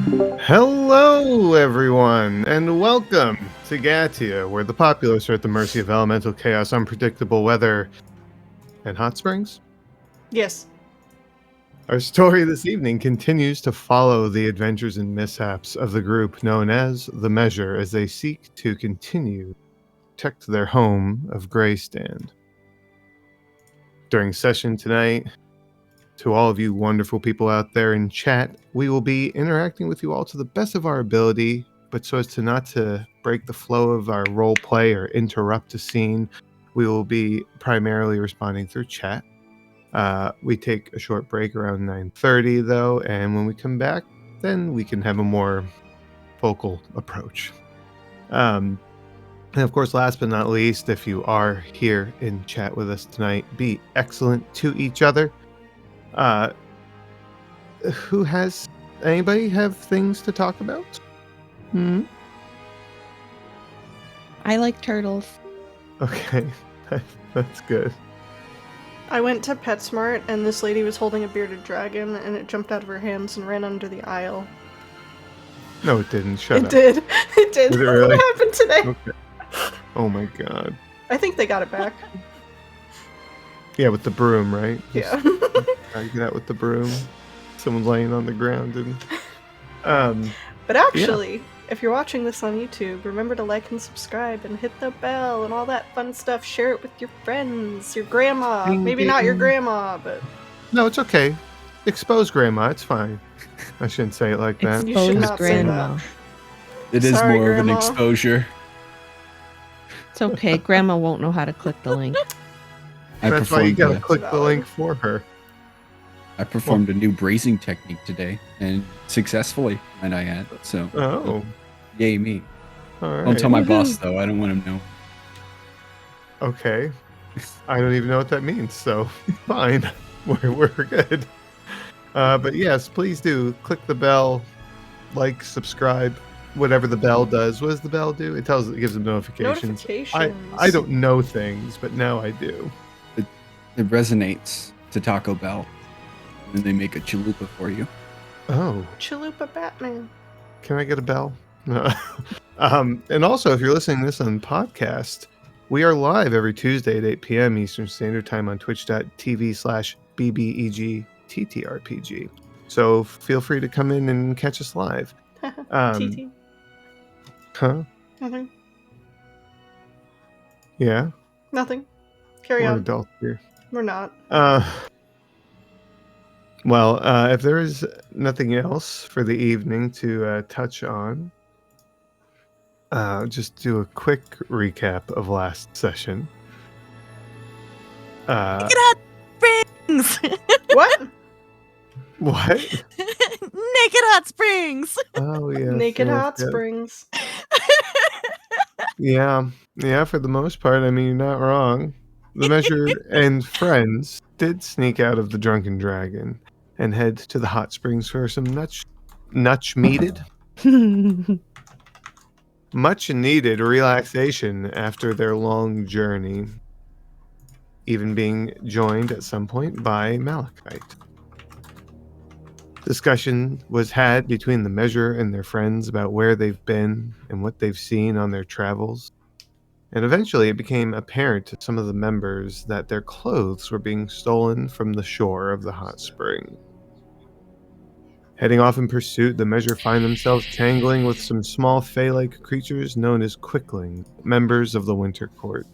Hello, everyone, and welcome to Gatia, where the populace are at the mercy of elemental chaos, unpredictable weather, and hot springs. Yes. Our story this evening continues to follow the adventures and mishaps of the group known as the Measure as they seek to continue to protect their home of Greystand. During session tonight, to all of you wonderful people out there in chat, we will be interacting with you all to the best of our ability, but so as to not to break the flow of our role play or interrupt a scene, we will be primarily responding through chat. We take a short break around 9:30 though, and when we come back, then we can have a more vocal approach. And of course, last but not least, if you are here in chat with us tonight, be excellent to each other. Who has anybody have things to talk about? I like turtles. Okay, that's good. I went to PetSmart and this lady was holding a bearded dragon and it jumped out of her hands and ran under the aisle. No, it didn't. Shut It up. did. It did. Did it really? What happened today? Okay. Oh my god. I think they got it back. Yeah, with the broom, right? Yeah. I get out with the broom. Someone's laying on the ground and But actually, if you're watching this on YouTube, remember to like and subscribe and hit the bell and all that fun stuff. Share it with your friends, your grandma. Ding, Maybe not your ding. grandma, but No, it's okay. Expose grandma, it's fine. I shouldn't say it like that. You should Exposed not say grandma. It is Sorry, more of Grandma. an exposure. It's okay. Grandma won't know how to click the link. That's why you gotta I click the Valid. link for her. performed a new bracing technique today, and successfully, might I add. So, Oh, yay me! alright. Don't tell my boss though. I don't want him to know. Okay. I don't even know what that means, so fine. We're good. But yes, please do click the bell, like, subscribe, whatever the bell does. What does the bell do? It gives them notifications. notifications. I don't know things, but now I do. It resonates to Taco Bell, and they make a chalupa for you. Oh, Chalupa Batman. can I get a bell? And also, if you're listening to this on podcast, we are live every Tuesday at 8 p.m. Eastern Standard Time on twitch.tv/BBEGTTRPG. So feel free to come in and catch us live. TT. Huh? Nothing. Yeah? Nothing. Carry We're on. adults here. We're not. Well, if there is nothing else for the evening to touch on, just do a quick recap of last session. Naked Hot Springs! What? What? Naked Hot Springs! Oh, yeah. Naked Hot Springs. Yeah, for the most part, I mean, you're not wrong. The Measure and friends did sneak out of the Drunken Dragon and head to the hot springs for some much needed relaxation after their long journey, even being joined at some point by Malachite. Discussion was had between the Measure and their friends about where they've been and what they've seen on their travels. And eventually it became apparent to some of the members that their clothes were being stolen from the shore of the hot spring. Heading off in pursuit, the Measure find themselves tangling with some small fey-like creatures known as quicklings, members of the Winter Court.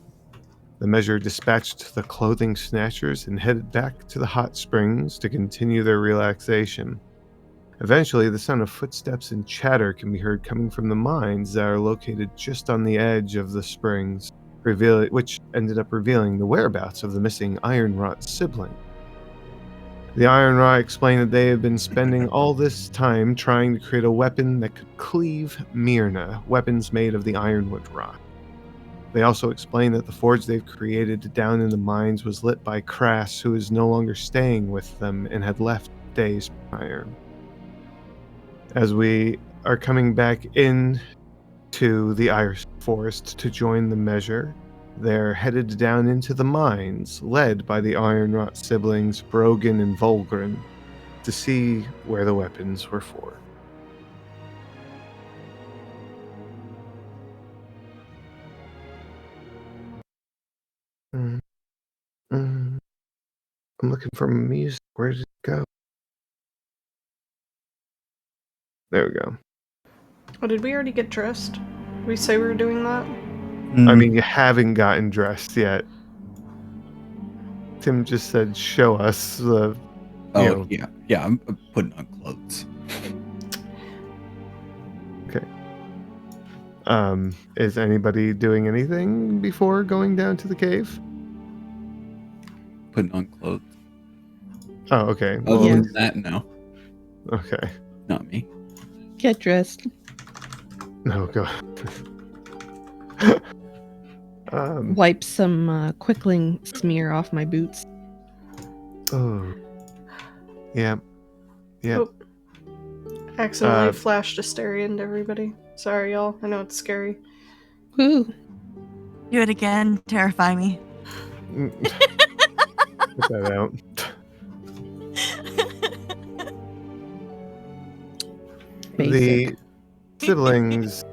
The Measure dispatched the clothing snatchers and headed back to the hot springs to continue their relaxation. Eventually, the sound of footsteps and chatter can be heard coming from the mines that are located just on the edge of the springs, which ended up revealing the whereabouts of the missing Ironrot sibling. The Ironrot explained that they had been spending all this time trying to create a weapon that could cleave Myrna, weapons made of the ironwood rock. They also explained that the forge they've created down in the mines was lit by Crass, who is no longer staying with them and had left days prior. As we are coming back in to the Iris Forest to join the Measure, they're headed down into the mines, led by the Ironrot siblings Brogan and Volgren, to see where the weapons were for. Mm, mm. I'm looking for music. Where did it go? There we go. Oh, did we already get dressed? Did we say we were doing that? I mean, you haven't gotten dressed yet. Tim just said, "Show us the." Oh yeah, I'm putting on clothes. Okay. Is anybody doing anything before going down to the cave? Putting on clothes. Oh, okay. Other Well, Yeah. than that, no, okay. not me. Get dressed. No, go. um. Wipe some quickling smear off my boots. Oh. Yeah. Yeah. Oh, accidentally Uh. flashed Asterion to everybody. Sorry, y'all. I know it's scary. Woo. Do it again. Terrify me. Put that out. Basic. The siblings.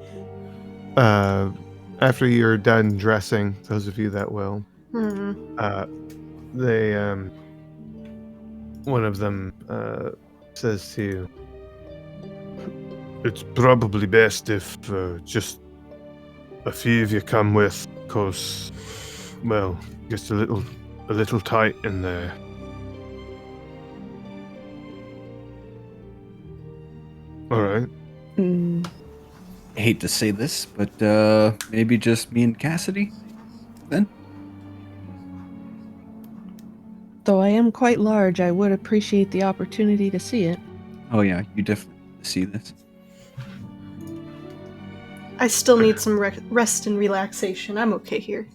After you're done dressing, those of you that will, they one of them says to you, "It's probably best if just a few of you come with, cause, well, it gets a little tight in there." All right. Mm, I hate to say this, but maybe just me and Cassidy. Then though I am quite large, I would appreciate the opportunity to see it. oh yeah, you definitely need to see this. I still need some rest and relaxation. I'm okay here.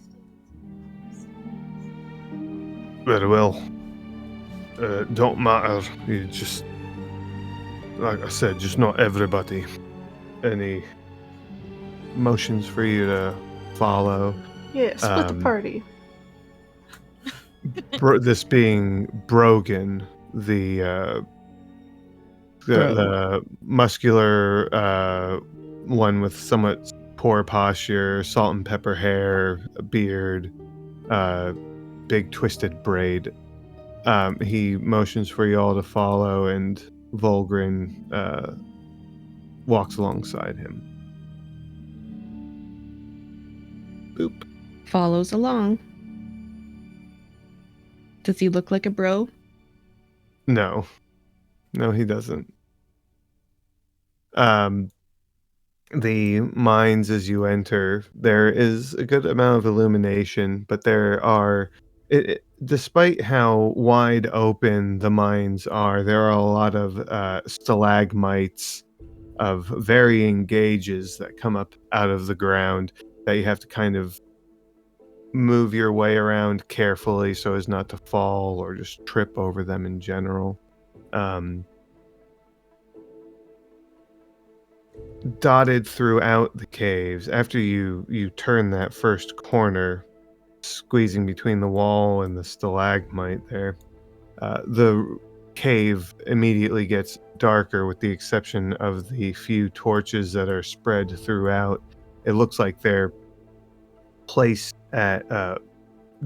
Very well. Don't matter. You just, like I said, just not everybody. Any motions for you to follow. Yeah, split the party. This being Brogan, the Bro. the muscular one with somewhat poor posture, salt and pepper hair, a beard, big twisted braid. He motions for you all to follow, and Volgren walks alongside him. Boop. Follows along. Does he look like a bro? No, he doesn't. Um, the mines as you enter, there is a good amount of illumination, but there are, despite how wide open the mines are, there are a lot of stalagmites of varying gauges that come up out of the ground that you have to kind of move your way around carefully so as not to fall or just trip over them in general. Dotted throughout the caves, after you turn that first corner, squeezing between the wall and the stalagmite there, the cave immediately gets darker with the exception of the few torches that are spread throughout. It looks like they're placed at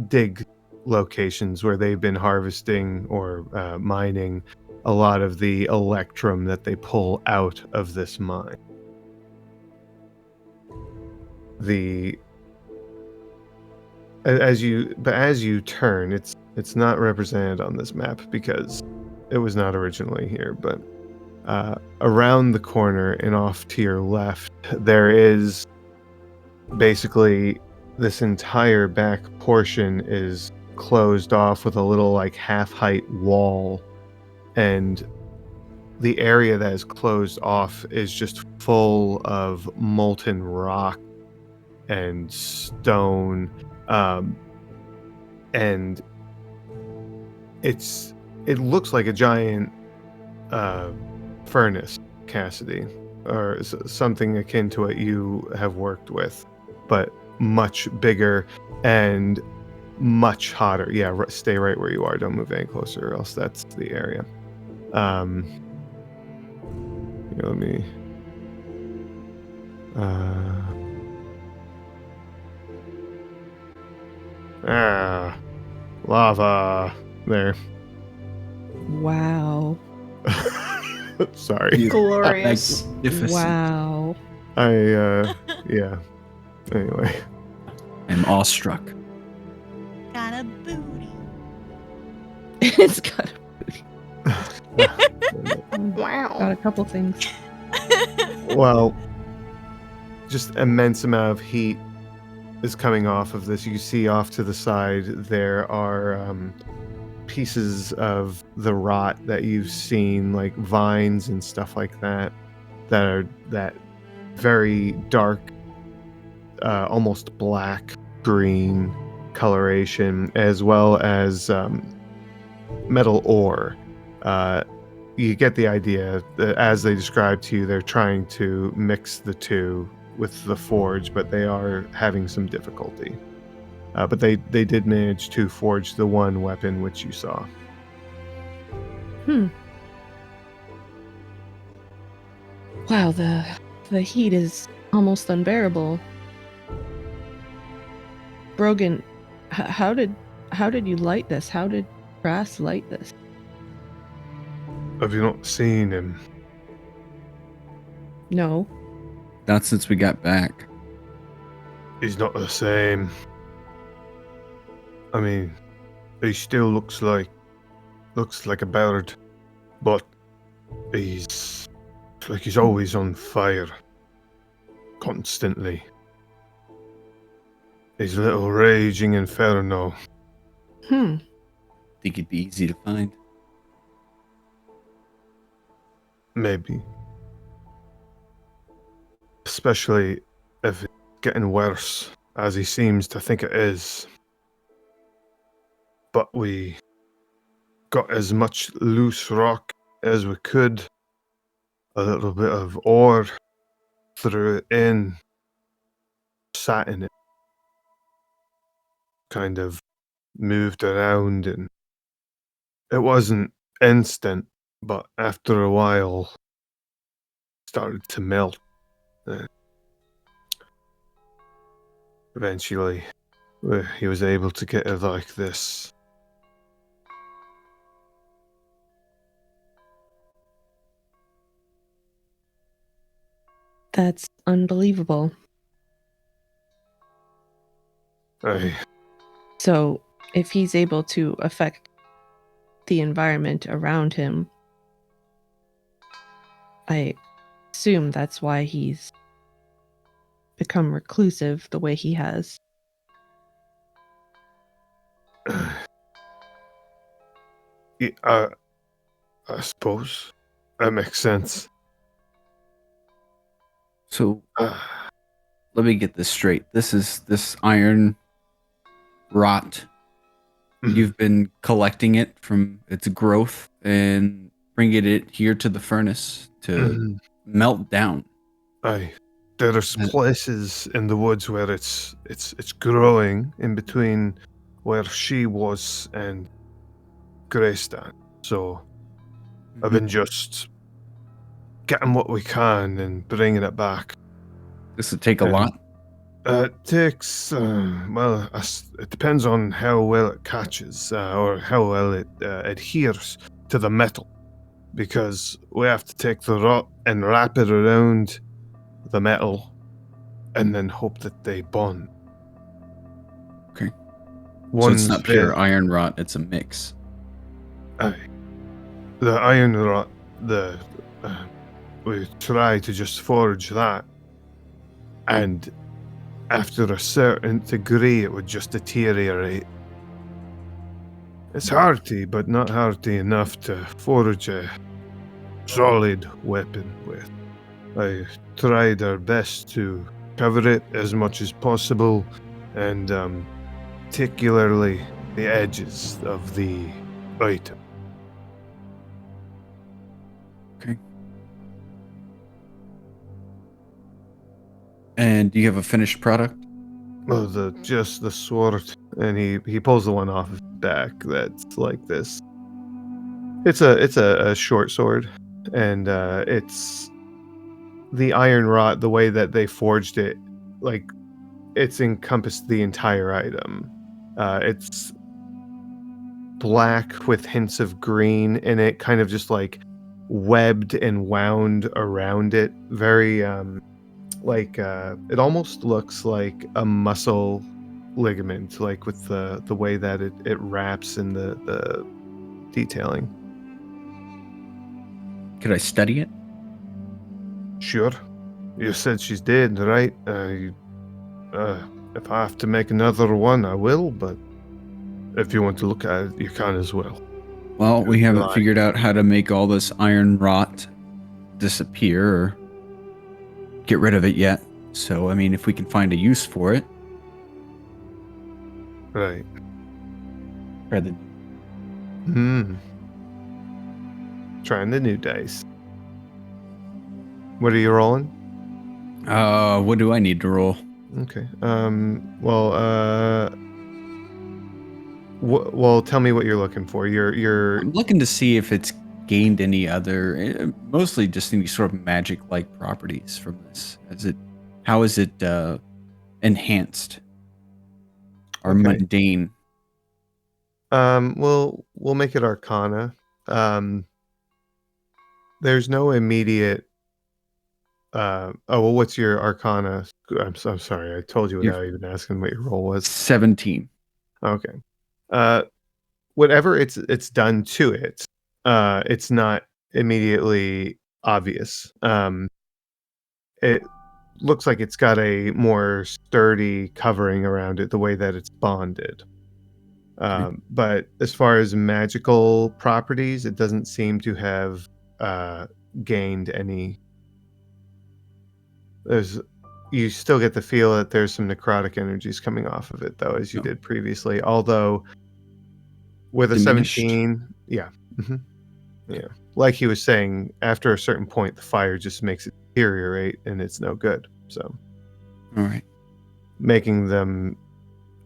dig locations where they've been harvesting or mining a lot of the electrum that they pull out of this mine. As you turn, it's not represented on this map because it was not originally here, but around the corner and off to your left, there is basically this entire back portion is closed off with a little like half-height wall, and the area that is closed off is just full of molten rock and stone, and it looks like a giant furnace, Cassidy, or something akin to what you have worked with, but much bigger and much hotter. Yeah, stay right where you are. Don't move any closer, or else that's the area. Here, let me. Ah, lava. There. Wow. Sorry. Beautiful. Glorious. Magnificent. Wow. Yeah. Anyway. I'm awestruck. Got a booty. It's got Wow. a couple things. Well, just immense amount of heat is coming off of this. You see off to the side there are pieces of the rot that you've seen, like vines and stuff like that, that are that very dark, almost black green coloration, as well as metal ore. Uh, you get the idea that as they describe to you, they're trying to mix the two with the forge, but they are having some difficulty. But they did manage to forge the one weapon which you saw. Wow, the heat is almost unbearable. Brogan, how did you light this? How did Brass light this? Have you not seen him? No. Not since we got back. He's not the same. I mean, he still looks like a bird, but he's like he's always on fire, constantly. He's a little raging inferno. Hmm. Think it'd be easy to find. Maybe. Especially if it's getting worse, as he seems to think it is. But we got as much loose rock as we could, a little bit of ore, threw it in, sat in it, kind of moved around, and it wasn't instant, but after a while, started to melt. Eventually, he was able to get it like this. That's unbelievable. Aye. So, if he's able to affect the environment around him, I assume that's why he's become reclusive the way he has. Yeah, I suppose that makes sense. So let me get this straight. This iron rot. You've been collecting it from its growth and bringing it here to the furnace to melt down. Aye. There's places in the woods where it's growing in between where she was and Greystan. So I've been just getting what we can and bringing it back. This would take a lot. It takes, it depends on how well it catches or how well it adheres to the metal. Because we have to take the rot and wrap it around the metal and then hope that they bond. Okay. So Once it's not pure iron rot, it's a mix. Aye. The iron rot, we try to just forge that, and after a certain degree, it would just deteriorate. It's hearty, but not hearty enough to forge a solid weapon with. I tried our best to cover it as much as possible, and particularly the edges of the item. Okay. And do you have a finished product? Well, just the sword, and he pulls the one off his back that's like this. It's a short sword, and it's the iron rot. The way that they forged it, like it's encompassed the entire item, It's black with hints of green in it, kind of just like webbed and wound around it. Very it almost looks like a muscle ligament, like with the way that it wraps and the detailing. Could I study it? Sure. You said she's dead, right? If I have to make another one, I will, but if you want to look at it, you can as well. Well, we haven't Right. figured out how to make all this iron rot disappear or get rid of it yet. So, I mean, if we can find a use for it, Right. rather Trying the new dice. What are you rolling? what do I need to roll? Okay. Well, tell me what you're looking for. You're I'm looking to see if it's gained any other, mostly just any sort of magic-like properties from this. How is it enhanced or Okay. mundane? We'll make it Arcana. There's no immediate. Well, what's your Arcana? I'm sorry, I told you You're without even asking what your roll was. 17. Okay. Whatever it's done to it, it's not immediately obvious. It looks like it's got a more sturdy covering around it, the way that it's bonded. But as far as magical properties, it doesn't seem to have gained any. You still get the feel that there's some necrotic energies coming off of it, though, as you No. did previously. Although with a Diminished? 17, yeah, yeah, like he was saying, after a certain point, the fire just makes it deteriorate, and it's no good. So All right. making them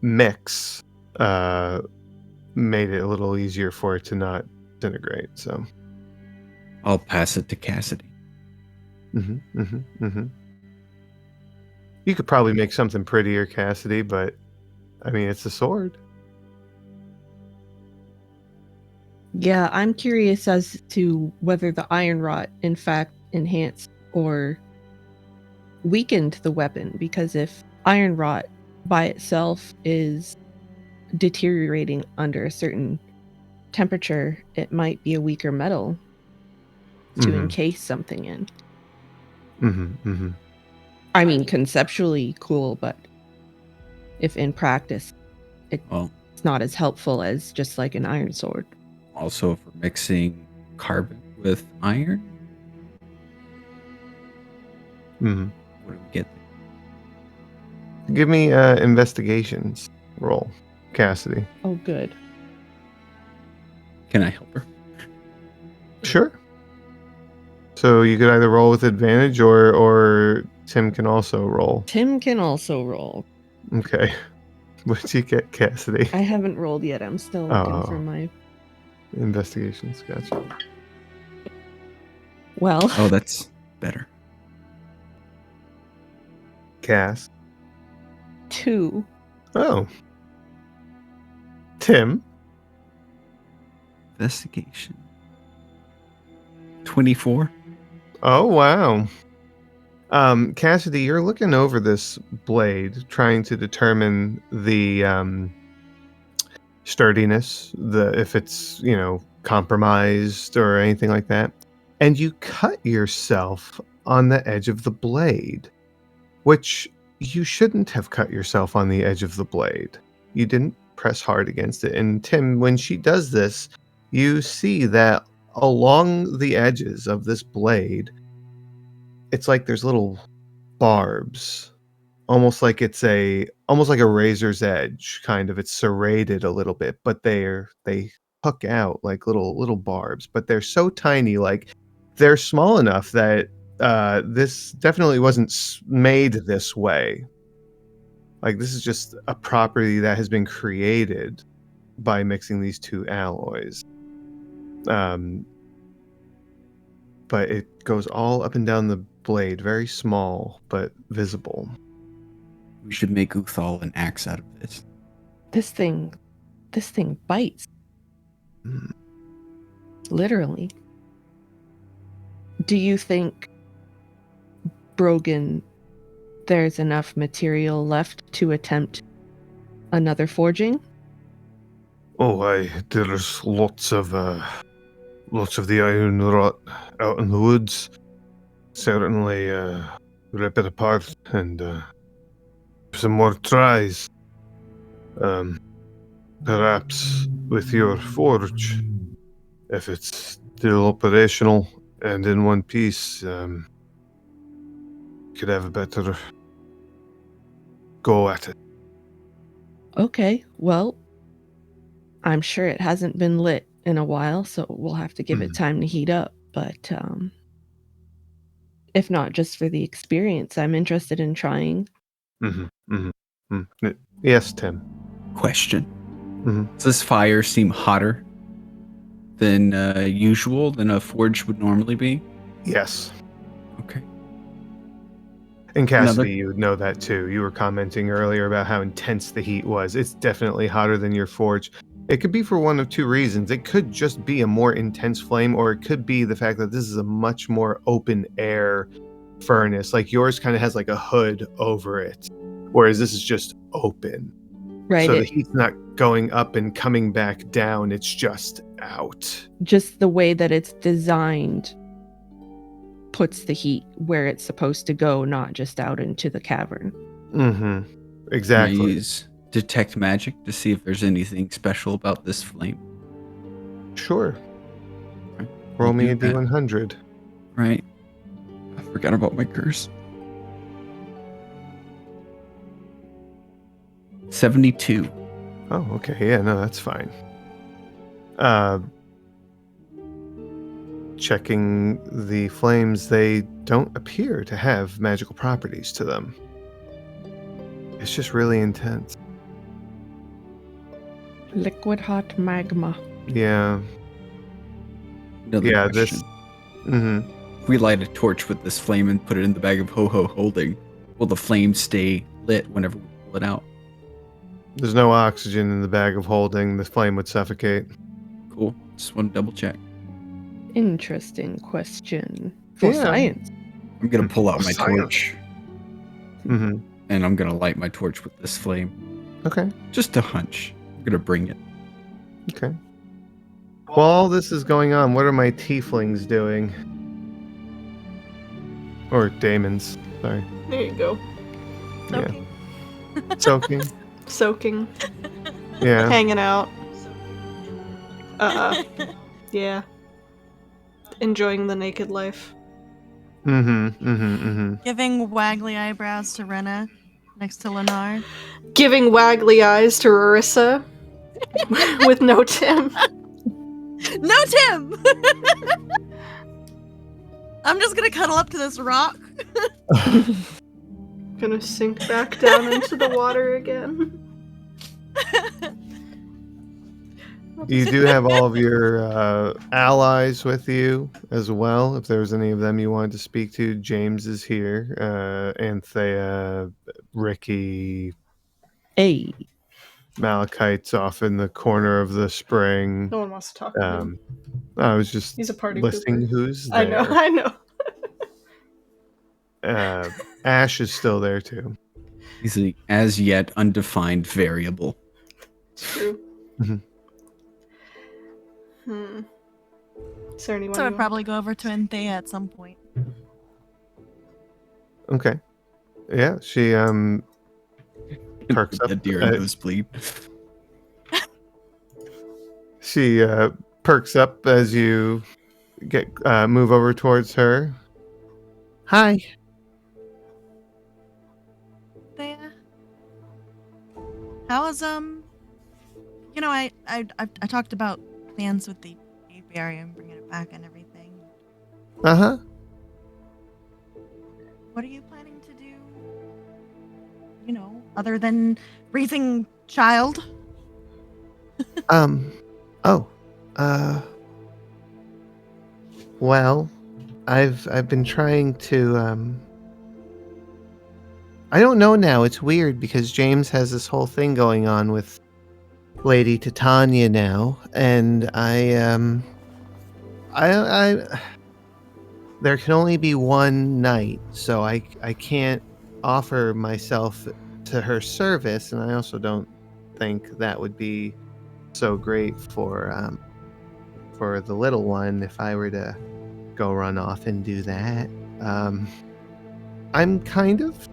mix made it a little easier for it to not disintegrate. So. I'll pass it to Cassidy. You could probably make something prettier, Cassidy, but I mean, it's a sword. Yeah, I'm curious as to whether the iron rot in fact enhanced or weakened the weapon, because if iron rot by itself is deteriorating under a certain temperature, it might be a weaker metal to encase something in. I mean, conceptually cool, but if in practice it's not as helpful as just like an iron sword. Also, if we're mixing carbon with iron, what do we get? Give me investigations roll, Cassidy. Oh, good. Can I help her? Sure. So you could either roll with advantage, or Tim can also roll. Tim can also roll. Okay. What'd you get, Cassidy? I haven't rolled yet. I'm still looking for my investigations. Gotcha. Well. Oh, that's better. Cass. 2. Oh. Tim. Investigation. 24. Oh, wow. Cassidy, you're looking over this blade, trying to determine the sturdiness, if it's, compromised or anything like that. And you cut yourself on the edge of the blade, which you shouldn't have cut yourself on the edge of the blade. You didn't press hard against it. And Tim, when she does this, you see that along the edges of this blade, it's like there's little barbs, almost like a razor's edge, kind of. It's serrated a little bit, but they hook out like little barbs, but they're so tiny, like they're small enough that this definitely wasn't made this way. Like, this is just a property that has been created by mixing these two alloys. But it goes all up and down the blade, very small but visible. We should make Uthal an axe out of this. This thing bites, Mm. literally. Do you think, Brogan, there's enough material left to attempt another forging? Oh, there's lots of the iron rot out in the woods. Certainly, rip it apart and some more tries. Perhaps with your forge, if it's still operational and in one piece, you could have a better go at it. Okay, well, I'm sure it hasn't been lit in a while, so we'll have to give it time to heat up. But if not just for the experience, I'm interested in trying. Yes, Tim. Question. Mhm. Does this fire seem hotter than usual, than a forge would normally be? Yes. Okay. And Another- Cassidy, you would know that too. You were commenting earlier about how intense the heat was. It's definitely hotter than your forge. It could be for one of two reasons. It could just be a more intense flame, or it could be the fact that this is a much more open air furnace. Like yours kind of has like a hood over it, whereas this is just open. Right. So the heat's not going up and coming back down. It's just out. Just the way that it's designed puts the heat where it's supposed to go, not just out into the cavern. Mm-hmm. Can I Exactly. use detect magic to see if there's anything special about this flame? Sure. Okay. Roll I'll me do a that. D100. Right. I forgot about my curse. 72. Oh, okay. Yeah, no, that's fine. Checking the flames, they don't appear to have magical properties to them. It's just really intense. Liquid hot magma. Yeah. Another Yeah, question. Mm-hmm. If we light a torch with this flame and put it in the bag of ho-ho holding, will the flame stay lit whenever we pull it out? There's no oxygen in the bag of holding. The flame would suffocate. Cool. Just want to double check. Interesting question. For Yeah. science. I'm going to pull out my Science. torch Mm-hmm. and I'm going to light my torch with this flame. Okay. Just a hunch. I'm going to bring it. Okay. While all this is going on, what are my tieflings doing? Or daemons, sorry. There you go. Soaking. Soaking? Soaking, Yeah. hanging out. Yeah. Enjoying the naked life. Giving waggly eyebrows to Rena next to Lenar. Giving waggly eyes to Rarissa with no Tim. No, Tim! I'm just gonna cuddle up to this rock. Gonna sink back down into the water again. You do have all of your allies with you as well. If there was any of them you wanted to speak to, James is here. Anthea, Ricky, Hey. Malachite's off in the corner of the spring. No one wants to talk to him. I was just He's a party listing pooper. who's there. I know. Ash is still there too. He's an as yet undefined variable. It's true. Mhm. Is there anyone So you I'd want- probably go over to Anthea at some point. Okay. Yeah, she perks up. The deer nosebleed. She perks up as you get move over towards her. Hi. Anthea? How is you know, I talked about plans with the apiary and bringing it back and everything. Uh-huh. What are you planning to do? You know, other than raising child? Well, I've been trying to I don't know now. It's weird because James has this whole thing going on with Lady Titania now, and I there can only be one night, so I can't offer myself to her service, and I also don't think that would be so great for the little one if I were to go run off and do that. Um, I'm kind of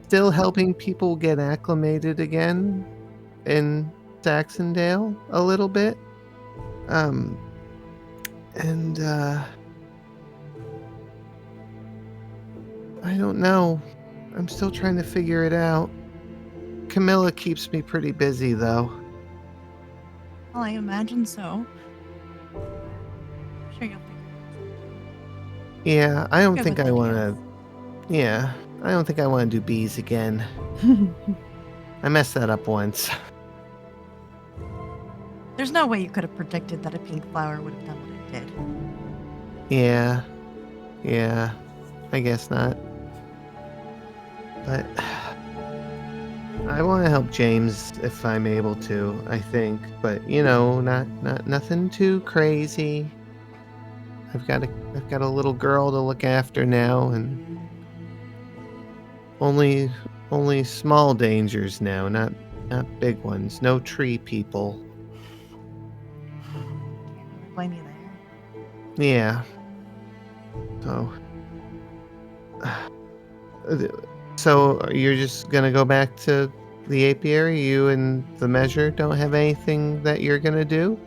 still helping people get acclimated again in Saxondale a little bit. Um, and I don't know. I'm still trying to figure it out. Camilla keeps me pretty busy though. Well, I imagine so. I'm sure you'll figure Yeah, I don't Good think with I the want kids. to. Yeah, I don't think I want to do bees again. I messed that up once. There's no way you could have predicted that a pink flower would have done what it did. Yeah, yeah, I guess not. But I want to help James if I'm able to, I think. But not nothing too crazy. I've got a little girl to look after now, and only only small dangers now, not big ones. No tree people. Can't really blame you there. Yeah. So so you're just gonna go back to the apiary? You and the measure don't have anything that you're gonna do?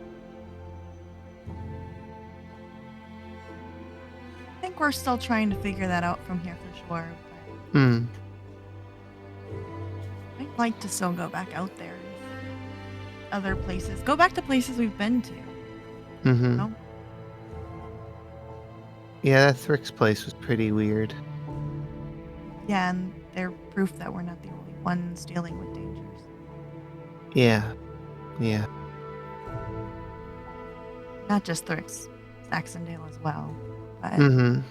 I think we're still trying to figure that out from here for sure. Hmm. But I'd like to still go back out there and other places. Go back to places we've been to. Mm-hmm. No? Yeah, that Thrick's place was pretty weird. Yeah, and they're proof that we're not the only ones dealing with dangers. Yeah. Yeah. Not just Thurx, Saxondale as well. But Mm-hmm.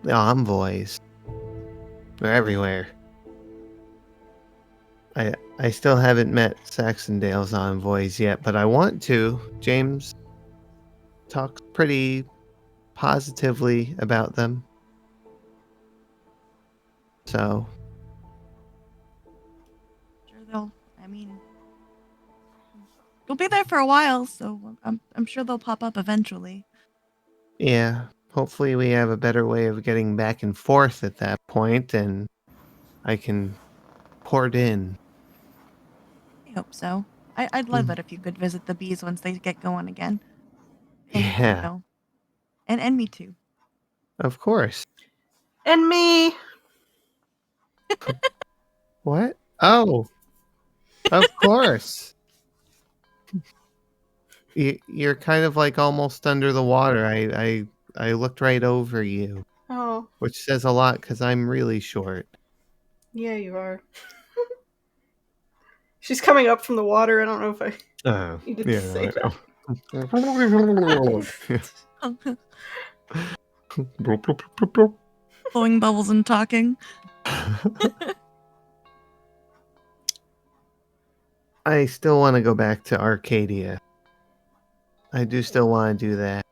The envoys. They're everywhere. I still haven't met Saxondale's envoys yet, but I want to. James talks pretty positively about them. So, sure they'll, I mean, you'll be there for a while, so I'm sure they'll pop up eventually. yeah, hopefully we have a better way of getting back and forth at that point, and I can port in. I hope so. I'd love Mm. it if you could visit the bees once they get going again. And, Yeah, and me too. of course. And me. What? Oh, of course. You're kind of like almost under the water. I looked right over you, Oh, which says a lot because I'm really short. yeah, you are. She's coming up from the water. I don't know if I Oh, needed to yeah, say I that. know. Blowing bubbles and talking. I still want to go back to Arcadia. I do still want to do that.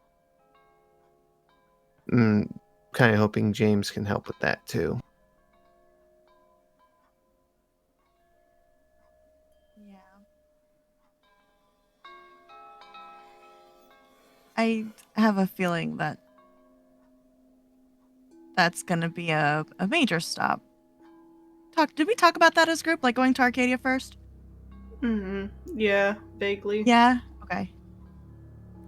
Mm, kind of hoping James can help with that too. Yeah. I have a feeling that that's going to be a major stop. Did we talk about that as a group, like going to Arcadia first? Yeah, vaguely. Yeah. Okay.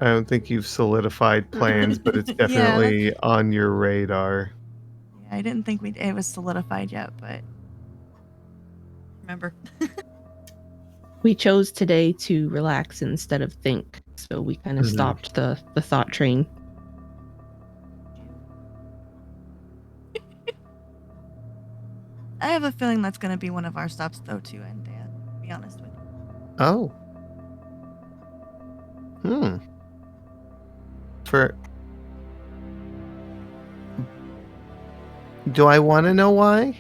I don't think you've solidified plans, but it's Yeah, definitely on your radar. yeah, I didn't think it was solidified yet, but remember. We chose today to relax instead of think, so we kind of Mhm. stopped the thought train. I have a feeling that's going to be one of our stops, though, too, and to be honest with you. Oh. For Do I want to know why?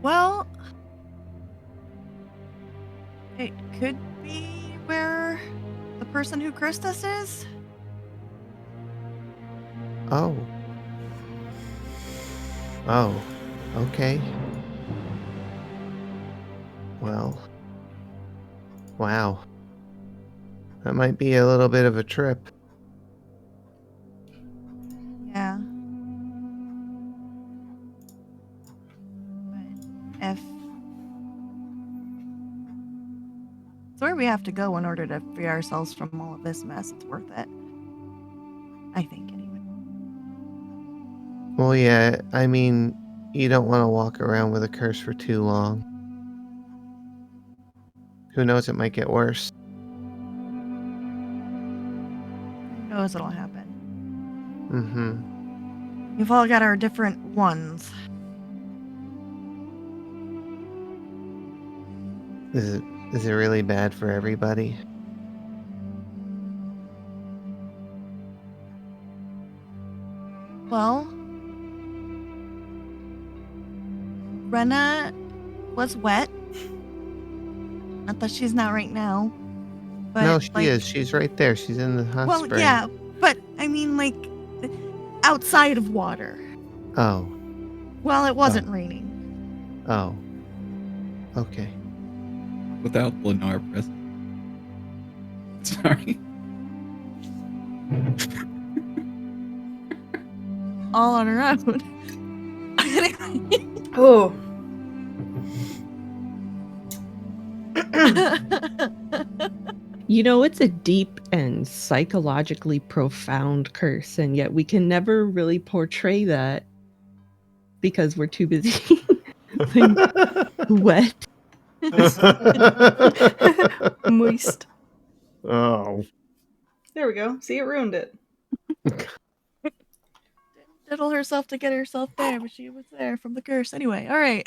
Well, it could be where the person who cursed us is. Oh. Oh. Okay. Well. Wow. That might be a little bit of a trip. Yeah. But if it's where we have to go in order to free ourselves from all of this mess, it's worth it. I think, anyway. Well, yeah, I mean, you don't want to walk around with a curse for too long. Who knows, it might get worse. Who knows what'll happen? Mm-hmm. We've all got our different ones. Is it really bad for everybody? Well, Rena was wet. Not that she's not right now. But No, she like, is. She's right there. She's in the hot well, spring. yeah, but I mean, like, outside of water. Oh. Well, it wasn't raining. Oh. Okay. Without Lennar present. Sorry. All on her own. Anyway. Oh. You know, it's a deep and psychologically profound curse, and yet we can never really portray that because we're too busy being wet. Moist. Oh. There we go. See, it ruined it. Diddle herself to get herself there, but she was there from the curse. Anyway, all right.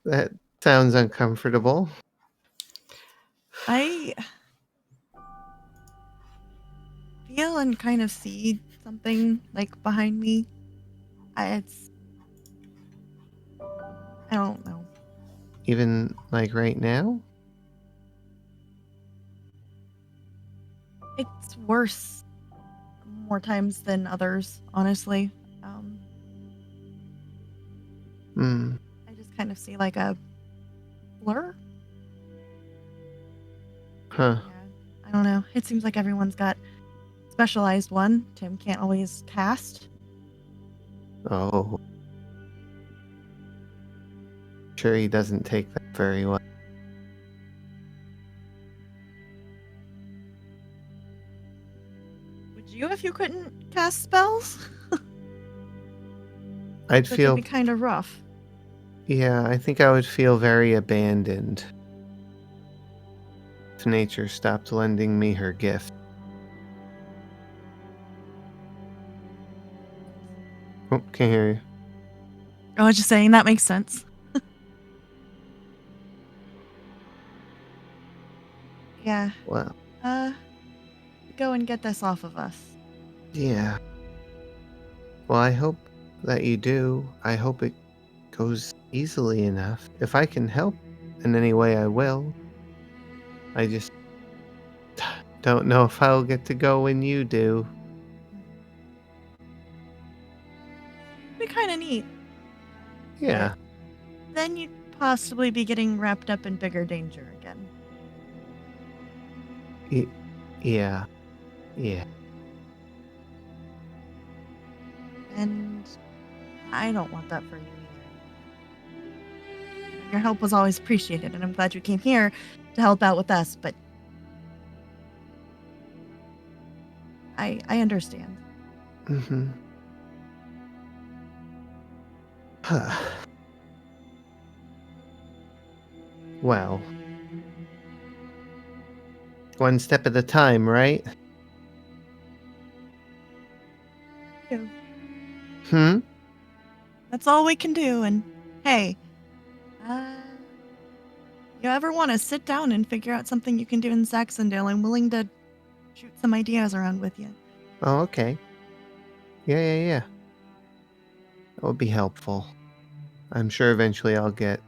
That sounds uncomfortable. I feel and kind of see something like behind me. I don't know. Even like right now? It's worse more times than others, honestly. Hmm. I just kind of see like a blur. Huh. Yeah, I don't know. It seems like everyone's got specialized one. Tim can't always cast. Oh. Sure, he doesn't take that very well. Would you if you couldn't cast spells? I'd That feel. could be kind of rough. Yeah, I think I would feel very abandoned if nature stopped lending me her gift. Oh, can't hear you. I was just saying that makes sense. Yeah. Well, Go and get this off of us. yeah. Well, I hope that you do. I hope it goes easily enough. If I can help in any way, I will. I just don't know if I'll get to go when you do. It'd be kind of neat. Yeah. Then you'd possibly be getting wrapped up in bigger danger again. Yeah. Yeah. And I don't want that for you either. Your help was always appreciated, and I'm glad you came here to help out with us, but I understand. Mm-hmm. Well, one step at a time, right? Yeah. Hmm? That's all we can do, and hey, you ever want to sit down and figure out something you can do in Saxondale, I'm willing to shoot some ideas around with you. Oh, okay. Yeah. That would be helpful. I'm sure eventually I'll get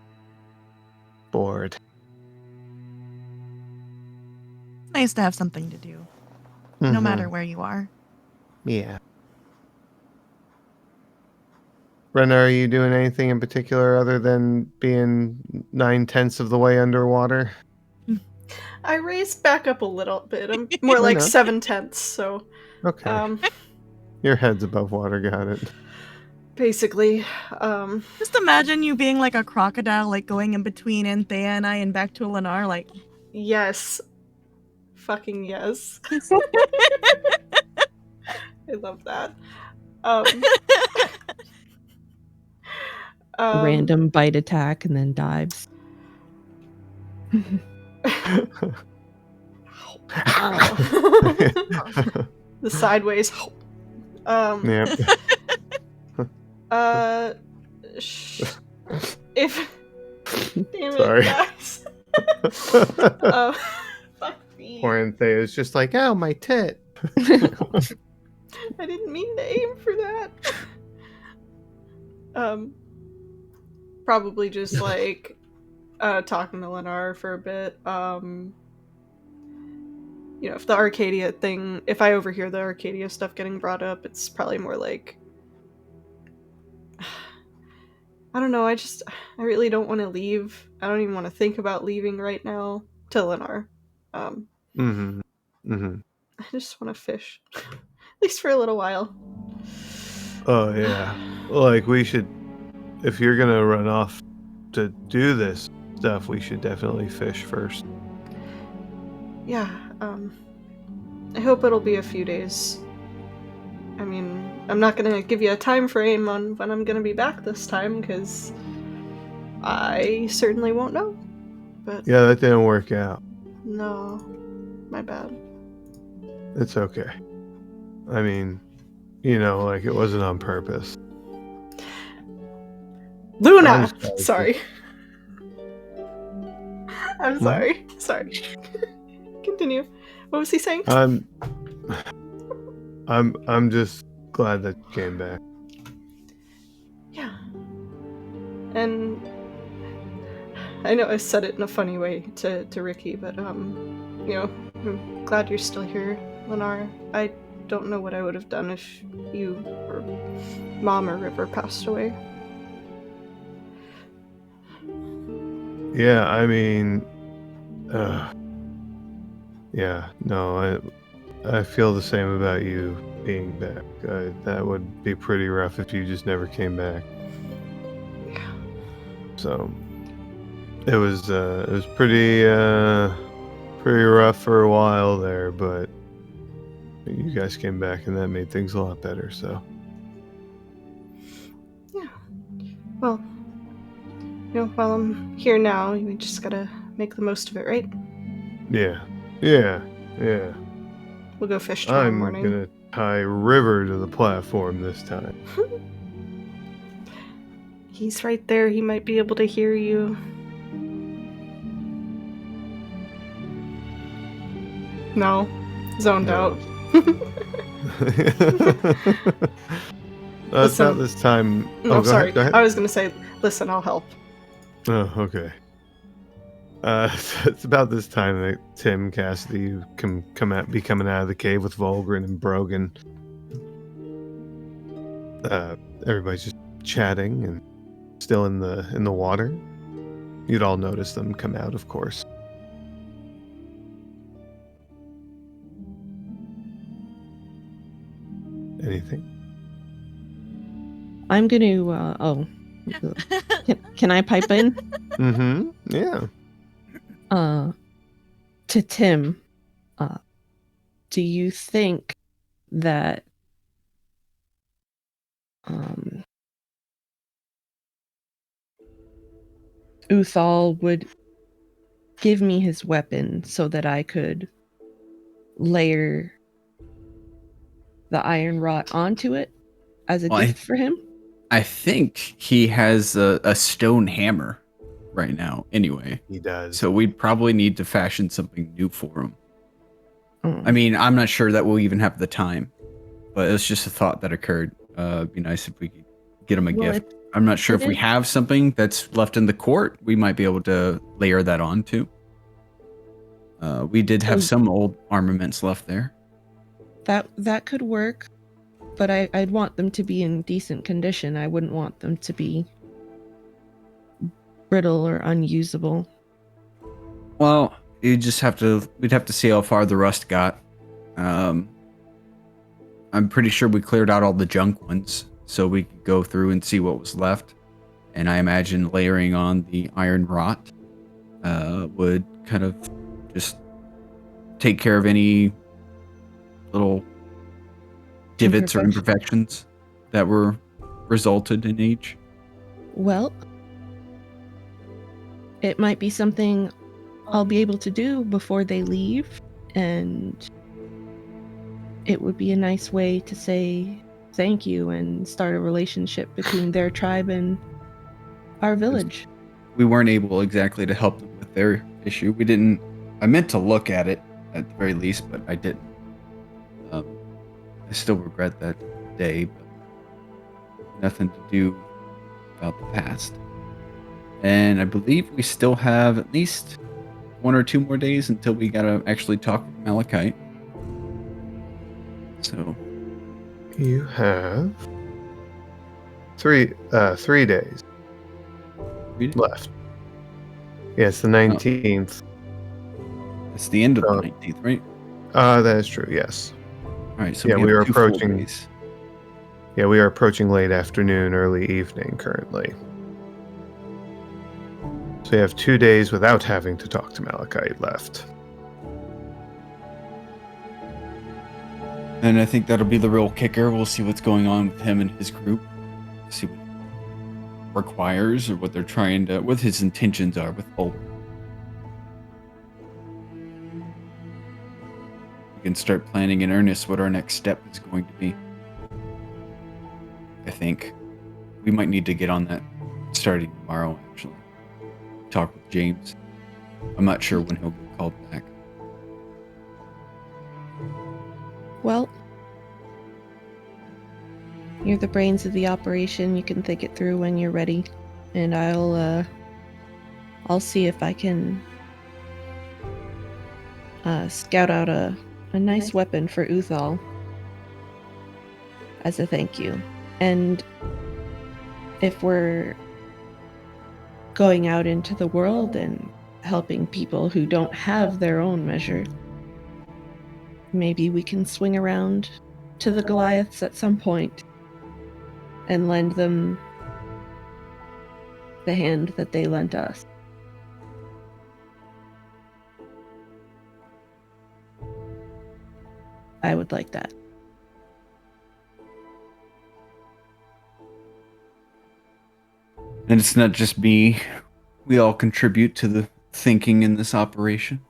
bored. It's nice to have something to do, no matter Mhm. where you are. Yeah. Brenna, are you doing anything in particular other than being 9/10 of the way underwater? I raised back up a little bit. I'm more I like know. 7/10, so Okay. Your head's above water, got it. basically, Just imagine you being like a crocodile, like going in between Anthea and I and back to Lennar, like. yes. Fucking yes. I love that. Um, Random bite attack and then dives. the sideways. Yep. If damn it, Sorry. guys. Fuck me. Poor Anthea is just like, ow, my tit. I didn't mean to aim for that. Probably just like talking to Lennar for a bit. You know, if the Arcadia thing, if I overhear the Arcadia stuff getting brought up, it's probably more like, I don't know, I really don't want to leave. I don't even want to think about leaving right now to Lennar. Mm-hmm. Mm-hmm. I just want to fish. At least for a little while. Oh, yeah. Like, we should, if you're gonna run off to do this stuff, we should definitely fish first. Yeah, I hope it'll be a few days. I mean, I'm not gonna give you a time frame on when I'm gonna be back this time, because I certainly won't know. But Yeah, that didn't work out. no, my bad. It's okay. I mean, you know, like, it wasn't on purpose. Luna! Sorry. I'm What? sorry. Sorry. Continue. What was he saying? I'm just glad that you came back. Yeah. And I know I said it in a funny way to Ricky, but you know, I'm glad you're still here, Lennar. I don't know what I would have done if you or Mom or River passed away. Yeah, I mean, yeah, no, I feel the same about you being back. That would be pretty rough if you just never came back. So it was pretty rough for a while there, but you guys came back and that made things a lot better. So Yeah. Well, you know, while I'm here now, you just gotta make the most of it, right? yeah. We'll go fish tomorrow I'm morning. gonna tie River to the platform this time. He's right there. He might be able to hear you. No. Zoned out. It's about this time. No, sorry. Go ahead. I was gonna say, listen, I'll help. Oh, okay. It's about this time that Tim Cassidy can be coming out of the cave with Volgren and Brogan. Everybody's just chatting and still in the water. You'd all notice them come out, of course. Anything? I'm gonna. Can I pipe in? Mm-hmm. Yeah. To Tim, do you think that Uthal would give me his weapon so that I could layer the iron rot onto it as a gift for him? I think he has a stone hammer right now anyway. He does. So we'd probably need to fashion something new for him. Oh. I mean, I'm not sure that we'll even have the time, but it's just a thought that occurred. It'd be nice if we could get him a Well, gift. I'm not sure it if we is- have something that's left in the court. We might be able to layer that on too. We did have So- some old armaments left there. That could work, but I'd want them to be in decent condition. I wouldn't want them to be brittle or unusable. Well, we'd have to see how far the rust got. I'm pretty sure we cleared out all the junk ones, so we could go through and see what was left. And I imagine layering on the iron rot would kind of just take care of any little divots or imperfections that were resulted in age. Well, it might be something I'll be able to do before they leave, and it would be a nice way to say thank you and start a relationship between their tribe and our village. We weren't able exactly to help them with their issue. I meant to look at it at the very least, but I didn't. I still regret that day, but nothing to do about the past. And I believe we still have at least 1 or 2 more days until we gotta actually talk with Malachite. So You have 3 days left. Yes, the 19th. It's the end of Oh. the 19th, right? That is true. Yes. All right, so Yeah, we we are have 2 full approaching- days. Yeah, we are approaching late afternoon, early evening currently. So you have 2 days without having to talk to Malachite left. And I think that'll be the real kicker. We'll see what's going on with him and his group. See what he requires or what they're what his intentions are with Boulder. We can start planning in earnest what our next step is going to be. I think we might need to get on that starting tomorrow, actually. Talk with James. I'm not sure when he'll get called back. Well, you're the brains of the operation. You can think it through when you're ready, and I'll see if I can scout out a nice weapon for Uthal as a thank you. And if we're going out into the world and helping people who don't have their own measure, maybe we can swing around to the Goliaths at some point and lend them the hand that they lent us. I would like that. And it's not just me. We all contribute to the thinking in this operation.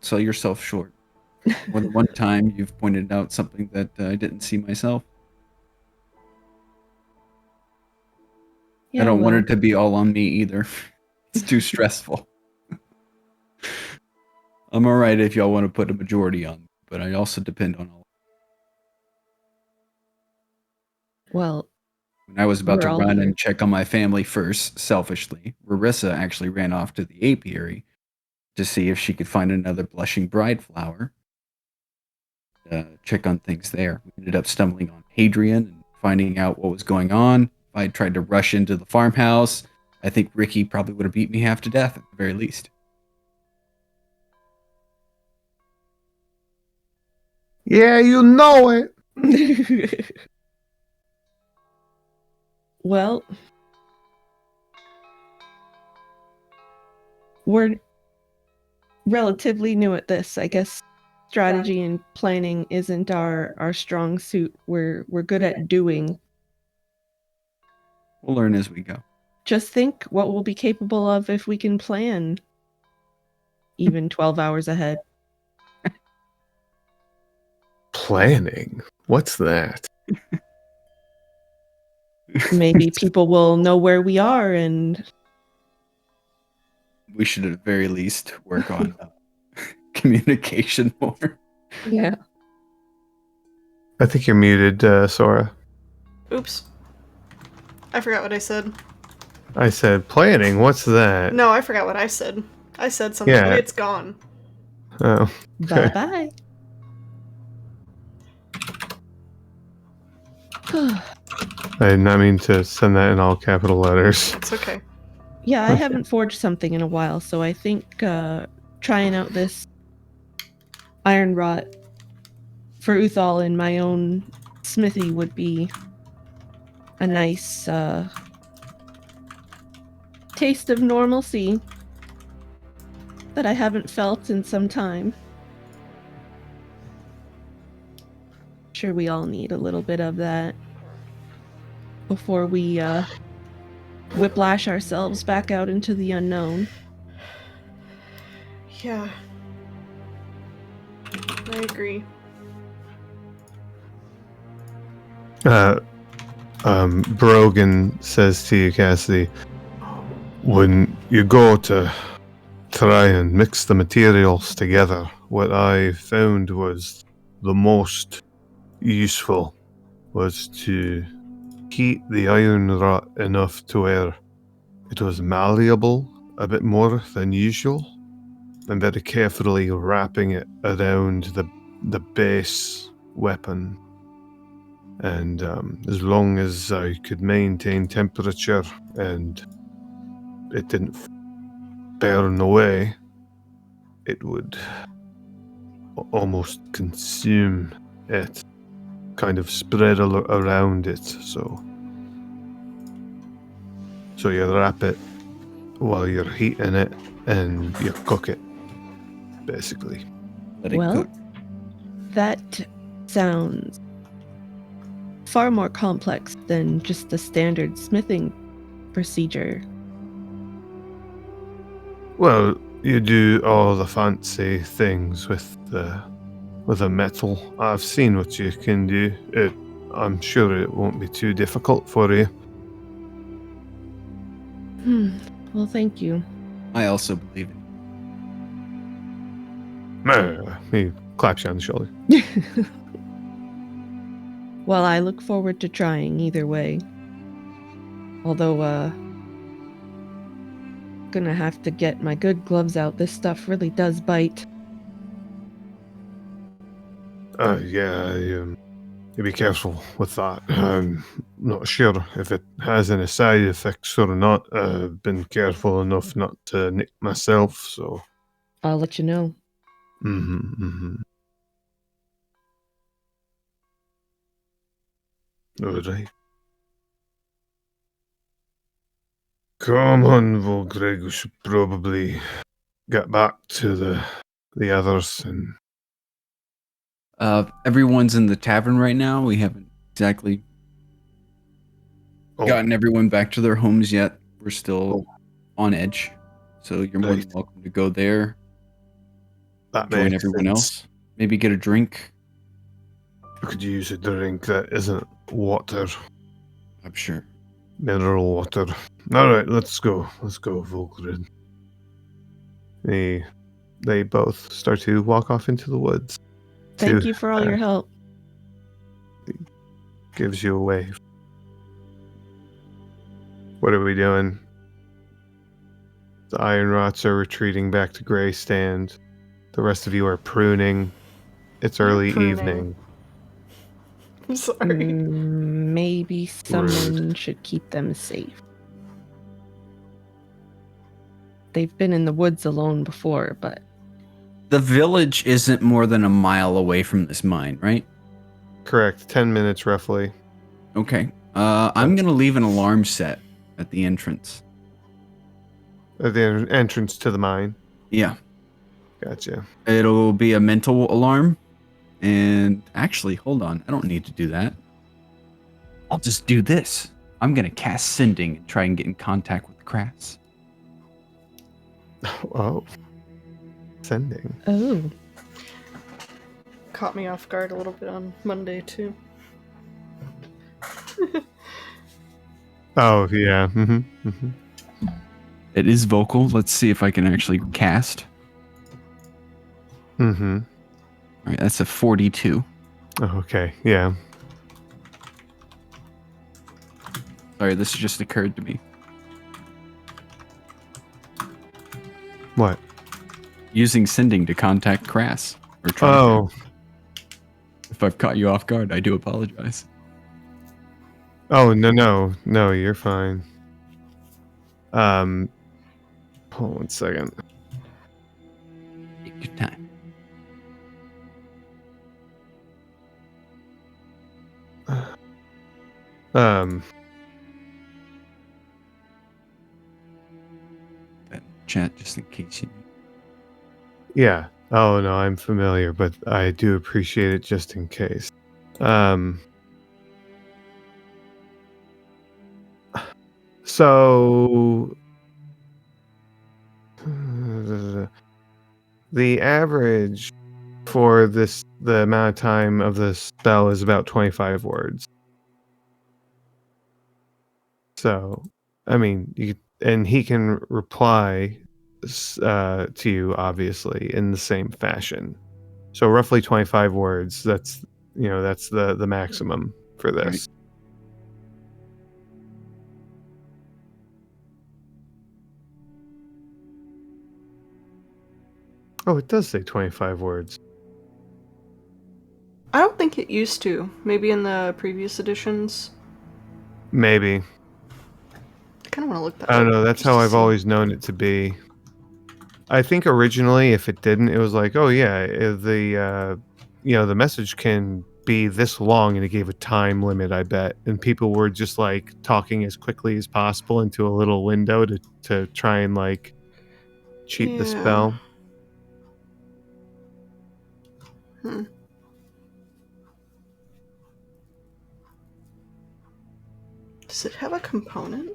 Sell yourself short. More than one time, you've pointed out something that I didn't see myself. Yeah, I don't want well, it to be all on me either. It's too stressful. I'm all right if y'all want to put a majority on me, but I also depend on all. well, When I was about We're to all run here. and check on my family first, selfishly, Rarissa actually ran off to the apiary to see if she could find another blushing bride flower. Check on things there. We ended up stumbling on Hadrian and finding out what was going on. If I tried to rush into the farmhouse, I think Ricky probably would have beat me half to death at the very least. Yeah, you know it. well, we're relatively new at this. I guess strategy and planning isn't our strong suit. We're good at doing. We'll learn as we go. Just think what we'll be capable of if we can plan even 12 hours ahead. Planning? What's that? Maybe people will know where we are, and We should at the very least work on communication more. yeah. I think you're muted, Sora. Oops. I forgot what I said. I said planning. What's that? No, I forgot what I said. I said something. Yeah. It's gone. Oh. Bye bye. I did not mean to send that in all capital letters. It's okay. Yeah, I haven't forged something in a while, so I think trying out this iron rot for Uthal in my own smithy would be a nice taste of normalcy that I haven't felt in some time. Sure, we all need a little bit of that before we whiplash ourselves back out into the unknown. Yeah. I agree. Brogan says to you, Cassidy, when you go to try and mix the materials together, what I found was the most useful was to heat the iron rot enough to where it was malleable a bit more than usual, and very carefully wrapping it around the base weapon. And as long as I could maintain temperature and it didn't burn away, it would almost consume it, kind of spread around it. So you wrap it while you're heating it and you cook it, basically. Let it Well, cook. that sounds far more complex than just the standard smithing procedure. Well, you do all the fancy things with the metal. I've seen what you can do. I'm sure it won't be too difficult for you. Well, thank you. I also believe it. He claps you on the shoulder. Well, I look forward to trying either way. Although, gonna have to get my good gloves out. This stuff really does bite. Yeah, you be careful with that. I'm not sure if it has any side effects or not. I've been careful enough not to nick myself, so. I'll let you know. All right. Come on, Volgreg. We should probably get back to the others and. Everyone's in the tavern right now. We haven't exactly gotten everyone back to their homes yet. We're still on edge. So you're more than welcome to go there. That join makes everyone sense. else. Maybe get a drink. You could use a drink that isn't water. I'm sure. Mineral water. Alright, let's go. Let's go, Volgrid. They both start to walk off into the woods. Thank you for all your help. Gives you a wave. What are we doing? The iron rots are retreating back to Grey Stand. The rest of you are pruning. It's early evening. I'm sorry. Maybe someone should keep them safe. They've been in the woods alone before, but... The village isn't more than a mile away from this mine, right? Correct. 10 minutes, roughly. Okay. I'm going to leave an alarm set at the entrance. At the entrance to the mine? Yeah. Gotcha. It'll be a mental alarm. And actually, hold on. I don't need to do that. I'll just do this. I'm going to cast Sending and try and get in contact with Kras. Oh. Sending. Oh. Caught me off guard a little bit on Monday, too. Oh, yeah. It is vocal. Let's see if I can actually cast. All right, that's a 42. Okay, yeah. Sorry, this just occurred to me. What? Using sending to contact Crass. Or try to. Oh. If I've caught you off guard, I do apologize. Oh, no, you're fine. Hold on 1 second. Take your time. That chat just in case you need. Yeah. Oh, no, I'm familiar, but I do appreciate it just in case. So the average for the amount of time of the spell is about 25 words. So, I mean, and he can reply to you obviously in the same fashion. So roughly 25 words. That's the maximum for this. Right. Oh, it does say 25 words. I don't think it used to. Maybe in the previous editions. Maybe. I kind of want to look that I up. don't know. That's just how to I've see. always known it to be. I think originally, if it didn't, it was like, oh yeah, the message can be this long, and it gave a time limit. I bet, and people were just like talking as quickly as possible into a little window to try and like cheat the Yeah. spell. Does it have a component?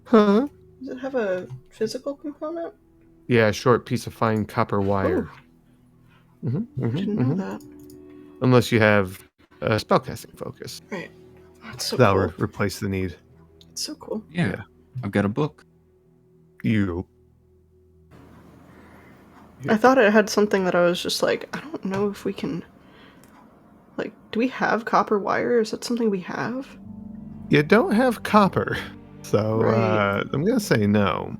Huh? Does it have a physical component? Yeah, a short piece of fine copper wire. Didn't know that. Unless you have a spellcasting focus, Right. That's so that'll cool. replace the need. It's so cool. Yeah. I've got a book. You. I thought it had something that I was just like, I don't know if we can. Like, do we have copper wire? Is that something we have? You don't have copper, so Right. I'm gonna say no.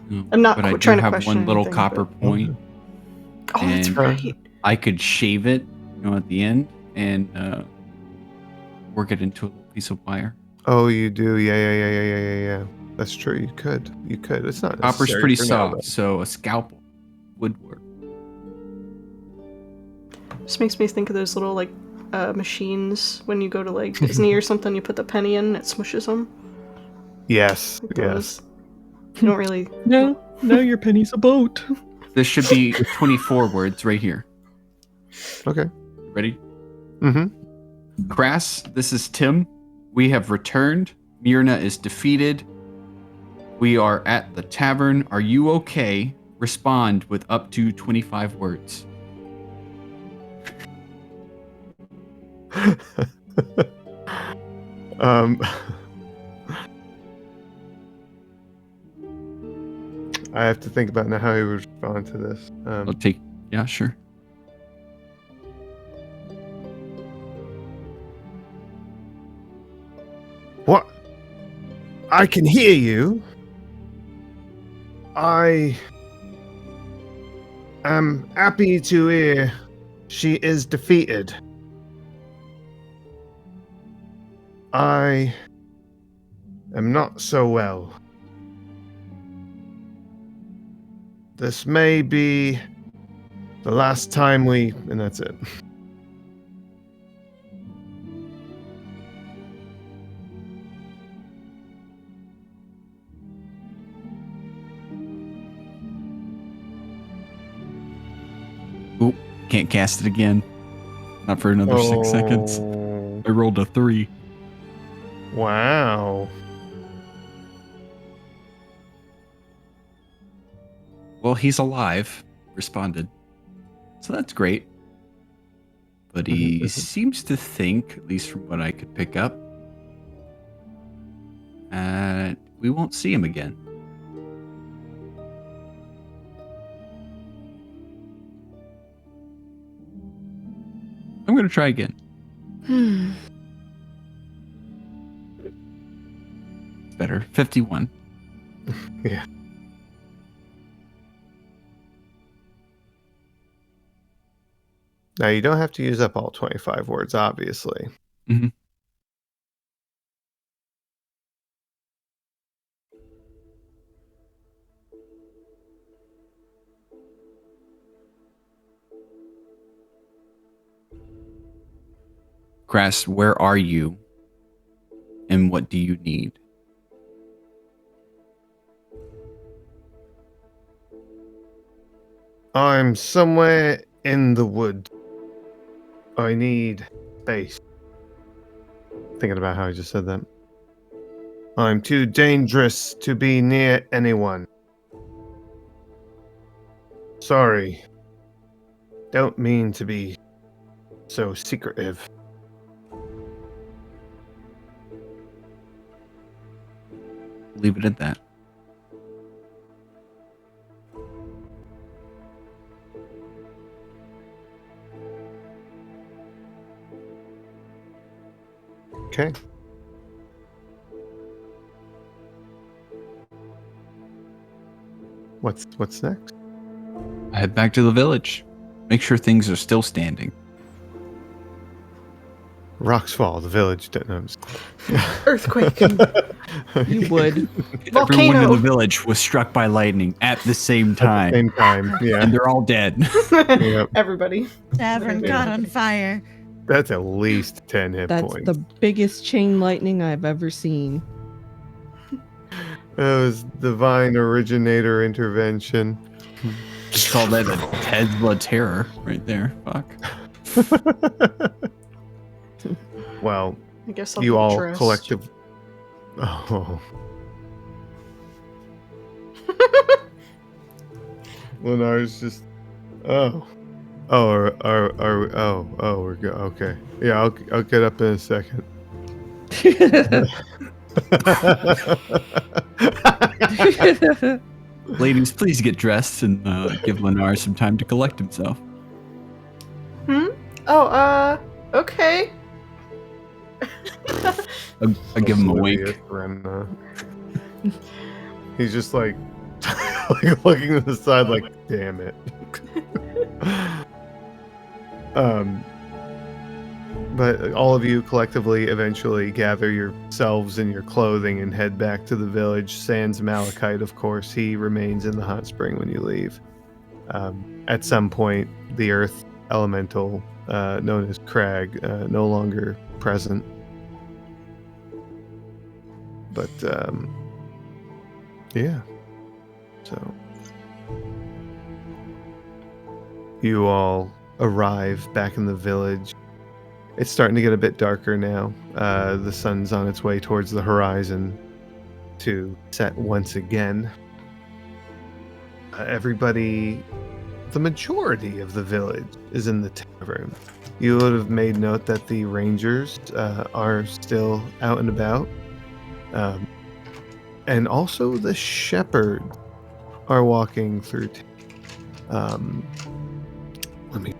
No, I'm not but I do trying to have question one little anything, copper but- point. Oh, that's And- right. I could shave it, at the end and work it into a little piece of wire. Oh, you do? Yeah. That's true. You could. It's not Copper's necessary pretty for now, soft, so a scalpel would work. This makes me think of those little like machines when you go to like Disney or something. You put the penny in, and it smushes them. Yes. Like Yes. those. You don't really. No, your penny's a boat. This should be 24 words right here. Okay. Ready? Mm-hmm. Crass, this is Tim. We have returned. Myrna is defeated. We are at the tavern. Are you okay? Respond with up to 25 words. I have to think about now how he would respond to this. I'll take. Yeah, sure. What? I can hear you. I am happy to hear she is defeated. I am not so well. This may be the last time we... And that's it. Oop, can't cast it again. Not for another 6 seconds. Oh, I rolled a 3. wow. Well, he's alive. Responded. So that's great. But he seems to think, at least from what I could pick up, we won't see him again. I'm going to try again. better. 51. Yeah. Now, you don't have to use up all 25 words, obviously. Mm-hmm. Grass, where are you? And what do you need? I'm somewhere in the woods. I need space. Thinking about how I just said that. I'm too dangerous to be near anyone. Sorry. Don't mean to be so secretive. Leave it at that. Okay. What's next? Head back to the village. Make sure things are still standing. Rocks fall. The village. No, I'm just- Earthquake. You would. Everyone in Volcano. the village was struck by lightning at the same At the time. same time, yeah. And they're all dead. Yep. Everybody. Tavern caught on fire. That's at least 10 hit That's points. the biggest chain lightning I've ever seen. That was divine originator intervention. Just call that a Tesla terror right there. Fuck. Well, I guess I'll you get all dressed. collective. Oh. Lenar's just. Oh. Oh, we're good. Okay. Yeah, I'll get up in a second. Ladies, please get dressed and give Lennar some time to collect himself. Oh, okay. I'll give him a Oblivious wink. Renna. He's just like, like looking to the side, like, damn it. But all of you collectively eventually gather yourselves and your clothing and head back to the village. Sans Malachite, of course, he remains in the hot spring when you leave. At some point, the earth elemental, known as Crag, no longer present. But, yeah. So, you all arrive back in the village. It's starting to get a bit darker now. The sun's on its way towards the horizon to set once again. Everybody, the majority of the village is in the tavern. You would have made note that the rangers are still out and about. And also the shepherds are walking through let me.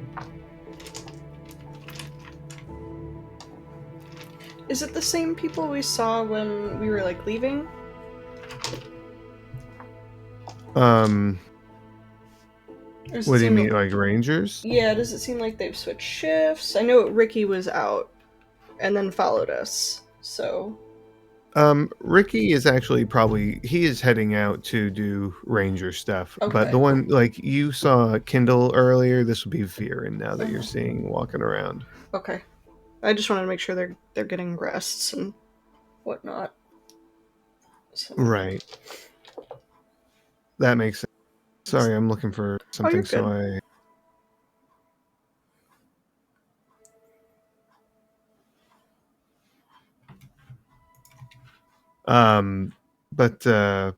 Is it the same people we saw when we were like leaving? Or does it What do you seem mean, like rangers? Yeah, does it seem like they've switched shifts? I know Ricky was out and then followed us, so. Ricky is actually he is heading out to do ranger stuff. But Okay. the one, like, you saw Kindle earlier, this would be Viren now that you're seeing walking around. Okay. I just wanted to make sure they're getting rests and whatnot. So. Right. That makes sense. Sorry, I'm looking for something, you're so good. but the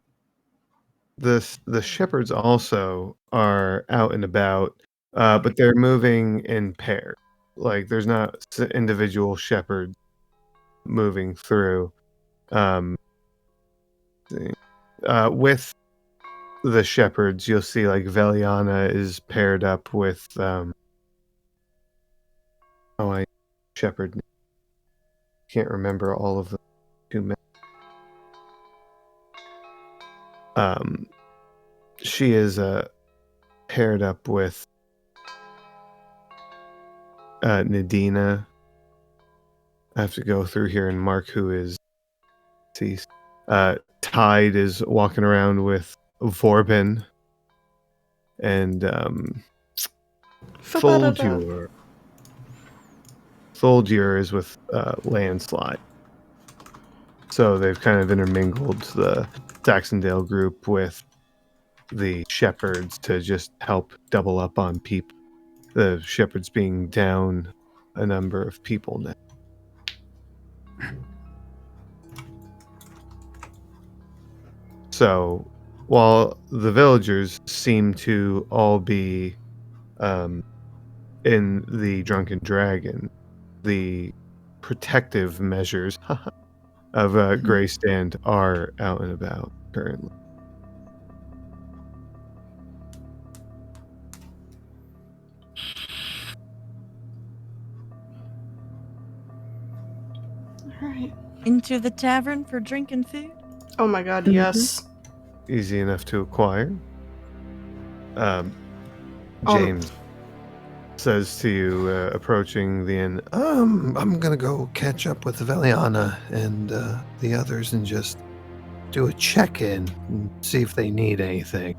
shepherds also are out and about, but they're moving in pairs. Like, there's not individual shepherds moving through. With the shepherds, you'll see like Veliana is paired up with shepherd. Can't remember all of the 2 men. She is paired up with Nadina. I have to go through here and mark who is deceased. Tide is walking around with Vorbin, and Fa-ba-da-da. Thuldur is with Landslide. So they've kind of intermingled the Saxondale group with the shepherds to just help double up on people. The shepherds being down a number of people now. So while the villagers seem to all be in the Drunken Dragon, the protective measures of Grey Stand are out and about currently. All right. Into the tavern for drink and food? Oh my god, Mhm. yes. Easy enough to acquire. James says to you, approaching the inn, I'm gonna go catch up with Veliana and the others and just do a check-in and see if they need anything.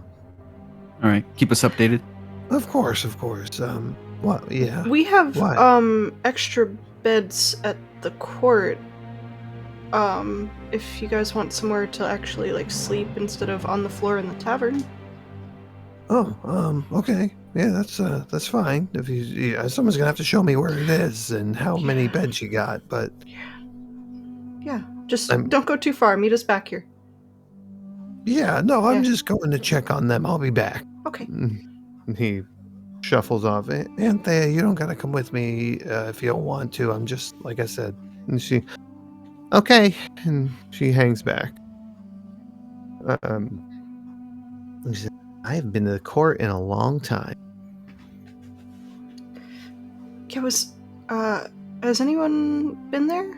All right, keep us updated. Of course. Well, yeah. We have What? extra beds at the court. If you guys want somewhere to actually like sleep instead of on the floor in the tavern. Oh, okay. Yeah, that's fine. If someone's gonna have to show me where it is and how many beds you got, but Yeah. Just I'm- don't go too far. Meet us back here. yeah, no, I'm Yeah. just going to check on them. I'll be back. Okay. And he shuffles off. Anthea, you don't gotta come with me if you don't want to. I'm just, like I said. And she, okay, and she hangs back. She said, I haven't been to the court in a long time. Yeah, has anyone been there?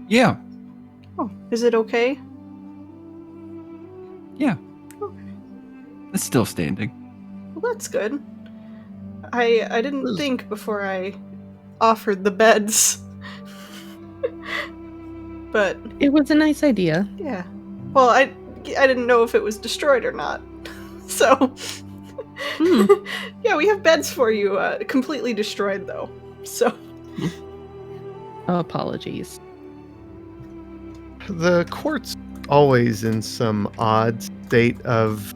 Yeah, Oh, is it okay? yeah. Okay. It's still standing. Well, that's good. I didn't think before I offered the beds. But It was a nice idea. yeah. Well, I didn't know if it was destroyed or not. So yeah, we have beds for you. Completely destroyed though. So Apologies. The court's always in some odd state of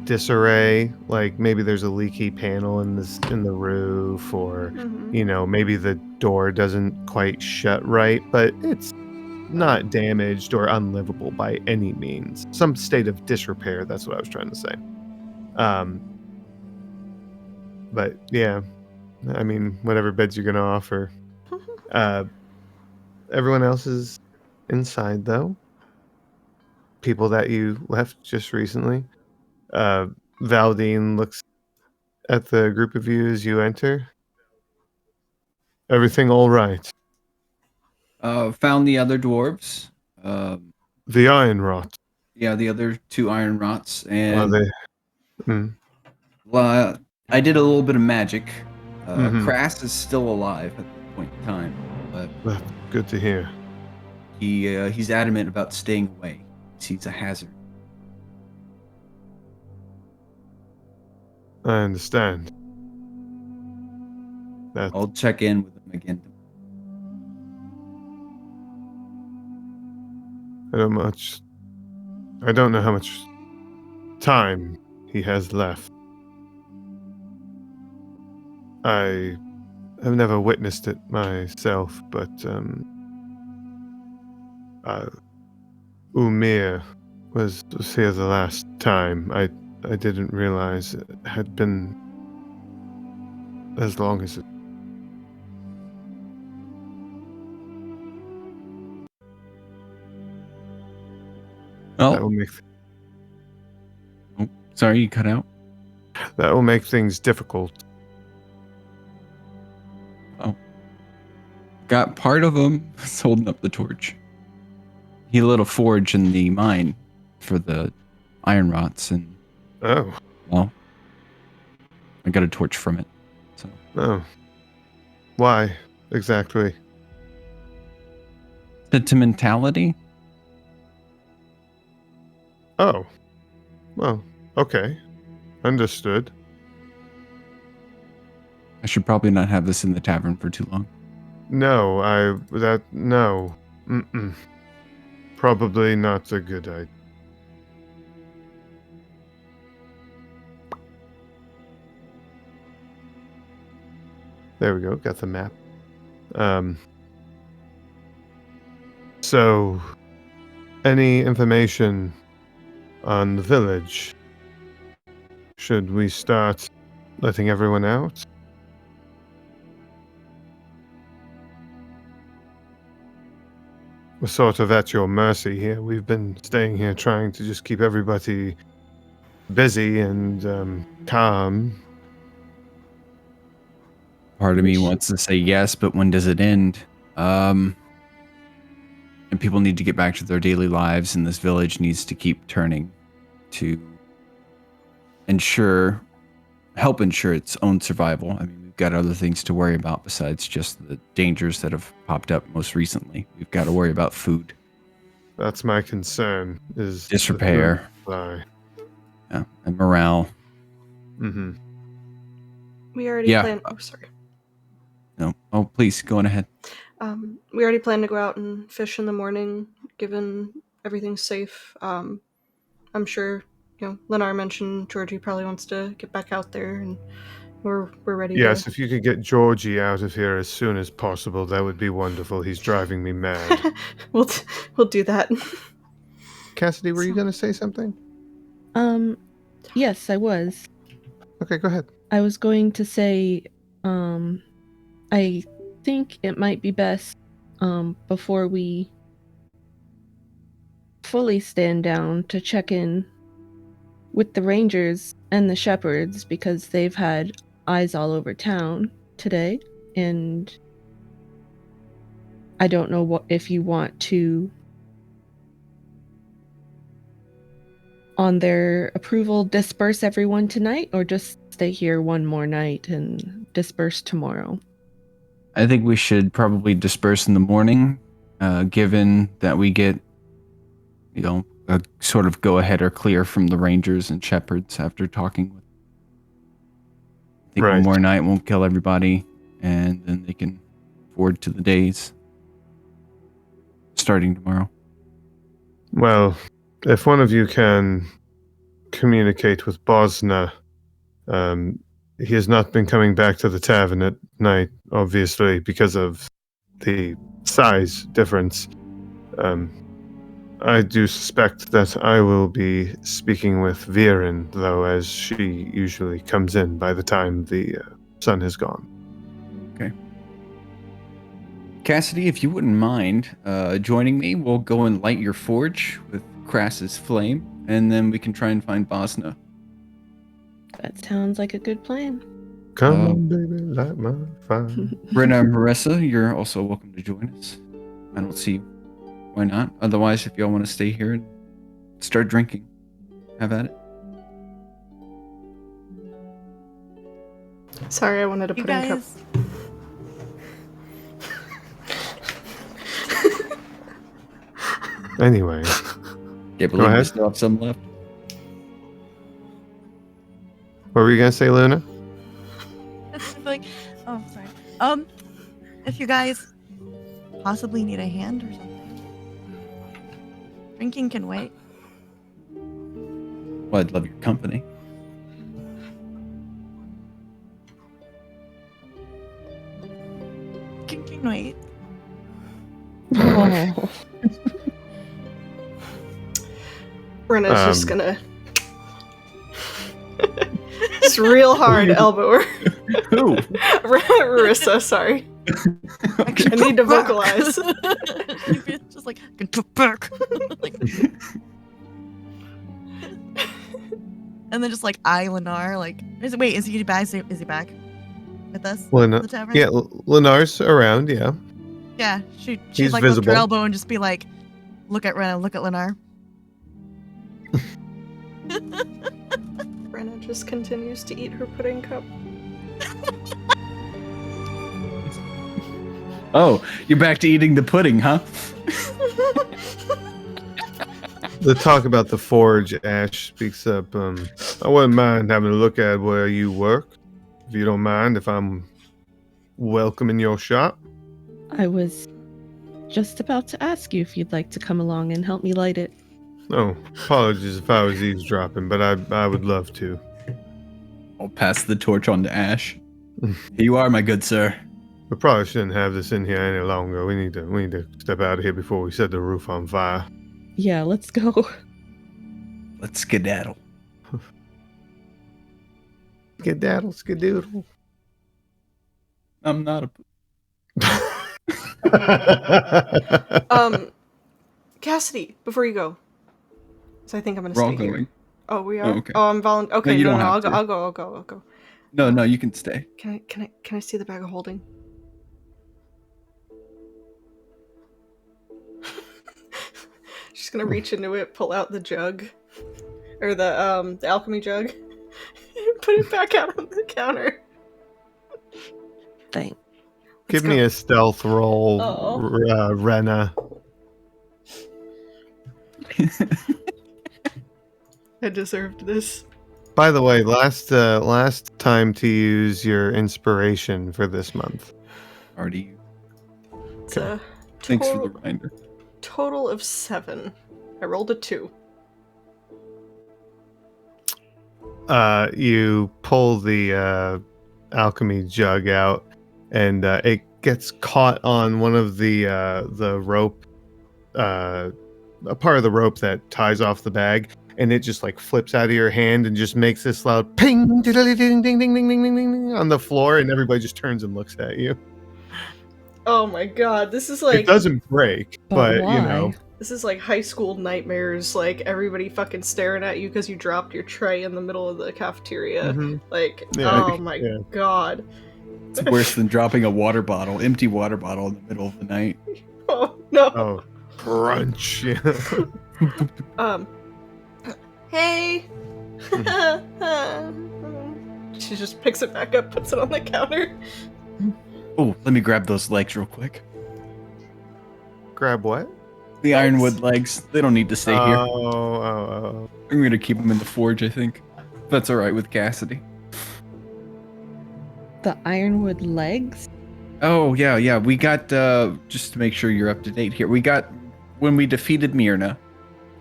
disarray. Like maybe there's a leaky panel in the roof, or maybe the door doesn't quite shut right, but it's not damaged or unlivable by any means. Some state of disrepair, that's what I was trying to say. But yeah, I mean, whatever beds you're gonna offer. Everyone else is inside though. People that you left just recently. Valdine looks at the group of you as you enter. Everything all right? Found the other dwarves. The iron rot. Yeah, the other two iron rots, Are and they? Mm. well, I did a little bit of magic. Mhm. Crass is still alive at the point in time, but That's good to hear. he's adamant about staying away. He sees a hazard. I understand. That I'll check in with him again. I don't know how much time he has left. I have never witnessed it myself, but Umir was here the last time. I didn't realize it had been as long as it. That will Oh, make sorry, you cut out. that will make things difficult. Got part of him holding up the torch. he lit a forge in the mine for the iron rots, and Oh. well, I got a torch from it. So Oh. Why exactly? sentimentality. Oh. Well, okay. Understood. I should probably not have this in the tavern for too long. No, no. Mm-mm. Probably not a good idea. There we go, got the map. So, any information on the village? Should we start letting everyone out? We're sort of at your mercy here. We've been staying here trying to just keep everybody busy and calm. Part of me wants to say yes, but when does it end? And people need to get back to their daily lives, and this village needs to keep turning to help ensure its own survival. I mean, we've got other things to worry about besides just the dangers that have popped up most recently. We've got to worry about food. That's my concern, is Disrepair. the Yeah, and morale. Mm-hmm. We already planned. Oh, sorry. No. Oh, please, go on ahead. We already planned to go out and fish in the morning, given everything's safe. I'm sure, Lennar mentioned Georgie probably wants to get back out there, and we're ready Yes, to... if you could get Georgie out of here as soon as possible, that would be wonderful. He's driving me mad. We'll do that. Cassidy, were you going to say something? Yes, I was. Okay, go ahead. I was going to say, I think it might be best, before we fully stand down, to check in with the rangers and the shepherds, because they've had eyes all over town today, and I don't know if you want to, on their approval, disperse everyone tonight, or just stay here one more night and disperse tomorrow. I think we should probably disperse in the morning, given that we get, a sort of go-ahead or clear from the rangers and shepherds after talking with. I think one more night won't kill everybody, and then they can forward to the days starting tomorrow. Well, if one of you can communicate with Bosna, he has not been coming back to the tavern at night, obviously, because of the size difference. I do suspect that I will be speaking with Viren, though, as she usually comes in by the time the sun has gone. Okay. Cassidy, if you wouldn't mind joining me, we'll go and light your forge with Crass's flame, and then we can try and find Bosna. That sounds like a good plan. Come on, baby, light my fire. Brenna and Marissa, you're also welcome to join us. I don't see why not. Otherwise, if y'all want to stay here and start drinking, have at it. Sorry, I wanted to put in cup. Anyway. Can't believe we still have some left. What were you going to say, Luna? Sorry. If you guys possibly need a hand or something, drinking can wait. Well, I'd love your company. Can wait. Oh. Brenna's just gonna just real hard elbow her. Who? Marissa, sorry. Okay. I need to vocalize. Just like, get back. And then just like Lennar, like, is he back? Is he back with us? Lennar, The tavern? yeah, Lennar's around, yeah. Yeah, she'd He's like lift visible. her elbow and just be like, Look at Rena, look at Lennar. Brenna just continues to eat her pudding cup. Oh, you're back to eating the pudding, huh? The talk about the forge, Ash speaks up. I wouldn't mind having a look at where you work, if you don't mind, if I'm welcome in your shop. I was just about to ask you if you'd like to come along and help me light it. Oh, apologies if I was eavesdropping, but I would love to. I'll pass the torch on to Ash. Here you are, my good sir. We probably shouldn't have this in here any longer. We need to step out of here before we set the roof on fire. Yeah, let's go. Let's skedaddle. Skedaddle, skedoodle. I'm not a. Cassidy, before you go. So I think I'm gonna We're all stay here. going. Oh, we are. Oh, okay. Oh, I'm volunteering. Okay, you no, don't no, have I'll go. to. I'll go. No, you can stay. Can I see the bag of holding? She's gonna reach into it, pull out the jug, or the alchemy jug, and put it back out on the counter. Thanks. Give me a stealth roll, Oh. Rena. I deserved this. By the way, last time to use your inspiration for this month. Already. It's a Thanks for the reminder. total of 7. I rolled a 2. You pull the alchemy jug out, and it gets caught on one of the rope, a part of the rope that ties off the bag, and it just like flips out of your hand and just makes this loud ping, ding, ding, ding, ding, ding, ding, ding, ding on the floor, and everybody just turns and looks at you. Oh my god, this is like It doesn't break, but why? you know. This is like high school nightmares, like everybody fucking staring at you because you dropped your tray in the middle of the cafeteria. Mhm. Like, Yeah. oh my Yeah. god. It's worse than dropping a water bottle, empty water bottle in the middle of the night. Oh no. Oh, crunch. Yeah. Hey. She just picks it back up, puts it on the counter. Oh, let me grab those legs real quick. Grab what? The ironwood legs. They don't need to stay here. Oh. I'm gonna keep them in the forge, I think. If that's alright with Cassidy. The ironwood legs? Oh, yeah. We got, just to make sure you're up to date here, we got, when we defeated Myrna,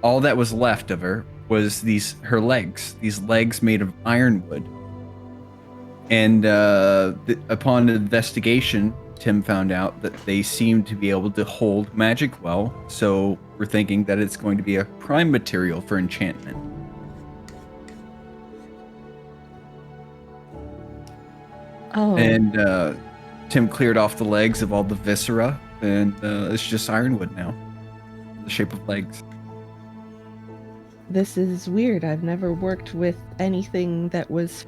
all that was left of her was her legs. These legs made of ironwood. And upon investigation, Tim found out that they seem to be able to hold magic well, so we're thinking that it's going to be a prime material for enchantment. Oh. And Tim cleared off the legs of all the viscera, and it's just ironwood now. The shape of legs. This is weird. I've never worked with anything that was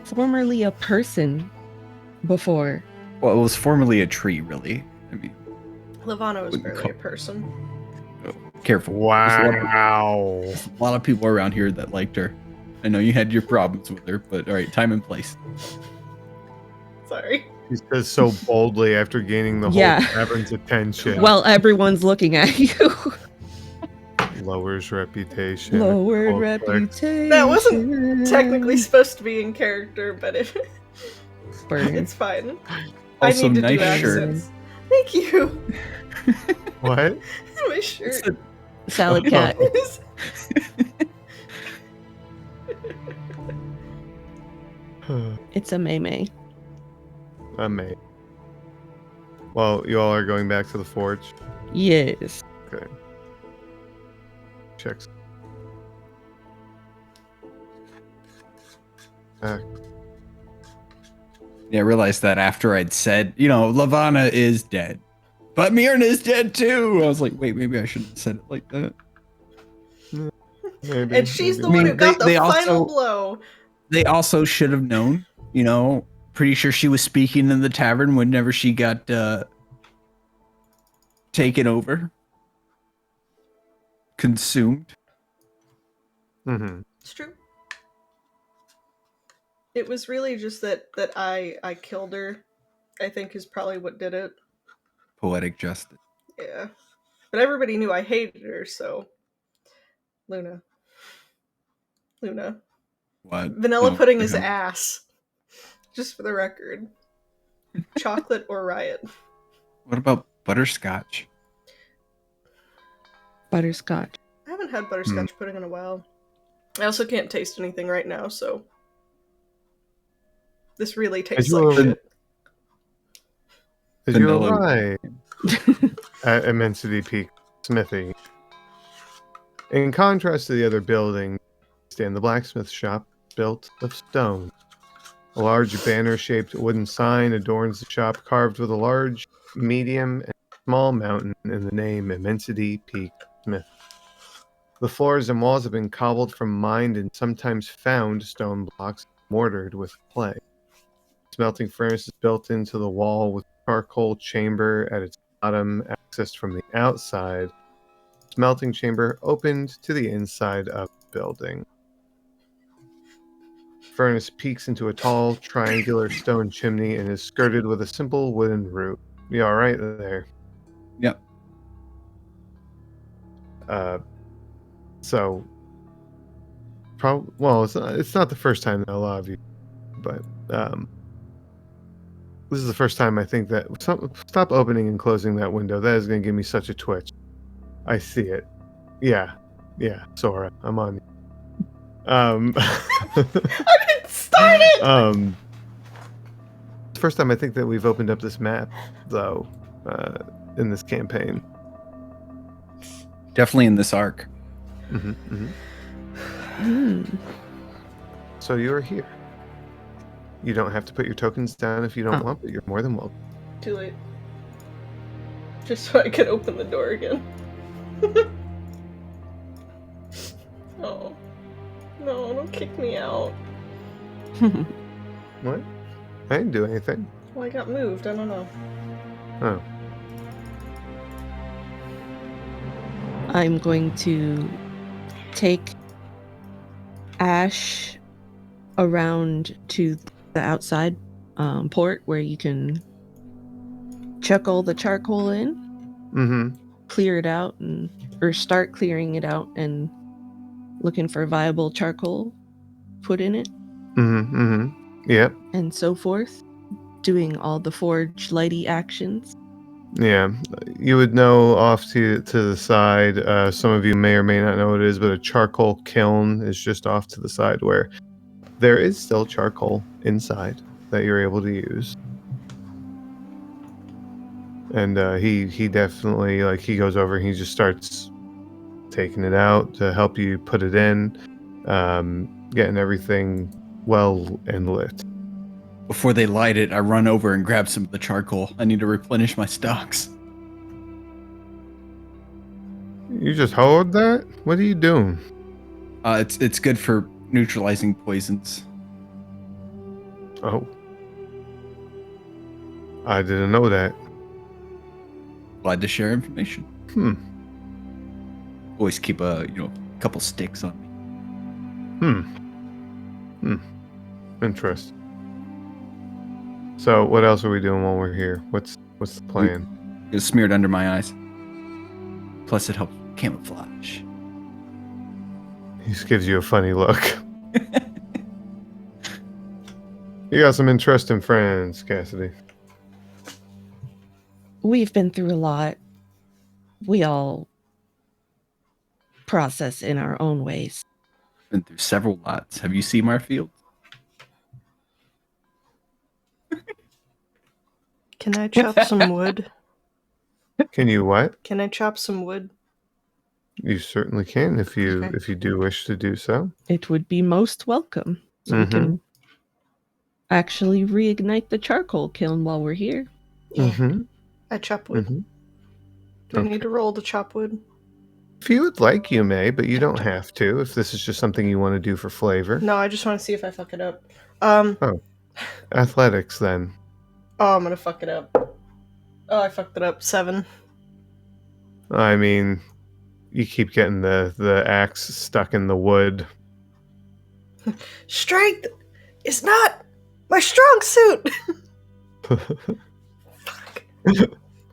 formerly a person before. Well, it was formerly a tree, really. I mean, Lavana was Wouldn't barely call- a person. careful. Wow. There's a lot of people around here that liked her. I know you had your problems with her, but alright, time and place. Sorry. He says so boldly after gaining the whole Yeah. tavern's attention. Well, everyone's looking at you. Lowers reputation. Lowered Cold clicks. reputation. That wasn't technically supposed to be in character, but Burn. it's fine. Also, I need to nice do shirt. accents. Thank you. What? My shirt. Salad cat. It's a May. Amazing. Well, you all are going back to the forge. Yes. Okay. Checks. Back. Yeah, I realized that after I'd said, Lavana is dead. But Myrna is dead too! I was like, wait, maybe I shouldn't have said it like that. Maybe, And she's the maybe. one who got the they final also- blow. They also should have known, pretty sure she was speaking in the tavern whenever she got taken over, consumed. Mm-hmm. It's true. It was really just that I killed her, I think is probably what did it. Poetic justice. Yeah. But everybody knew I hated her, so Luna. What? Vanilla Oh, pudding is yeah. ass. Just for the record. Chocolate or riot. What about butterscotch? Butterscotch. I haven't had butterscotch pudding in a while. I also can't taste anything right now, so this really tastes like you- shit. As you Vanilla. arrive at Immensity Peak Smithy, in contrast to the other buildings, stand the blacksmith shop built of stone. A large banner-shaped wooden sign adorns the shop, carved with a large, medium, and small mountain in the name Immensity Peak Smith. The floors and walls have been cobbled from mined and sometimes found stone blocks mortared with clay. Smelting furnace is built into the wall with charcoal chamber at its bottom, accessed from the outside. Smelting chamber opened to the inside of the building. Furnace peaks into a tall, triangular stone chimney and is skirted with a simple wooden roof. You all right there? Yep. So, it's not the first time that a lot of you, but this is the first time I think that stop opening and closing that window. That is going to give me such a twitch. I see it. Yeah, Sora, I'm on you. I didn't start it! It's the first time I think that we've opened up this map, though, in this campaign. Definitely in this arc. So you are here. You don't have to put your tokens down if you don't want, but you're more than welcome. Too late. Just so I could open the door again. Oh. No, don't kick me out. What? I didn't do anything. Well, I got moved. I don't know. Oh. I'm going to take Ash around to the outside port where you can chuck all the charcoal in, clear it out, or start clearing it out and looking for viable charcoal put in it. Yep. And so forth, doing all the forge lighty actions. Yeah, you would know off to the side. Some of you may or may not know what it is, but a charcoal kiln is just off to the side where there is still charcoal inside that you're able to use. And he definitely, like, he goes over and he just starts taking it out to help you put it in, getting everything well and lit. Before they light it, I run over and grab some of the charcoal. I need to replenish my stocks. You just hold that? What are you doing? It's good for neutralizing poisons. Oh. I didn't know that. Glad to share information. Always keep a couple sticks on me. Interesting. So, what else are we doing while we're here? What's the plan? It's smeared under my eyes. Plus, it helps camouflage. He just gives you a funny look. You got some interesting friends, Cassidy. We've been through a lot. We all process in our own ways. Been through several lots. Have you seen our field? Can I chop some wood? Can you what? Can I chop some wood? You certainly can if you Okay. if you do wish to do so. It would be most welcome. So we can actually reignite the charcoal kiln while we're here. I chop wood. Do I need to roll to chop wood? If you would like, you may, but you don't have to. If this is just something you want to do for flavor. No, I just want to see if I fuck it up. Athletics, then. Oh, I'm gonna fuck it up. Oh, I fucked it up. 7. I mean, you keep getting the axe stuck in the wood. Strength is not my strong suit.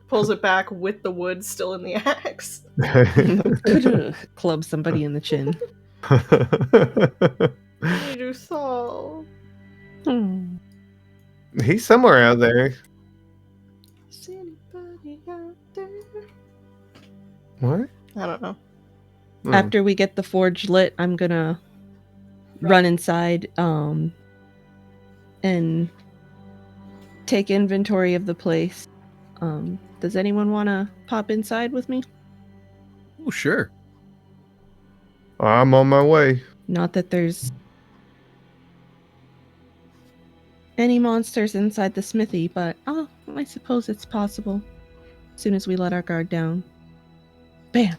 Pulls it back with the wood still in the axe. Club somebody in the chin. You do so. Hmm. He's somewhere out there. Is anybody out there? What? I don't know. Hmm. After we get the forge lit, I'm gonna run inside and take inventory of the place. Does anyone want to pop inside with me? Oh, sure. I'm on my way. Not that there's any monsters inside the smithy, but I suppose it's possible. As soon as we let our guard down. Bam!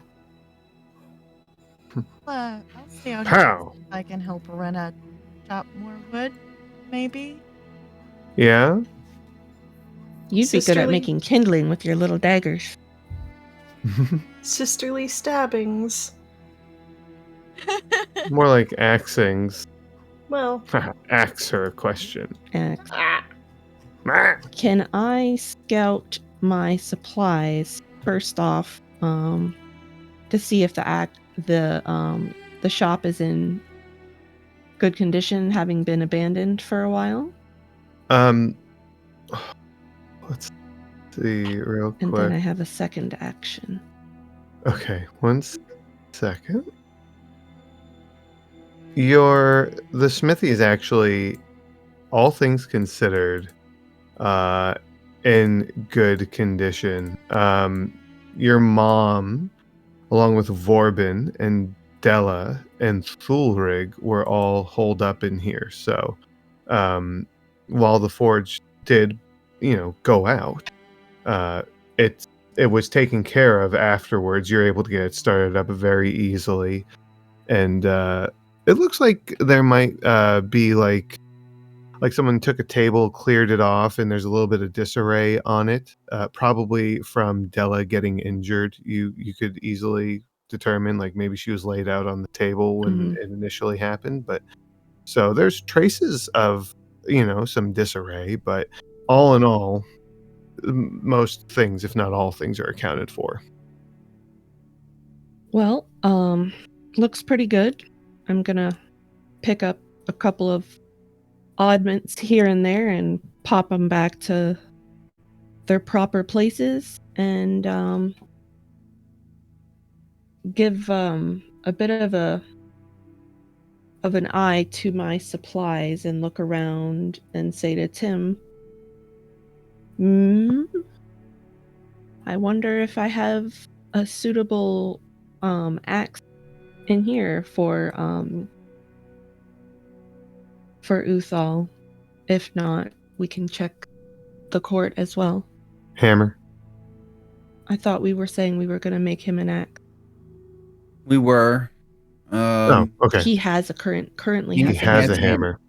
I'll stay out here Pow. if I can help Rena chop more wood, maybe. Yeah? You'd be good at Sisterly- making kindling with your little daggers. Sisterly stabbings. More like axings. Well, Axe her a question. Axe. ah, Can I scout my supplies first off, to see if the shop is in good condition, having been abandoned for a while? Let's see real And quick. then I have a second action. Okay, 1 second. The smithy is actually, all things considered, in good condition. Your mom, along with Vorbin and Della and Thulrig, were all holed up in here. So, while the forge did, go out, it was taken care of afterwards. You're able to get it started up very easily, and it looks like there might be like someone took a table, cleared it off, and there's a little bit of disarray on it, probably from Della getting injured. You could easily determine, like, maybe she was laid out on the table when Mhm. it initially happened. But so there's traces of some disarray, but all in all, most things, if not all things, are accounted for. Well, looks pretty good. I'm gonna pick up a couple of oddments here and there and pop them back to their proper places, and give a bit of an eye to my supplies and look around and say to Tim, I wonder if I have a suitable axe in here for Uthal. If not, we can check the court as well. Hammer. I thought we were saying we were going to make him an axe. We were. Oh, okay. He has currently He has He a has hammer. a hammer.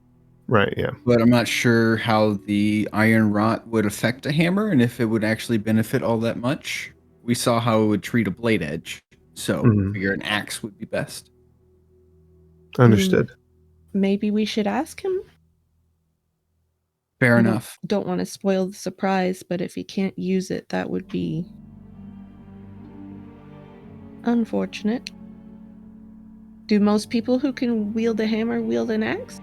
Right, yeah. But I'm not sure how the iron rot would affect a hammer and if it would actually benefit all that much. We saw how it would treat a blade edge, so Mhm. I figure an axe would be best. Understood. Maybe we should ask him. Fair I enough. Don't want to spoil the surprise, but if he can't use it, that would be unfortunate. Do most people who can wield a hammer wield an axe?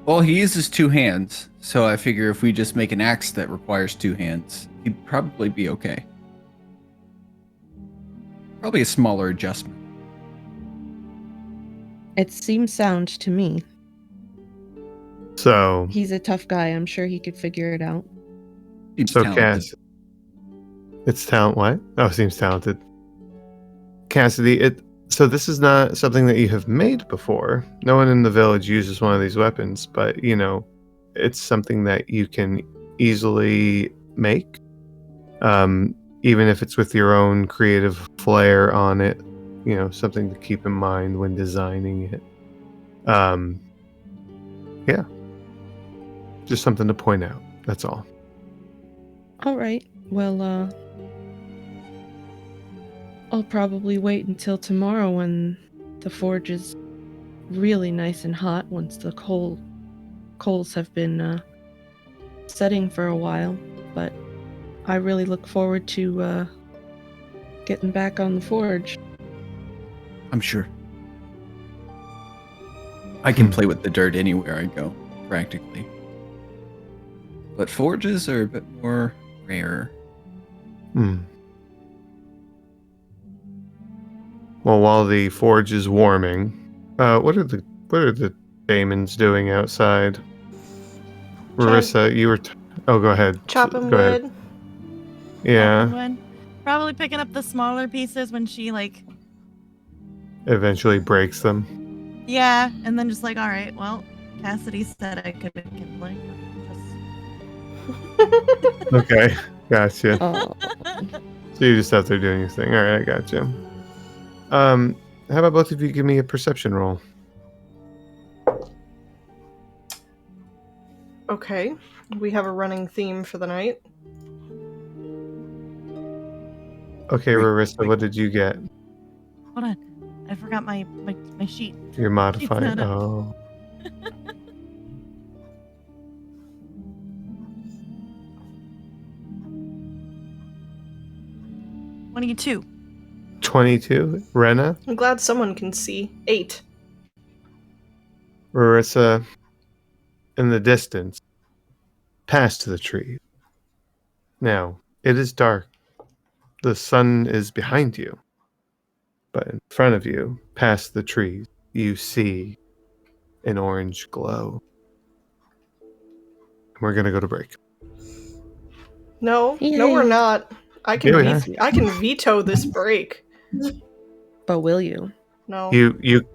Well, he uses two hands, so I figure if we just make an axe that requires two hands, he'd probably be okay. Probably a smaller adjustment. It seems sound to me. So, He's a tough guy. I'm sure he could figure it out. Seems so talented. Cass, it's talent. What? Oh, seems talented. Cassidy, so this is not something that you have made before. No one in the village uses one of these weapons, but it's something that you can easily make, even if it's with your own creative flair on it. Something to keep in mind when designing it. Yeah, just something to point out. That's all. All right. Well, I'll probably wait until tomorrow when the forge is really nice and hot once the coals have been setting for a while. But I really look forward to getting back on the forge. I'm sure. I can play with the dirt anywhere I go, practically. But forges are a bit more rare. Well, while the forge is warming, what are the daemons doing outside? Marissa, you were. Oh, go ahead. Chopping Go ahead. wood. Yeah. Wood. Probably picking up the smaller pieces when she Eventually breaks them. Yeah, and then just all right, well, Cassidy said I could make kindling. Okay, gotcha. Oh, So you're just out there doing your thing. All right, I gotcha. How about both of you give me a perception roll? Okay. We have a running theme for the night. Okay, Rarissa, what did you get? Hold on. I forgot my sheet. You're modifying. not up. Oh. 22. 22. Rena? I'm glad someone can see. 8. Rarissa, in the distance, past the tree. Now, it is dark. The sun is behind you. But in front of you, past the trees, you see an orange glow. We're going to go to break. No, Yay. no, we're not. I can Yeah, I can veto this break. but will you? No. You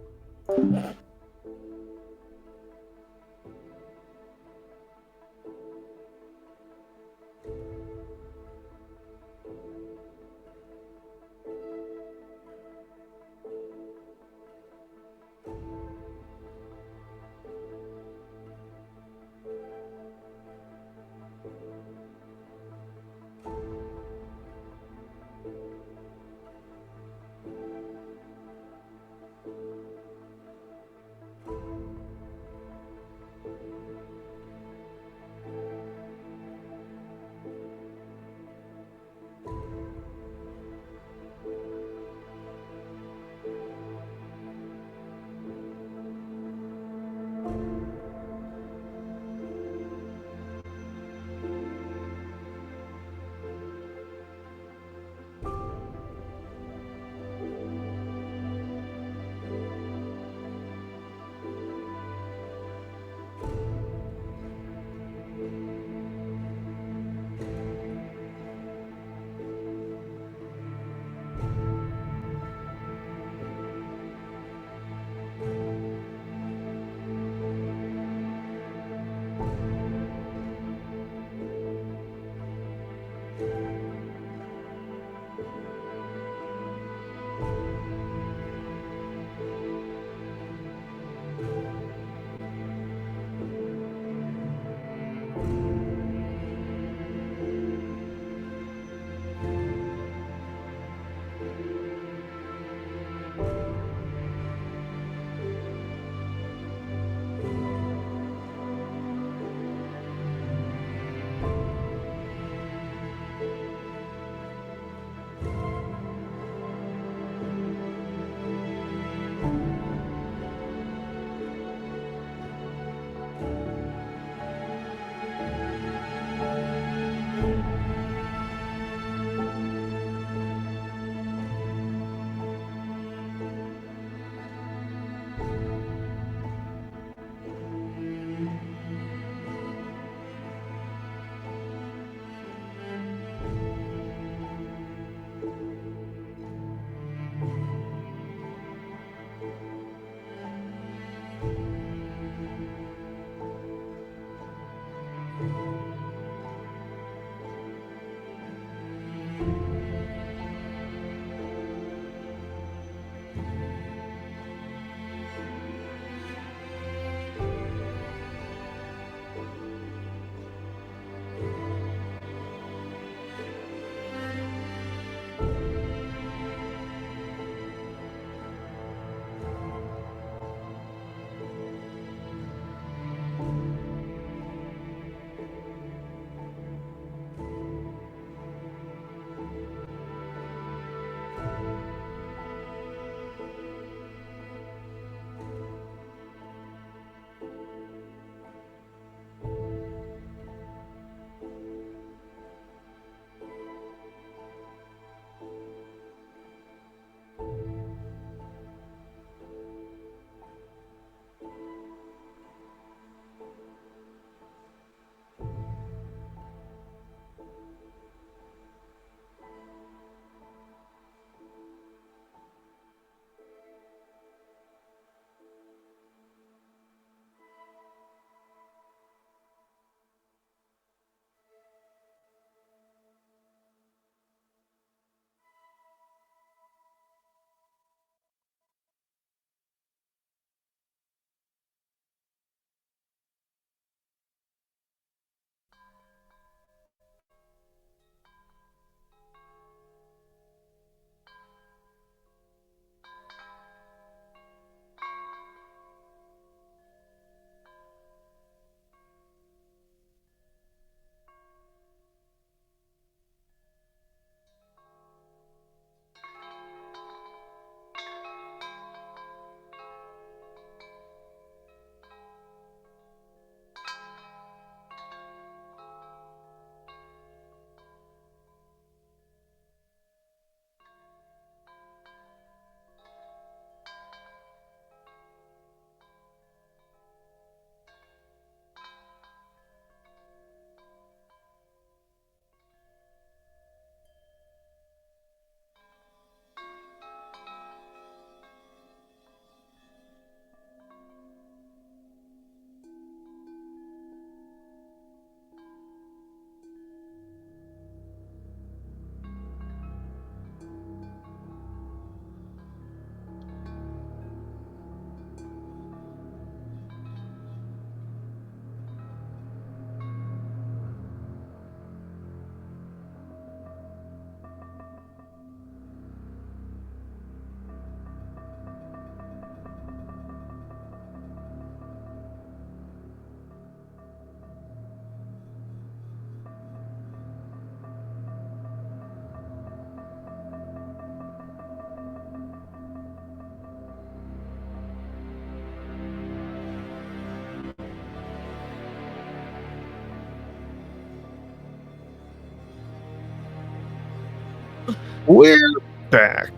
We're back.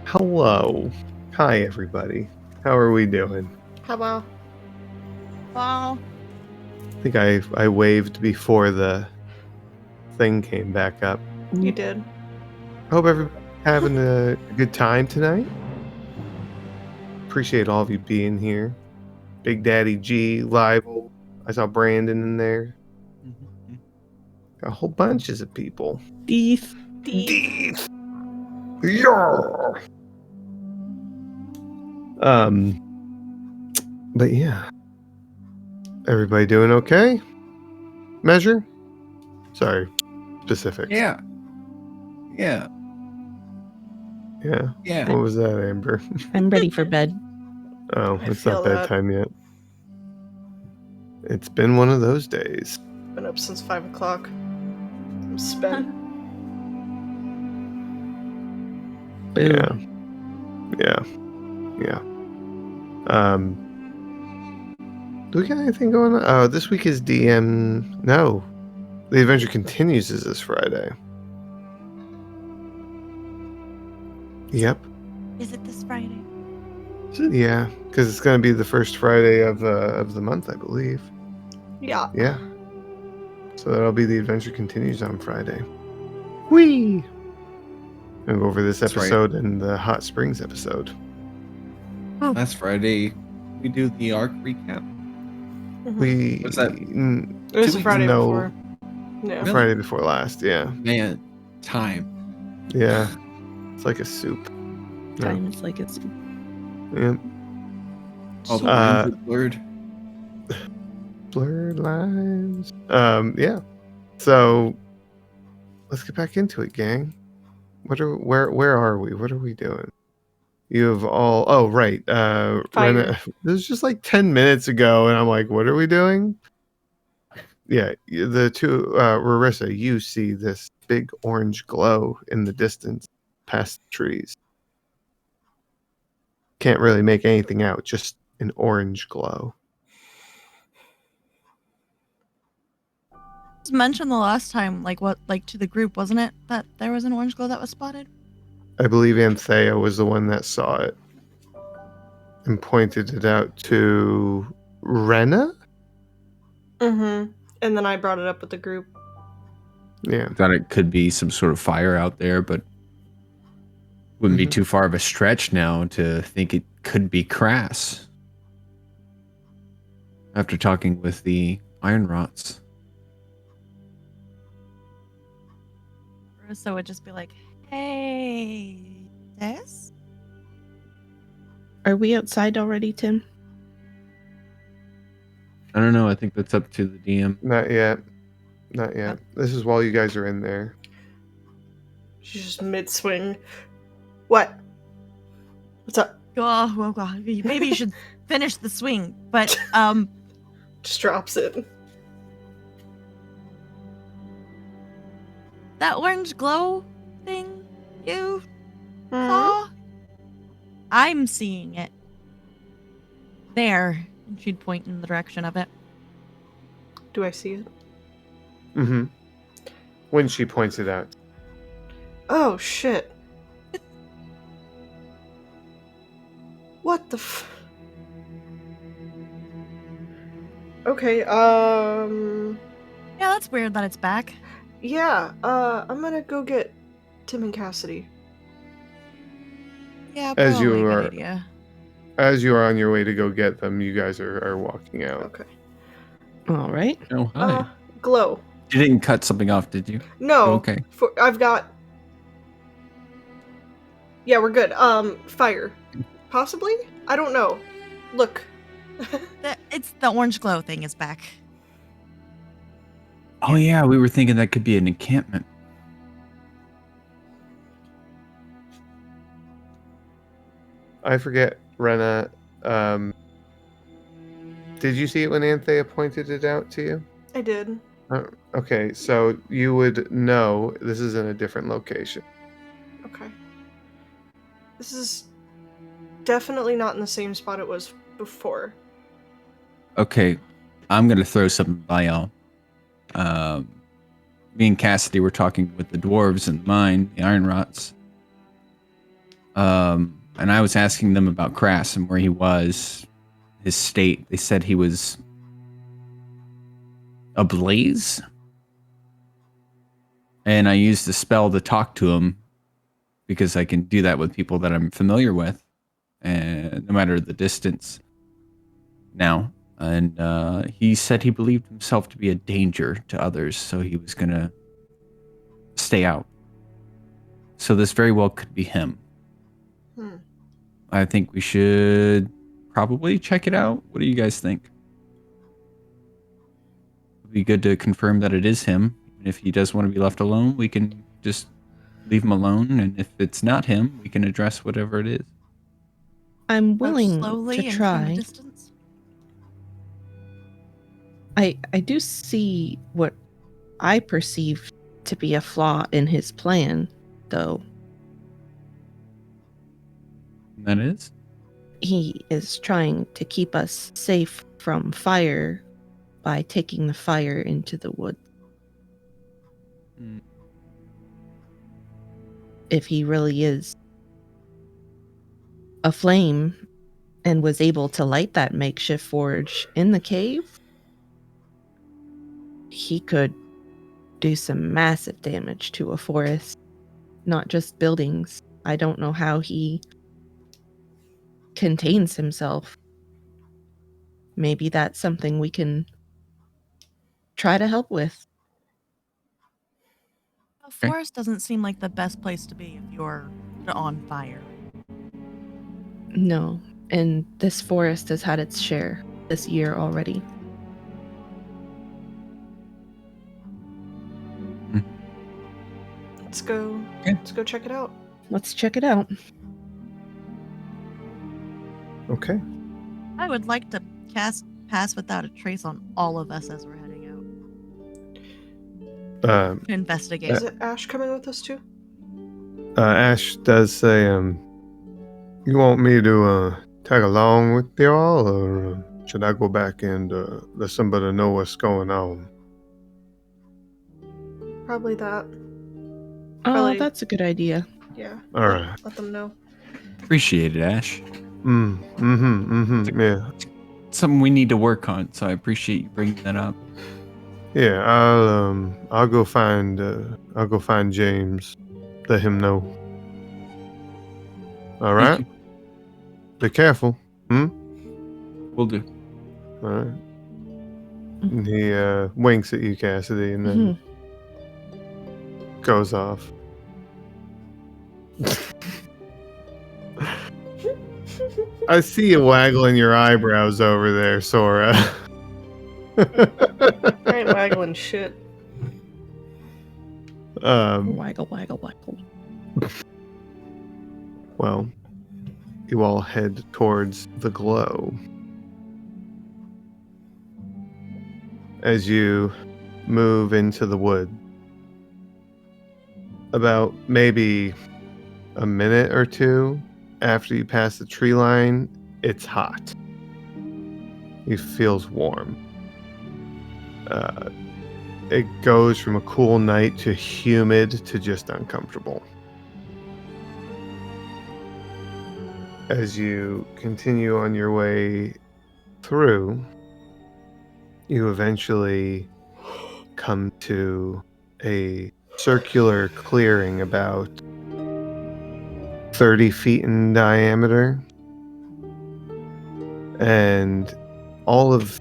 Hello. Hi, everybody. How are we doing? How about? Wow. I think I waved before the thing came back up. You did. I hope everybody's having a good time tonight. Appreciate all of you being here. Big Daddy G, Live. I saw Brandon in there. Got a whole bunches of people. Deeth. Deeth. Yeah. But yeah. Everybody doing okay? Measure? Sorry. Specifics. Yeah. Yeah. Yeah. Yeah. What was that, Amber? I'm ready for bed. Oh, I it's feel not that. bedtime yet. It's been one of those days. Been up since 5 o'clock. I'm spent. Boo. Yeah. Yeah. Yeah. Do we got anything going on? Oh, this week is DM. No. The adventure continues is this Friday. Yep. Is it this Friday? Yeah, because it's going to be the first Friday of the month, I believe. Yeah. Yeah. So that'll be the adventure continues on Friday. Whee! And go over this That's right. episode and the Hot Springs episode. Last Friday, we do the arc recap. Mhm. We What's that? It was 2 the weeks Friday no, before. Yeah. Really? Friday before last. Yeah, Man, time. yeah. It's like a soup. Yeah. Time is like it's. Yeah. All the Uh, lines are blurred. Blurred lines. Yeah. So let's get back into it, gang. Where are we? What are we doing? You have all oh right. Fire. Rena, this was just like 10 minutes ago, and I'm like, what are we doing? Yeah, the two Rarissa, you see this big orange glow in the distance past the trees. Can't really make anything out, just an orange glow. It was mentioned the last time, like to the group, wasn't it? That there was an orange glow that was spotted? I believe Anthea was the one that saw it and pointed it out to Rena? Mm-hmm. And then I brought it up with the group. Yeah. I thought it could be some sort of fire out there, but wouldn't be Mhm. too far of a stretch now to think it could be Crass. After talking with the Iron Rots. So it would just be like, hey, this? Are we outside already, Tim? I don't know. I think that's up to the DM. Not yet. Not yet. This is while you guys are in there. She's just mid-swing. What? What's up? Oh, God. Maybe you should finish the swing. But, Just drops it. that orange glow thing you Mhm. saw? I'm seeing it. There. And she'd point in the direction of it. Do I see it? Mm-hmm. When she points it out. Oh, shit. What the Okay, Yeah, that's weird that it's back. yeah, I'm gonna go get Tim and Cassidy. Yeah, As probably you a are- good idea. As you are on your way to go get them, you guys are walking out. Okay. All right. Oh, hi. Glow. You didn't cut something off, did you? No. Okay. I've got. Yeah, we're good. Fire. Possibly? I don't know. Look. It's the orange glow thing is back. Oh, yeah. We were thinking that could be an encampment. I forget, Rena. Did you see it when Anthea pointed it out to you? I did. Okay, so you would know this is in a different location. Okay. This is definitely not in the same spot it was before. Okay. I'm going to throw something by y'all. me and Cassidy were talking with the dwarves in the mine, the iron rots. And I was asking them about Crass and where he was, his state. They said he was ablaze. And I used the spell to talk to him because I can do that with people that I'm familiar with, and no matter the distance now. And he said he believed himself to be a danger to others, so he was going to stay out. So this very well could be him. I think we should probably check it out. What do you guys think? It'd be good to confirm that it is him. And if he does want to be left alone, we can just leave him alone. And if it's not him, we can address whatever it is. I'm Approach willing slowly to and from a try. distance. I do see what I perceive to be a flaw in his plan, though. And that is? He is trying to keep us safe from fire by taking the fire into the woods. If he really is a flame and was able to light that makeshift forge in the cave, he could do some massive damage to a forest, not just buildings. I don't know how he contains himself. Maybe that's something we can try to help with. A forest doesn't seem like the best place to be if you're on fire. No, and this forest has had its share this year already. Let's go. Okay. Let's go check it out. Let's check it out. Okay. I would like to cast Pass Without a Trace on all of us as we're heading out to investigate. Is it Ash coming with us too? Ash does say, you want me to tag along with y'all, or should I go back and let somebody know what's going on? Probably that. Oh, Probably- that's a good idea. Yeah. All right. Let them know. Appreciate it, Ash. Yeah. It's something we need to work on, so I appreciate you bringing that up. Yeah, I'll go find James. Let him know. All right. Thank Be careful. Will do. All right. And he winks at you, Cassidy, and then goes off. I see you waggling your eyebrows over there, Sora. I ain't waggling shit. Waggle, waggle, waggle. Well, you all head towards the glow. As you move into the wood, about maybe a minute or two after you pass the tree line, it's hot. It feels warm. It goes from a cool night to humid to just uncomfortable. As you continue on your way through, you eventually come to a circular clearing about 30 feet in diameter. And all of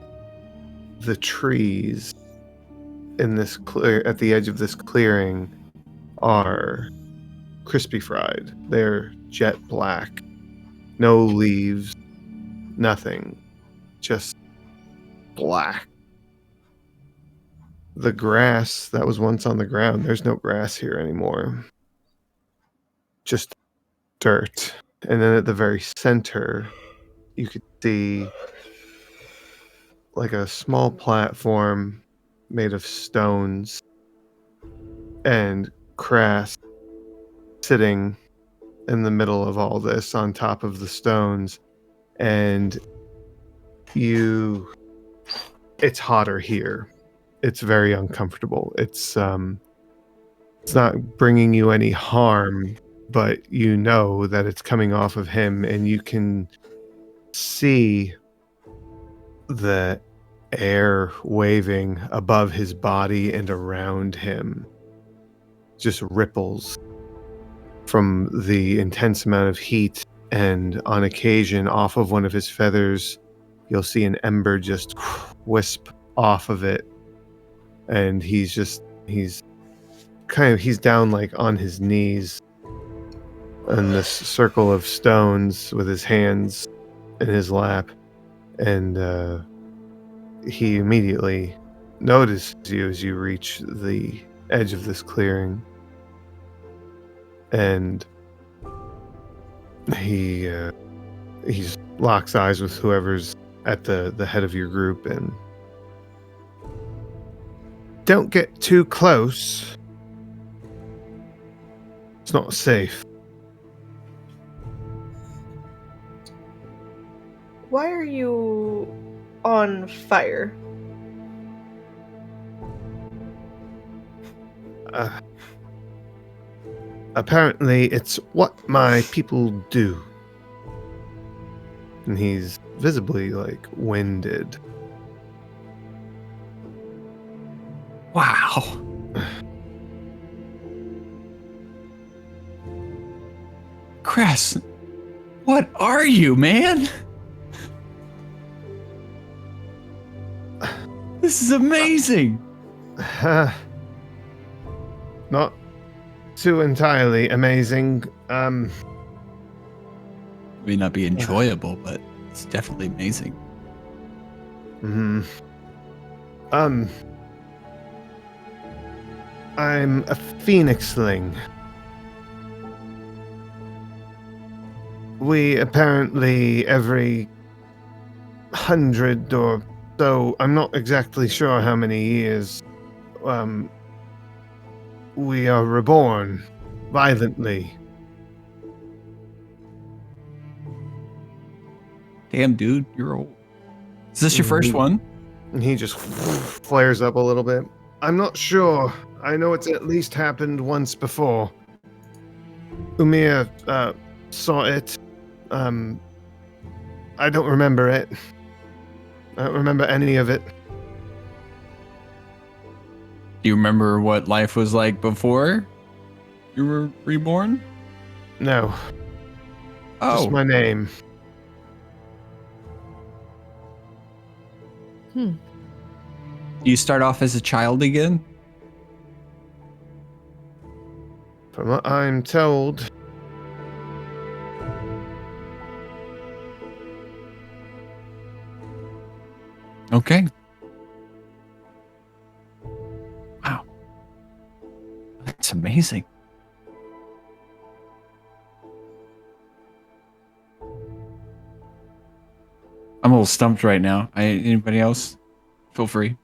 the trees in this at the edge of this clearing are crispy fried. They're jet black. No leaves, nothing. Just black. The grass that was once on the ground, there's no grass here anymore. Just dirt. And then at the very center, you could see like a small platform made of stones and Crass sitting in the middle of all this on top of the stones. And it's hotter here it's very uncomfortable. It's not bringing you any harm, but you know that it's coming off of him, and you can see the air waving above his body and around him, just ripples from the intense amount of heat. And on occasion, off of one of his feathers, you'll see an ember just wisp off of it, and he's down like on his knees in this circle of stones with his hands in his lap, and he immediately notices you as you reach the edge of this clearing, and he locks eyes with whoever's at the head of your group, and don't get too close. It's not safe. Why are you on fire? Apparently, it's what my people do. And he's visibly, like, winded. Wow. Cress, what are you, man? This is amazing. Not too entirely amazing. May not be enjoyable, but it's definitely amazing. I'm a phoenixling. We apparently every 100 or so, I'm not exactly sure how many years, we are reborn violently. Damn, dude, you're old. Is this your first one? And he just flares up a little bit. I'm not sure. I know it's at least happened once before. Umir saw it. I don't remember it. I don't remember any of it. Do you remember what life was like before you were reborn? No. Oh. Just my name. You start off as a child again? From what I'm told. Okay. Wow. That's amazing. I'm a little stumped right now. Anybody else? Feel free.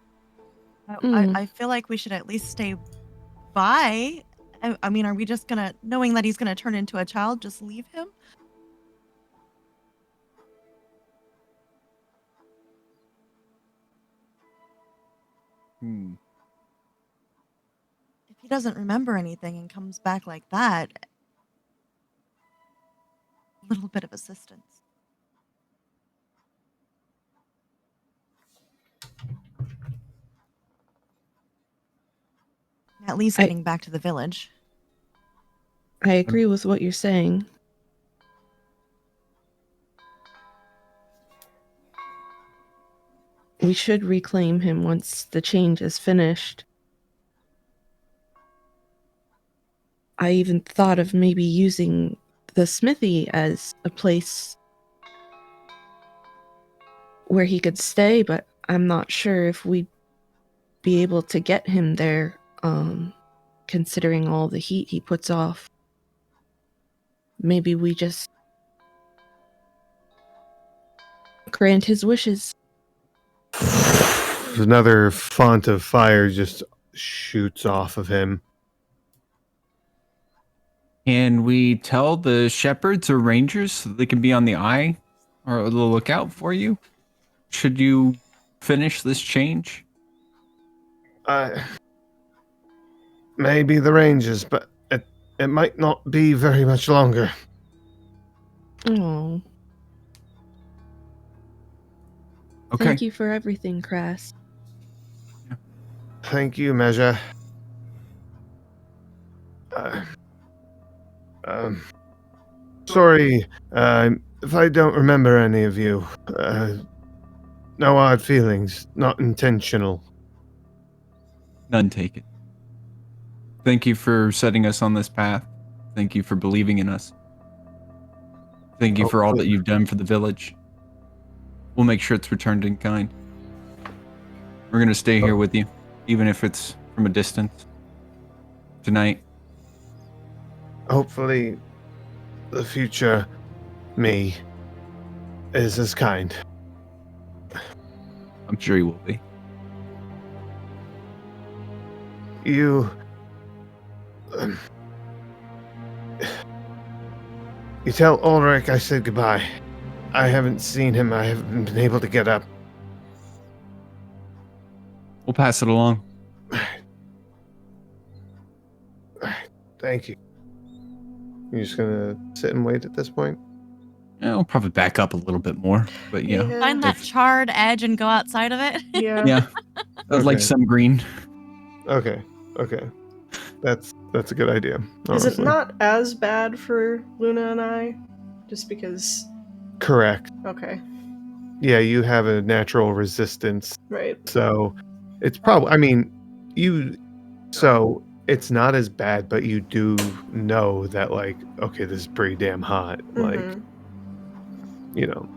I feel like we should at least stay by. I mean, are we just gonna, knowing that he's gonna turn into a child, just leave him? If he doesn't remember anything and comes back like that, a little bit of assistance. At least getting back to the village. I agree with what you're saying. We should reclaim him once the change is finished. I even thought of maybe using the smithy as a place where he could stay, but I'm not sure if we'd be able to get him there, considering all the heat he puts off. Maybe we just grant his wishes. Another font of fire just shoots off of him. Can we tell the shepherds or rangers so they can be on the eye or the lookout for you? Should you finish this change? Maybe the Rangers, but it might not be very much longer. Oh, Okay. thank you for everything, Crass. Thank you, Measure. Sorry if I don't remember any of you. No hard feelings, not intentional. None taken. Thank you for setting us on this path. Thank you for believing in us. Thank you for all that you've done for the village. We'll make sure it's returned in kind. We're going to stay here with you, even if it's from a distance. Tonight. Hopefully, the future me is as kind. I'm sure you will be. You tell Ulrich I said goodbye. I haven't seen him. I haven't been able to get up. We'll pass it along. Thank you. You're just gonna sit and wait at this point? Yeah, I'll probably back up a little bit more, but yeah. Find that charred edge and go outside of it. Yeah. Yeah. I'd like Okay. some green. Okay. That's a good idea. Is it Honestly. not as bad for Luna and I? Just because. Correct. Okay. Yeah, you have a natural resistance, Right. so it's probably. I mean, so it's not as bad, but you do know that, like, okay, this is pretty damn hot. Like, Mhm. you know,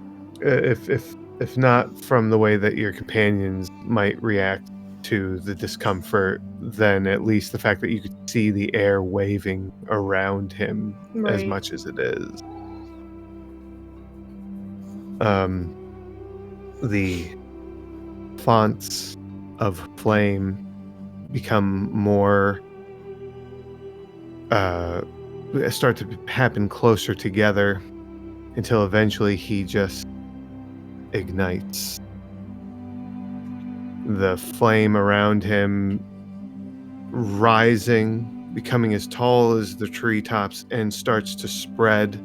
if not from the way that your companions might react to the discomfort, then at least the fact that you could see the air waving around him as Right. much as it is. The fonts of flame become more start to happen closer together until eventually he just ignites. The flame around him rising, becoming as tall as the treetops, and starts to spread.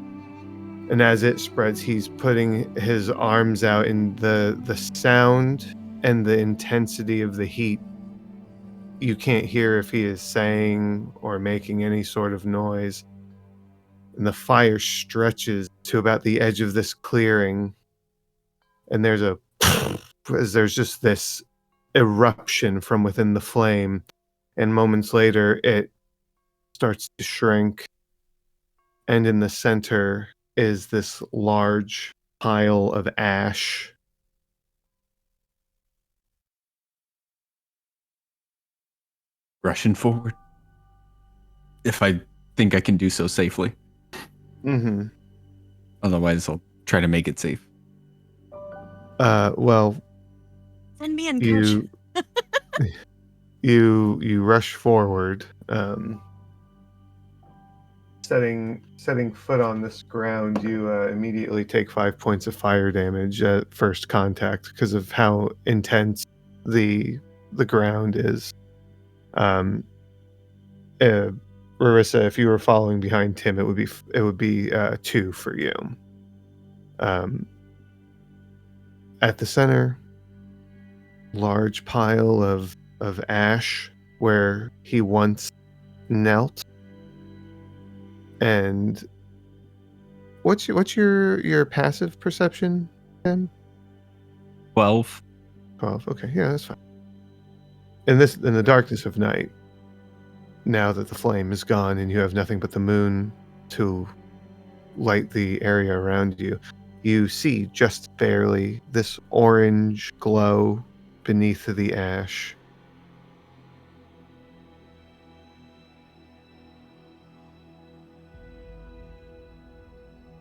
And as it spreads, he's putting his arms out, and the sound and the intensity of the heat, you can't hear if he is saying or making any sort of noise. And the fire stretches to about the edge of this clearing, and there's just this eruption from within the flame, and moments later it starts to shrink, and in the center is this large pile of ash. Rushing forward. If I think I can do so safely. Mm-hmm. Otherwise, I'll try to make it safe. Well, Send me in, coach. you rush forward, setting foot on this ground. You immediately take 5 points of fire damage at first contact because of how intense the ground is. Marissa, if you were following behind Tim, it would be 2 for you. At the center, large pile of ash where he once knelt. And what's your passive perception, Tim? 12. 12. Okay, yeah, that's fine. In the darkness of night, now that the flame is gone and you have nothing but the moon to light the area around you, you see just barely this orange glow beneath the ash.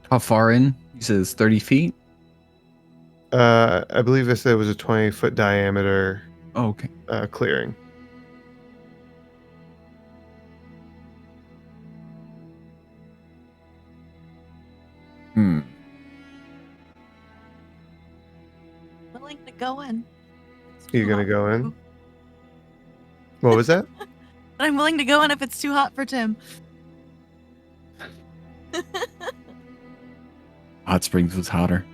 How far in? He says 30 feet? I believe I said it was a 20-foot diameter Oh, okay. clearing. Willing to go in. You gonna go in? What was that? I'm willing to go in if it's too hot for Tim. Hot Springs was hotter.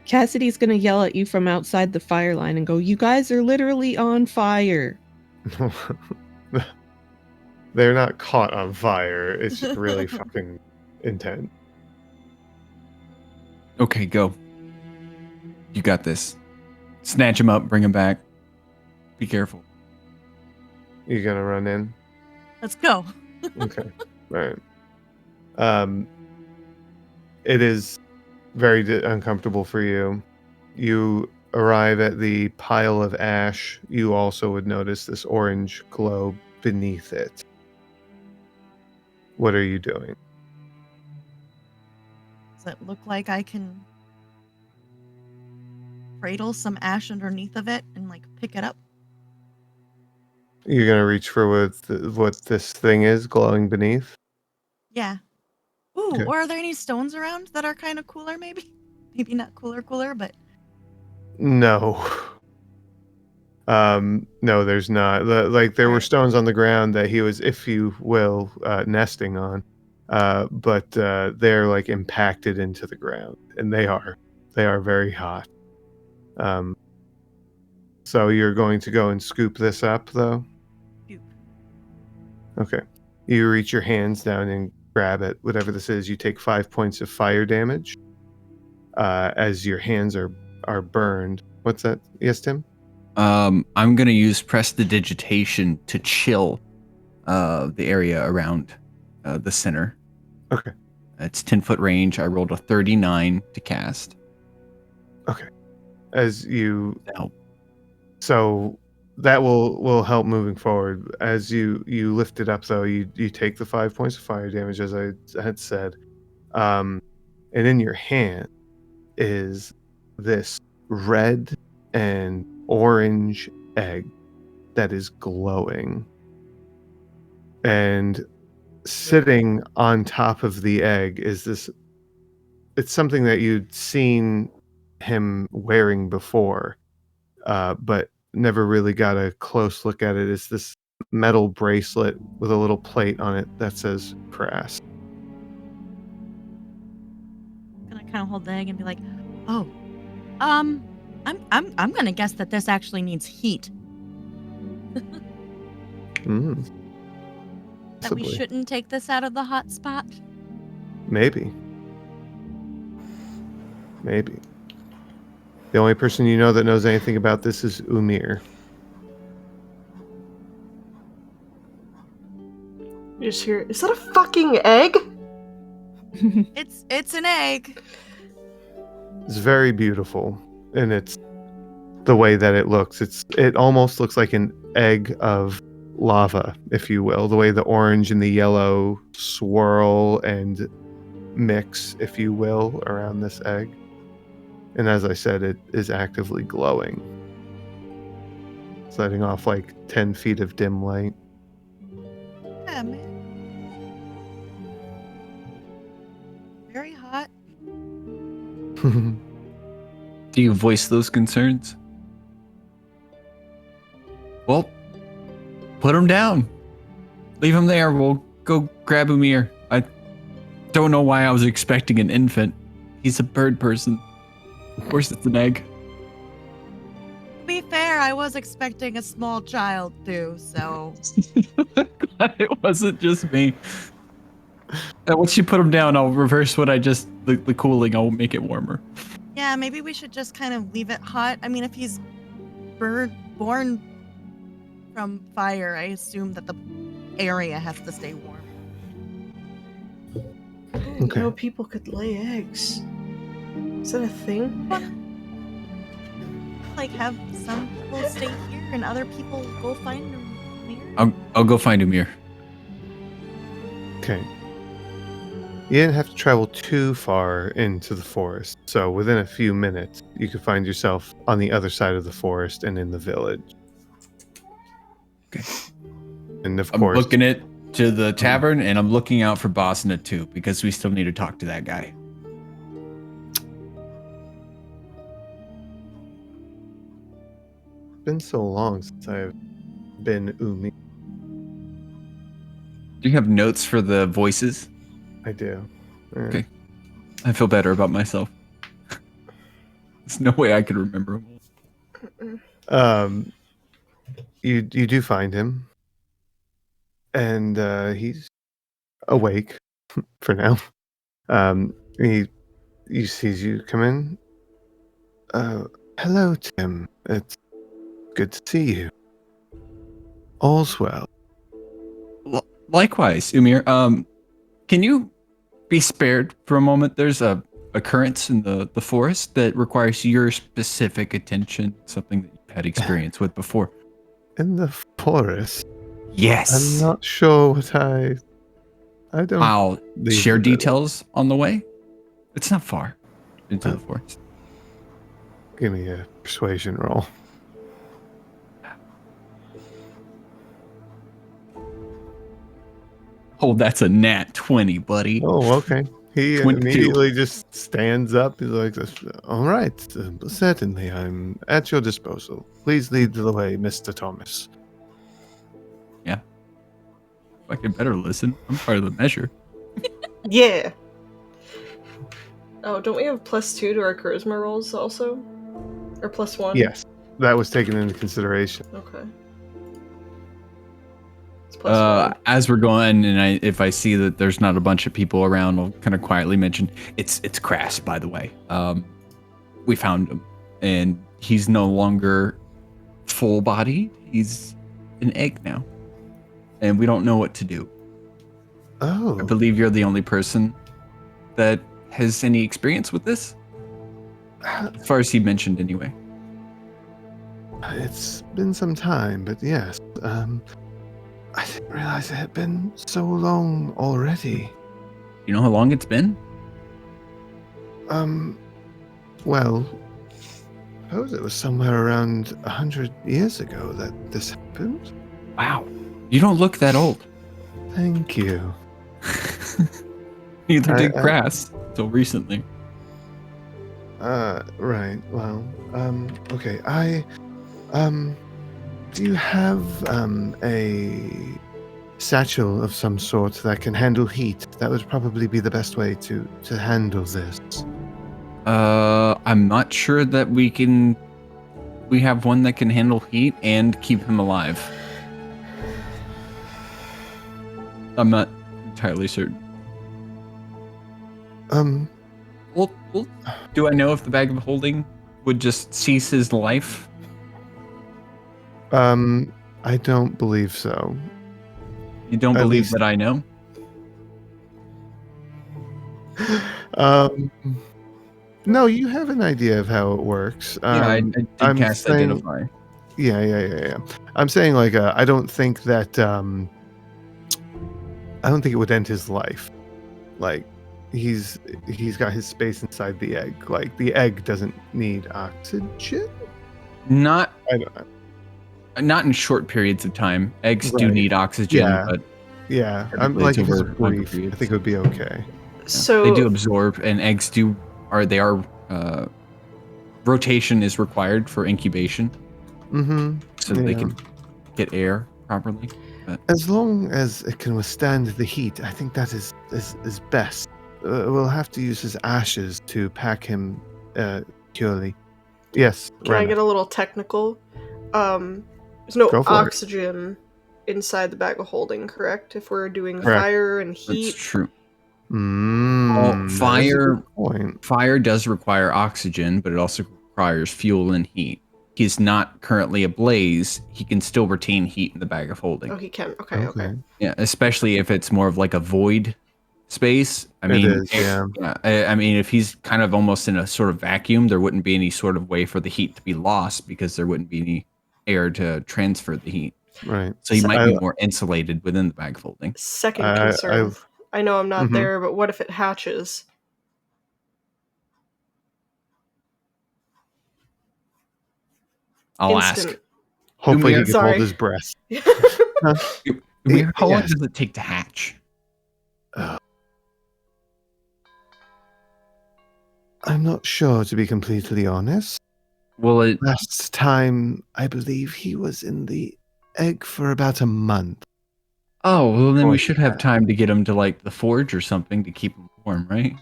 Cassidy's gonna yell at you from outside the fire line and go, "You guys are literally on fire." They're not caught on fire. It's just really fucking intense. Okay, go. You got this. Snatch him up, bring him back. Be careful. You gonna run in? Let's go. Okay. All right. It is very uncomfortable for you. You arrive at the pile of ash. You also would notice this orange glow beneath it. What are you doing? Does it look like I can cradle some ash underneath of it and like pick it up? You're gonna reach for what this thing is glowing beneath? Yeah. Ooh, Okay. or are there any stones around that are kind of cooler maybe? Maybe not cooler, but No. No, there's not. There were Alright. stones on the ground that he was, if you will, nesting on. But they're like impacted into the ground, and they are very hot. So you're going to go and scoop this up, though? Scoop. Okay. You reach your hands down and grab it. Whatever this is, you take 5 points of fire damage as your hands are burned. What's that? Yes, Tim? I'm gonna use prestidigitation to chill the area around the center. Okay. It's 10-foot range. I rolled a 39 to cast. Okay. As you Help. So that will help moving forward. As you lift it up, though, you take the 5 points of fire damage, as I had said, and in your hand is this red and orange egg that is glowing, and sitting on top of the egg is this. It's something that you'd seen him wearing before. But never really got a close look at it. It's this metal bracelet with a little plate on it that says Crass. I'm gonna kind of hold the egg and be like, "Oh, I'm gonna guess that this actually needs heat. Mm, That we possibly. shouldn't take this out of the hot spot." Maybe. The only person you know that knows anything about this is Umir. You just hear, is that a fucking egg? It's an egg. It's very beautiful, and it's the way that it looks. It almost looks like an egg of lava, if you will. The way the orange and the yellow swirl and mix, if you will, around this egg. And as I said, it is actively glowing, setting off like 10 feet of dim light. Yeah, man. Very hot. Do you voice those concerns? Well, put him down. Leave him there. We'll go grab Umir. I don't know why I was expecting an infant. He's a bird person. Of course it's an egg. To be fair, I was expecting a small child too, so Glad it wasn't just me. Once you put him down, I'll reverse what I just the cooling. I'll make it warmer. yeah, maybe we should just kind of leave it hot. I mean, if he's born from fire, I assume that the area has to stay warm. I didn't know people could lay eggs. Is that a thing? Like, have some people stay here and other people go find them. I'll go find Umir. Okay. You didn't have to travel too far into the forest, so within a few minutes, you could find yourself on the other side of the forest and in the village. Okay. And of I'm course, booking it to the tavern, and I'm looking out for Bosna too, because we still need to talk to that guy. been so long since I've been Umi. Do you have notes for the voices? I do. Okay. I feel better about myself. There's no way I could remember them. You do find him, and he's awake for now. He sees you come in. Hello, Tim. It's good to see you. All's well. Likewise, Umir. Can you be spared for a moment? There's a occurrence in the forest that requires your specific attention, something that you've had experience with before. In the forest? Yes. I'm not sure what I don't. I'll share details on the way. It's not far into the forest. Give me a persuasion roll. Oh, that's a nat 20, buddy. Oh, okay. He 22. immediately just stands up. He's like, all right, certainly, I'm at your disposal. Please lead the way, Mr. Thomas. Yeah. Fucking better listen. I'm part of the measure. Yeah. Oh, don't we have +2 to our charisma rolls also? Or +1? Yes, that was taken into consideration. Okay. It's +1. As we're going, and if I see that there's not a bunch of people around, I'll kind of quietly mention it's Crass, by the way. We found him, and he's no longer full bodied. He's an egg now, and we don't know what to do. Oh, I believe you're the only person that has any experience with this, as far as he mentioned, anyway. It's been some time, but yes. I didn't realize it had been so long already. You know how long it's been? Well, I suppose it was somewhere around 100 years ago that this happened. Wow. You don't look that old. Thank you. Neither did Crass until recently. Right. Well, okay. Do you have a satchel of some sort that can handle heat? That would probably be the best way to handle this. I'm not sure that we have one that can handle heat and keep him alive. I'm not entirely certain. Well, do I know if the bag of holding would just cease his life? I don't believe so. You don't At believe least- that I know? No, you have an idea of how it works. Yeah, I did I'm cast saying- Identify. Yeah. I'm saying like I don't think that I don't think it would end his life. Like he's got his space inside the egg. Like the egg doesn't need oxygen. Not I don't. Not in short periods of time. Eggs do Right. need oxygen, Yeah. but Yeah, I'm Typically like it's if it's over longer brief, I periods. think it would be okay. So they do absorb, and eggs rotation is required for incubation, Mm-hmm. so that they can get air properly. But As long as it can withstand the heat, I think that is best. We'll have to use his ashes to pack him securely. Yes. Can I Rana. get a little technical? There's no Go for it. oxygen inside the bag of holding, correct? If we're doing Correct. fire and that's heat. true. Well, Fire does require oxygen, but it also requires fuel and heat. He's not currently ablaze. He can still retain heat in the bag of holding. Oh, he can. Okay. Yeah, especially if it's more of like a void space. I mean, is, yeah. I mean, if he's kind of almost in a sort of vacuum, there wouldn't be any sort of way for the heat to be lost because there wouldn't be any air to transfer the heat. Right. So he might be more insulated within the bag folding. Second concern. I know I'm not Mhm. there, but what if it hatches? I'll Instant. ask. Hopefully he Umir, can sorry. hold his breath. Umir, how long Yes. does it take to hatch? I'm not sure, to be completely honest. Will it? Last time, I believe he was in the egg for about a month. Oh, well, then Oh, we should have yeah. time to get him to like the forge or something to keep him warm, right?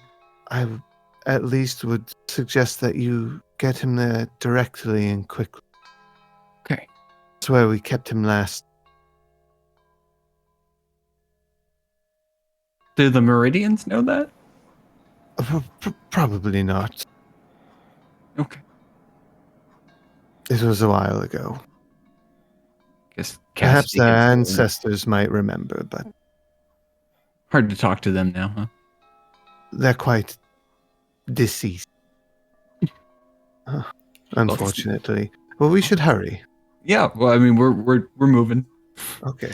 I at least would suggest that you get him there directly and quickly. Okay. That's where we kept him last. Do the Meridians know that? Probably not. Okay. It was a while ago. Guess Perhaps Cassidy their gets ancestors might remember, but hard to talk to them now, huh? they're quite deceased. Unfortunately. Well, we should hurry. Yeah. Well, I mean, we're moving. Okay.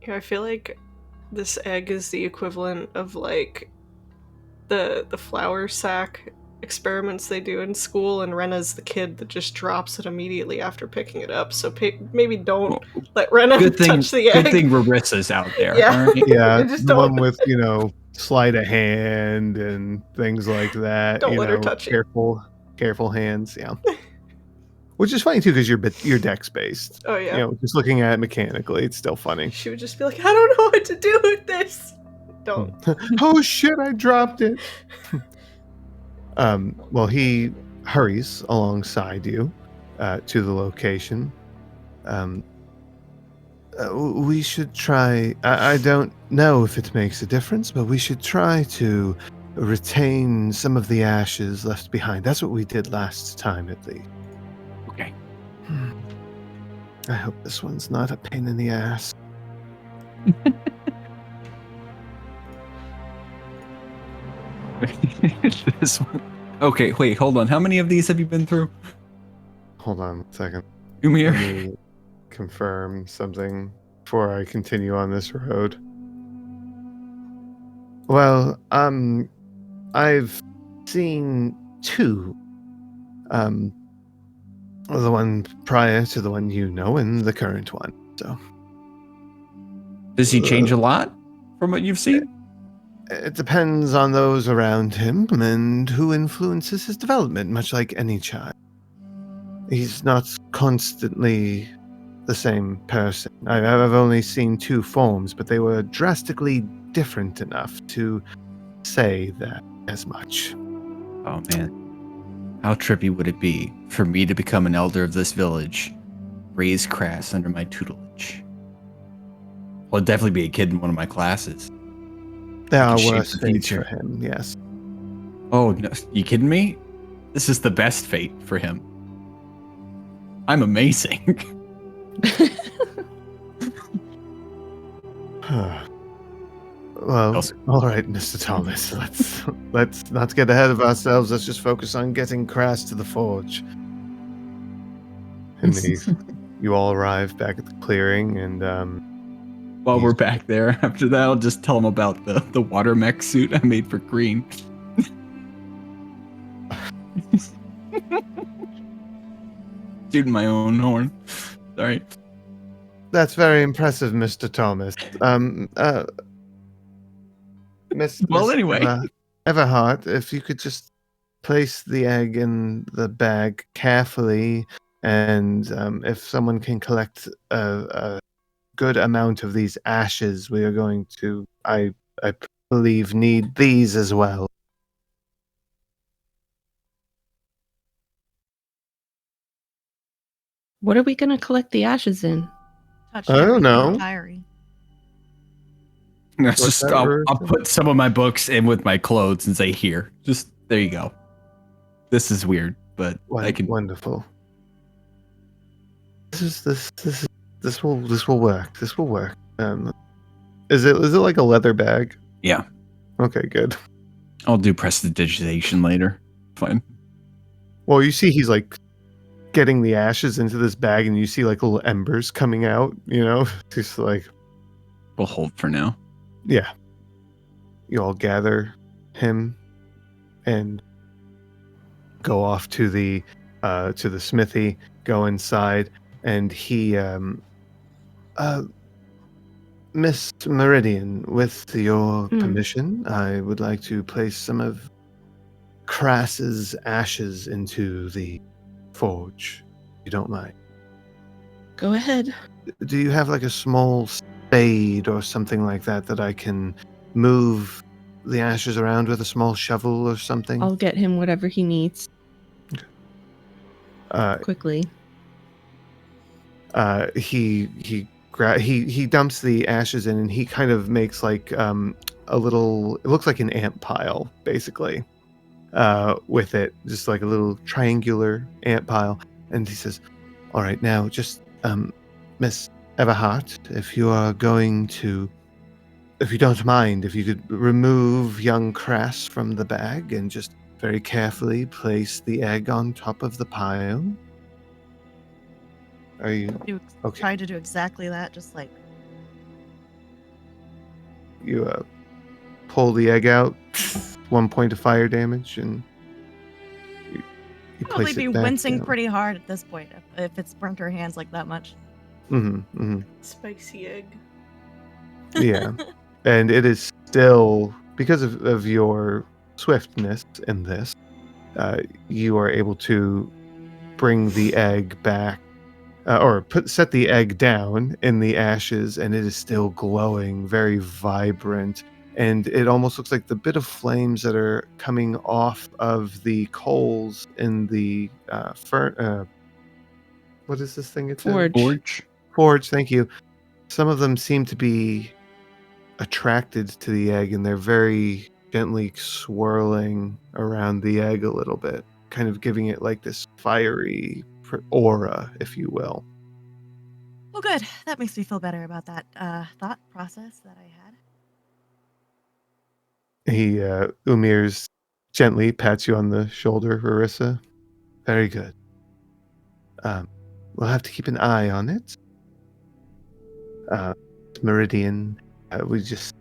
I feel like this egg is the equivalent of like the flour sack experiments they do in school, and Rena's the kid that just drops it immediately after picking it up. So maybe don't Well, let Rena good thing. touch the egg. Good thing Marissa's out there. Yeah. All right? Yeah, Just the don't- one with, sleight of hand and things like that. Don't let her touch it. Careful hands, yeah. Which is funny too, because you're dex based. Oh yeah. Just looking at it mechanically, it's still funny. She would just be like, I don't know what to do with this. Don't. Oh shit, I dropped it. Well, he hurries alongside you to the location. We should try. I don't know if it makes a difference, but we should try to retain some of the ashes left behind. That's what we did last time, at least. Okay. I hope this one's not a pain in the ass. This one. Okay, wait, hold on. How many of these have you been through? Hold on a second. Umir? Let me confirm something before I continue on this road. Well, I've seen two. The one prior to the one you know, and the current one. So Does he change a lot from what you've seen? it depends on those around him and who influences his development, much like any child. He's not constantly the same person. I've only seen two forms, but they were drastically different enough to say that as much. Oh man. How trippy would it be for me to become an elder of this village, raise Crass under my tutelage? Well, I'd definitely be a kid in one of my classes. There I are can shape worse the fates future. for him, yes. Oh, no, you kidding me? This is the best fate for him. I'm amazing. Well, Also- all right, Mr. Thomas. Let's not get ahead of ourselves. Let's just focus on getting Crass to the forge. And you all arrive back at the clearing, and While we're back there, after that, I'll just tell him about the water mech suit I made for Green. Shooting my own horn. Sorry. that's very impressive, Mr. Thomas. Well, Miss anyway. Everhart, if you could just place the egg in the bag carefully, and if someone can collect a good amount of these ashes, we are going to, I believe, need these as well. What are we going to collect the ashes in? Touched I don't everything in know. the diary. That's What's just that I'll word? Put some of my books in with my clothes and say, here. Just, there you go. This is weird, but I can... Wonderful. This will work. This will work. Is it like a leather bag? Yeah. Okay, good. I'll do prestidigitation later. Fine. Well, you see, he's like getting the ashes into this bag, and you see like little embers coming out. Just like, We'll hold for now. yeah. You all gather him and go off to the smithy. Go inside, and he, Miss Meridian, with your permission, I would like to place some of Crass's ashes into the forge, if you don't mind. Go ahead. Do you have like a small spade or something like that I can move the ashes around with, a small shovel or something? I'll get him whatever he needs Uh, quickly. he dumps the ashes in, and he kind of makes like a little. It looks like an ant pile, basically. With it, just like a little triangular ant pile, and he says, "All right, now just Miss Everhart, if you are going to, if you don't mind, if you could remove young Crass from the bag and just very carefully place the egg on top of the pile." Are you okay? Try to do exactly that, just like You pull the egg out, 1 point of fire damage, and you probably place be it back wincing down. pretty hard at this point if it's burnt her hands like that much. Spicy egg. Yeah. And it is still, because of your swiftness in this, you are able to bring the egg back, set the egg down in the ashes, and it is still glowing, very vibrant. And it almost looks like the bit of flames that are coming off of the coals in the what is this thing? It's Forge. Forge. Forge. Thank you. Some of them seem to be attracted to the egg, and they're very gently swirling around the egg a little bit, kind of giving it like this fiery aura, if you will. Well, good. That makes me feel better about that thought process that I had. Umir's gently pats you on the shoulder, Marissa. Very good. We'll have to keep an eye on it. Meridian, we just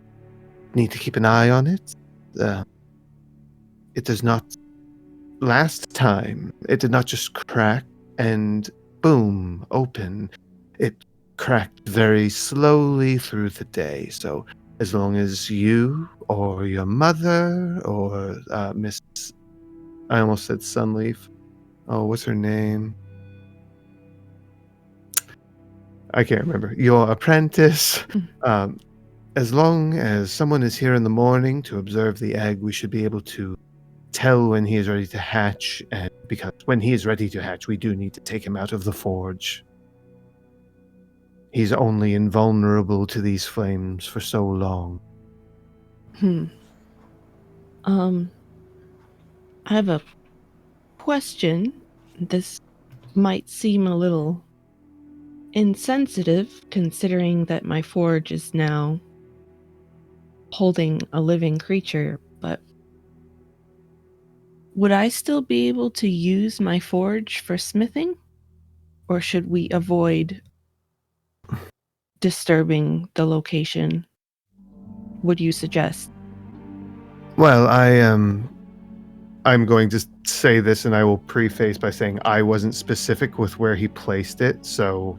need to keep an eye on it. It does not. Last time, it did not just crack and boom, open. It cracked very slowly through the day. So, as long as you or your mother or Miss, I almost said Sunleaf. Oh, what's her name? I can't remember. Your apprentice. As long as someone is here in the morning to observe the egg, we should be able to tell when he is ready to hatch, and because when he is ready to hatch, we do need to take him out of the forge. He's only invulnerable to these flames for so long. I have a question. This might seem a little insensitive, considering that my forge is now holding a living creature, but would I still be able to use my forge for smithing? Or should we avoid disturbing the location? What do you suggest? Well, I'm going to say this, and I will preface by saying I wasn't specific with where he placed it, so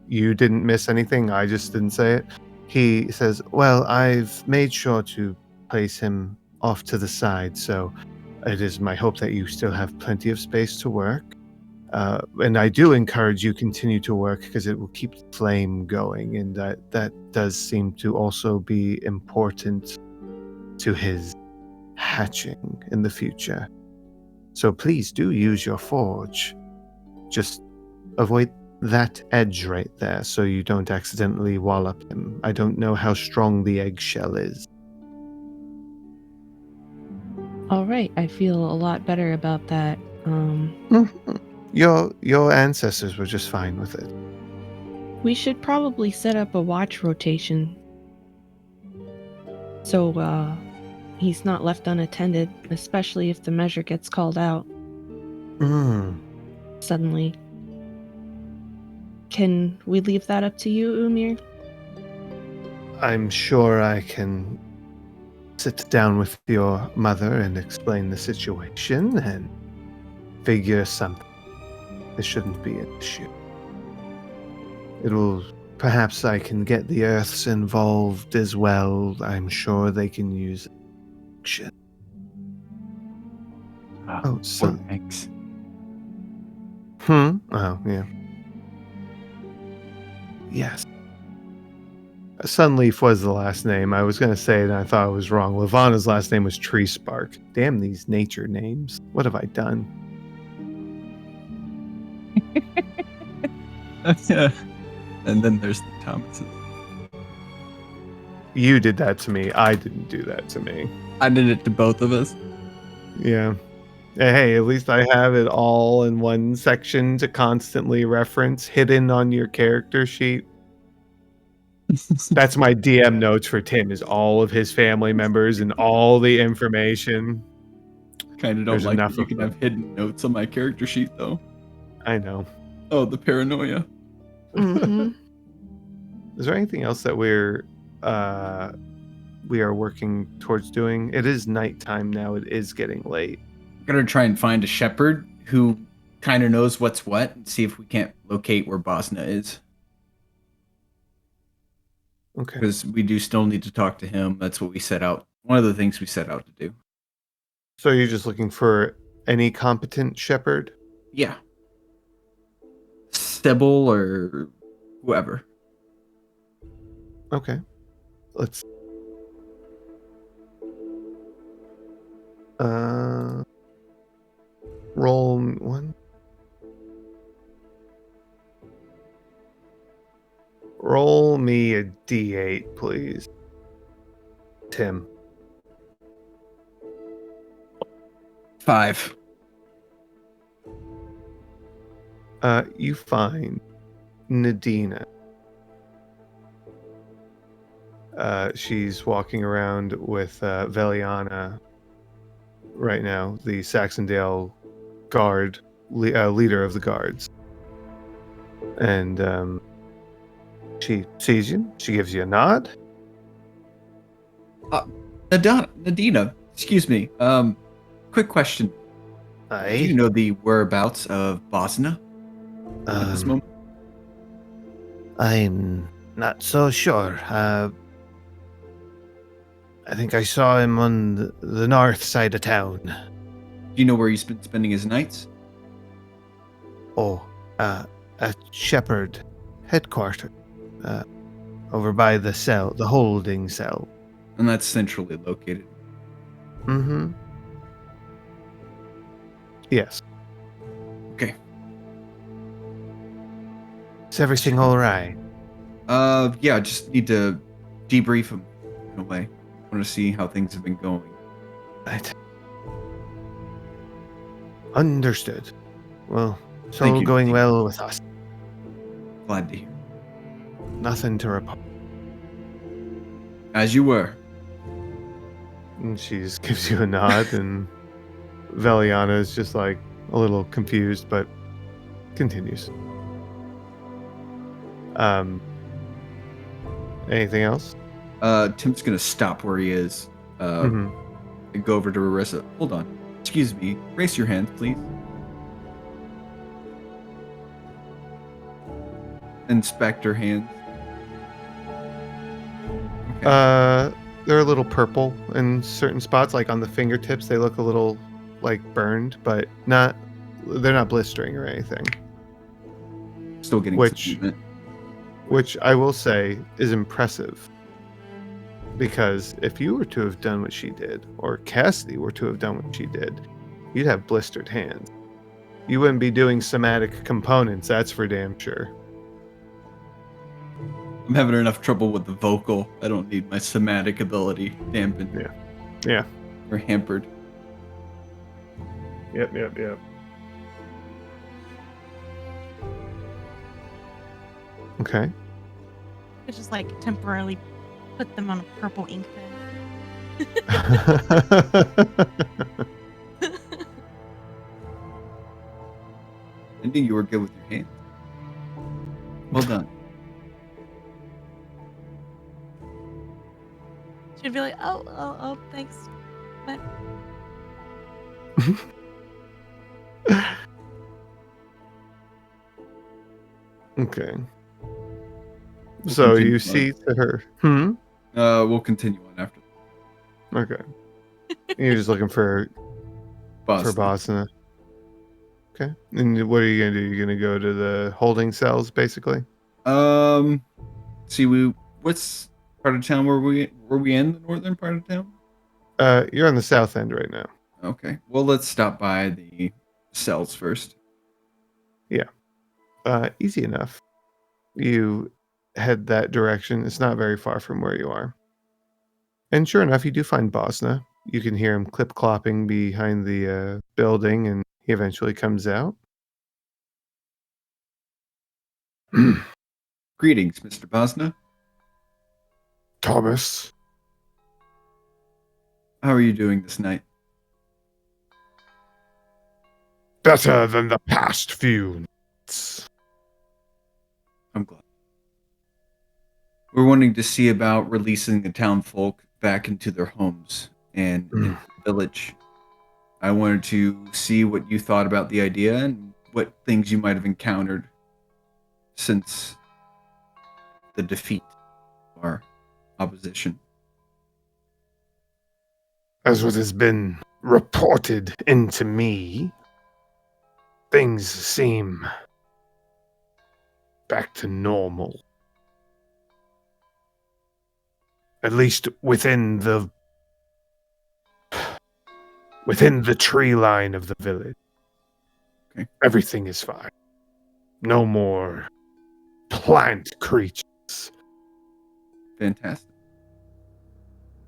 you didn't miss anything. I just didn't say it. He says, "Well, I've made sure to place him off to the side, so it is my hope that you still have plenty of space to work. And I do encourage you continue to work because it will keep the flame going, and that does seem to also be important to his hatching in the future. So please do use your forge. Just avoid that edge right there so you don't accidentally wallop him. I don't know how strong the eggshell is." All right, I feel a lot better about that. Your ancestors were just fine with it. We should probably set up a watch rotation so he's not left unattended, especially if the measure gets called out suddenly. Can we leave that up to you, Umir? I'm sure I can sit down with your mother and explain the situation and figure something. This shouldn't be an issue. Perhaps I can get the Earths involved as well. I'm sure they can use action. Oh, so Thanks. Oh, yeah. Yes. Sunleaf was the last name. I was going to say it and I thought I was wrong. Lavana's last name was Tree Spark. Damn these nature names. What have I done? And then there's the Thomases. You did that to me. I didn't do that to me. I did it to both of us. Yeah. Hey, at least I have it all in one section to constantly reference, hidden on your character sheet. That's my DM notes for Tim, is all of his family members and all the information. Kind of don't There's like enough that you of can them. have hidden notes on my character sheet, though. I know. Oh, the paranoia. Mm-hmm. Is there anything else that we are working towards doing? It is nighttime now. It is getting late. Gonna try and find a shepherd who kind of knows what's what and see if we can't locate where Bosna is. Okay. Because we do still need to talk to him. That's what we set out. One of the things we set out to do. So you're just looking for any competent shepherd? Yeah. Stibble or whoever. Okay. Let's roll one. Roll me a d8, please. Tim. 5. You find Nadina. She's walking around with Veliana right now, the Saxondale guard, leader of the guards. And she sees you. She gives you a nod. Nadina, excuse me. Quick question. Do you know the whereabouts of Bosna at this moment? I'm not so sure. I think I saw him on the north side of town. Do you know where he's been spending his nights? Oh, at Shepherd headquarters. Over by the cell, the holding cell. And that's centrally located. Mm-hmm. Yes. Okay. Is everything all right? Yeah, I just need to debrief him in a way. I want to see how things have been going. Right. Understood. Well, it's Thank all you, going Nadine. well with us. Glad to hear. Nothing to report. As you were. And she just gives you a nod, and Veliana is just like a little confused, but continues. Anything else? Tim's gonna stop where he is. Mhm. And go over to Marissa. Hold on. Excuse me. Raise your hands, please. Inspect her hands. Okay. They're a little purple in certain spots, like on the fingertips. They look a little like burned, but not. They're not blistering or anything. Still getting which- some movement. Which I will say is impressive. Because if you were to have done what she did, or Cassidy were to have done what she did, you'd have blistered hands. You wouldn't be doing somatic components, that's for damn sure. I'm having enough trouble with the vocal. I don't need my somatic ability dampened. Yeah. Or hampered. Yep. Okay. It's just like temporarily put them on a purple ink pen. I knew you were good with your hands. Well done. She'd be like, oh, thanks. But Okay. We'll So continue you on. see to her. We'll continue on after Okay. You're just looking for Boston. Bosna. Okay. And what are you gonna do? You're gonna go to the holding cells, basically? What's part of town were we in the northern part of town? You're on the south end right now. Okay. Well, let's stop by the cells first. Easy enough. You head that direction. It's not very far from where you are. And sure enough, you do find Bosna. You can hear him clip-clopping behind the building, and he eventually comes out. Greetings, Mr. Bosna. Thomas. How are you doing this night? Better than the past few nights. I'm glad. We're wanting to see about releasing the town folk back into their homes and into the village. I wanted to see what you thought about the idea and what things you might have encountered since the defeat of our opposition. As what has been reported into me, things seem back to normal. At least within the tree line of the village. Okay. Everything is fine. No more plant creatures. Fantastic.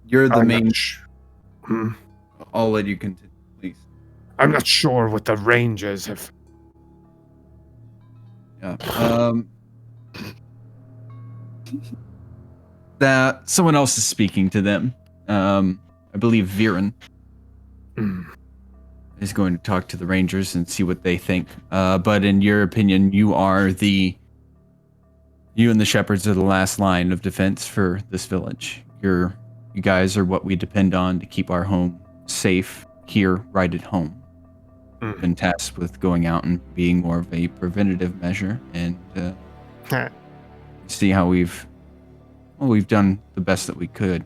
You're the main. Hmm? I'll let you continue, please. I'm not sure what the rangers have. Yeah. That someone else is speaking to them. I believe Viren is going to talk to the Rangers and see what they think. But in your opinion, you and the Shepherds are the last line of defense for this village. You guys are what we depend on to keep our home safe here, right at home. Been tasked with going out and being more of a preventative measure, and see how we've done the best that we could.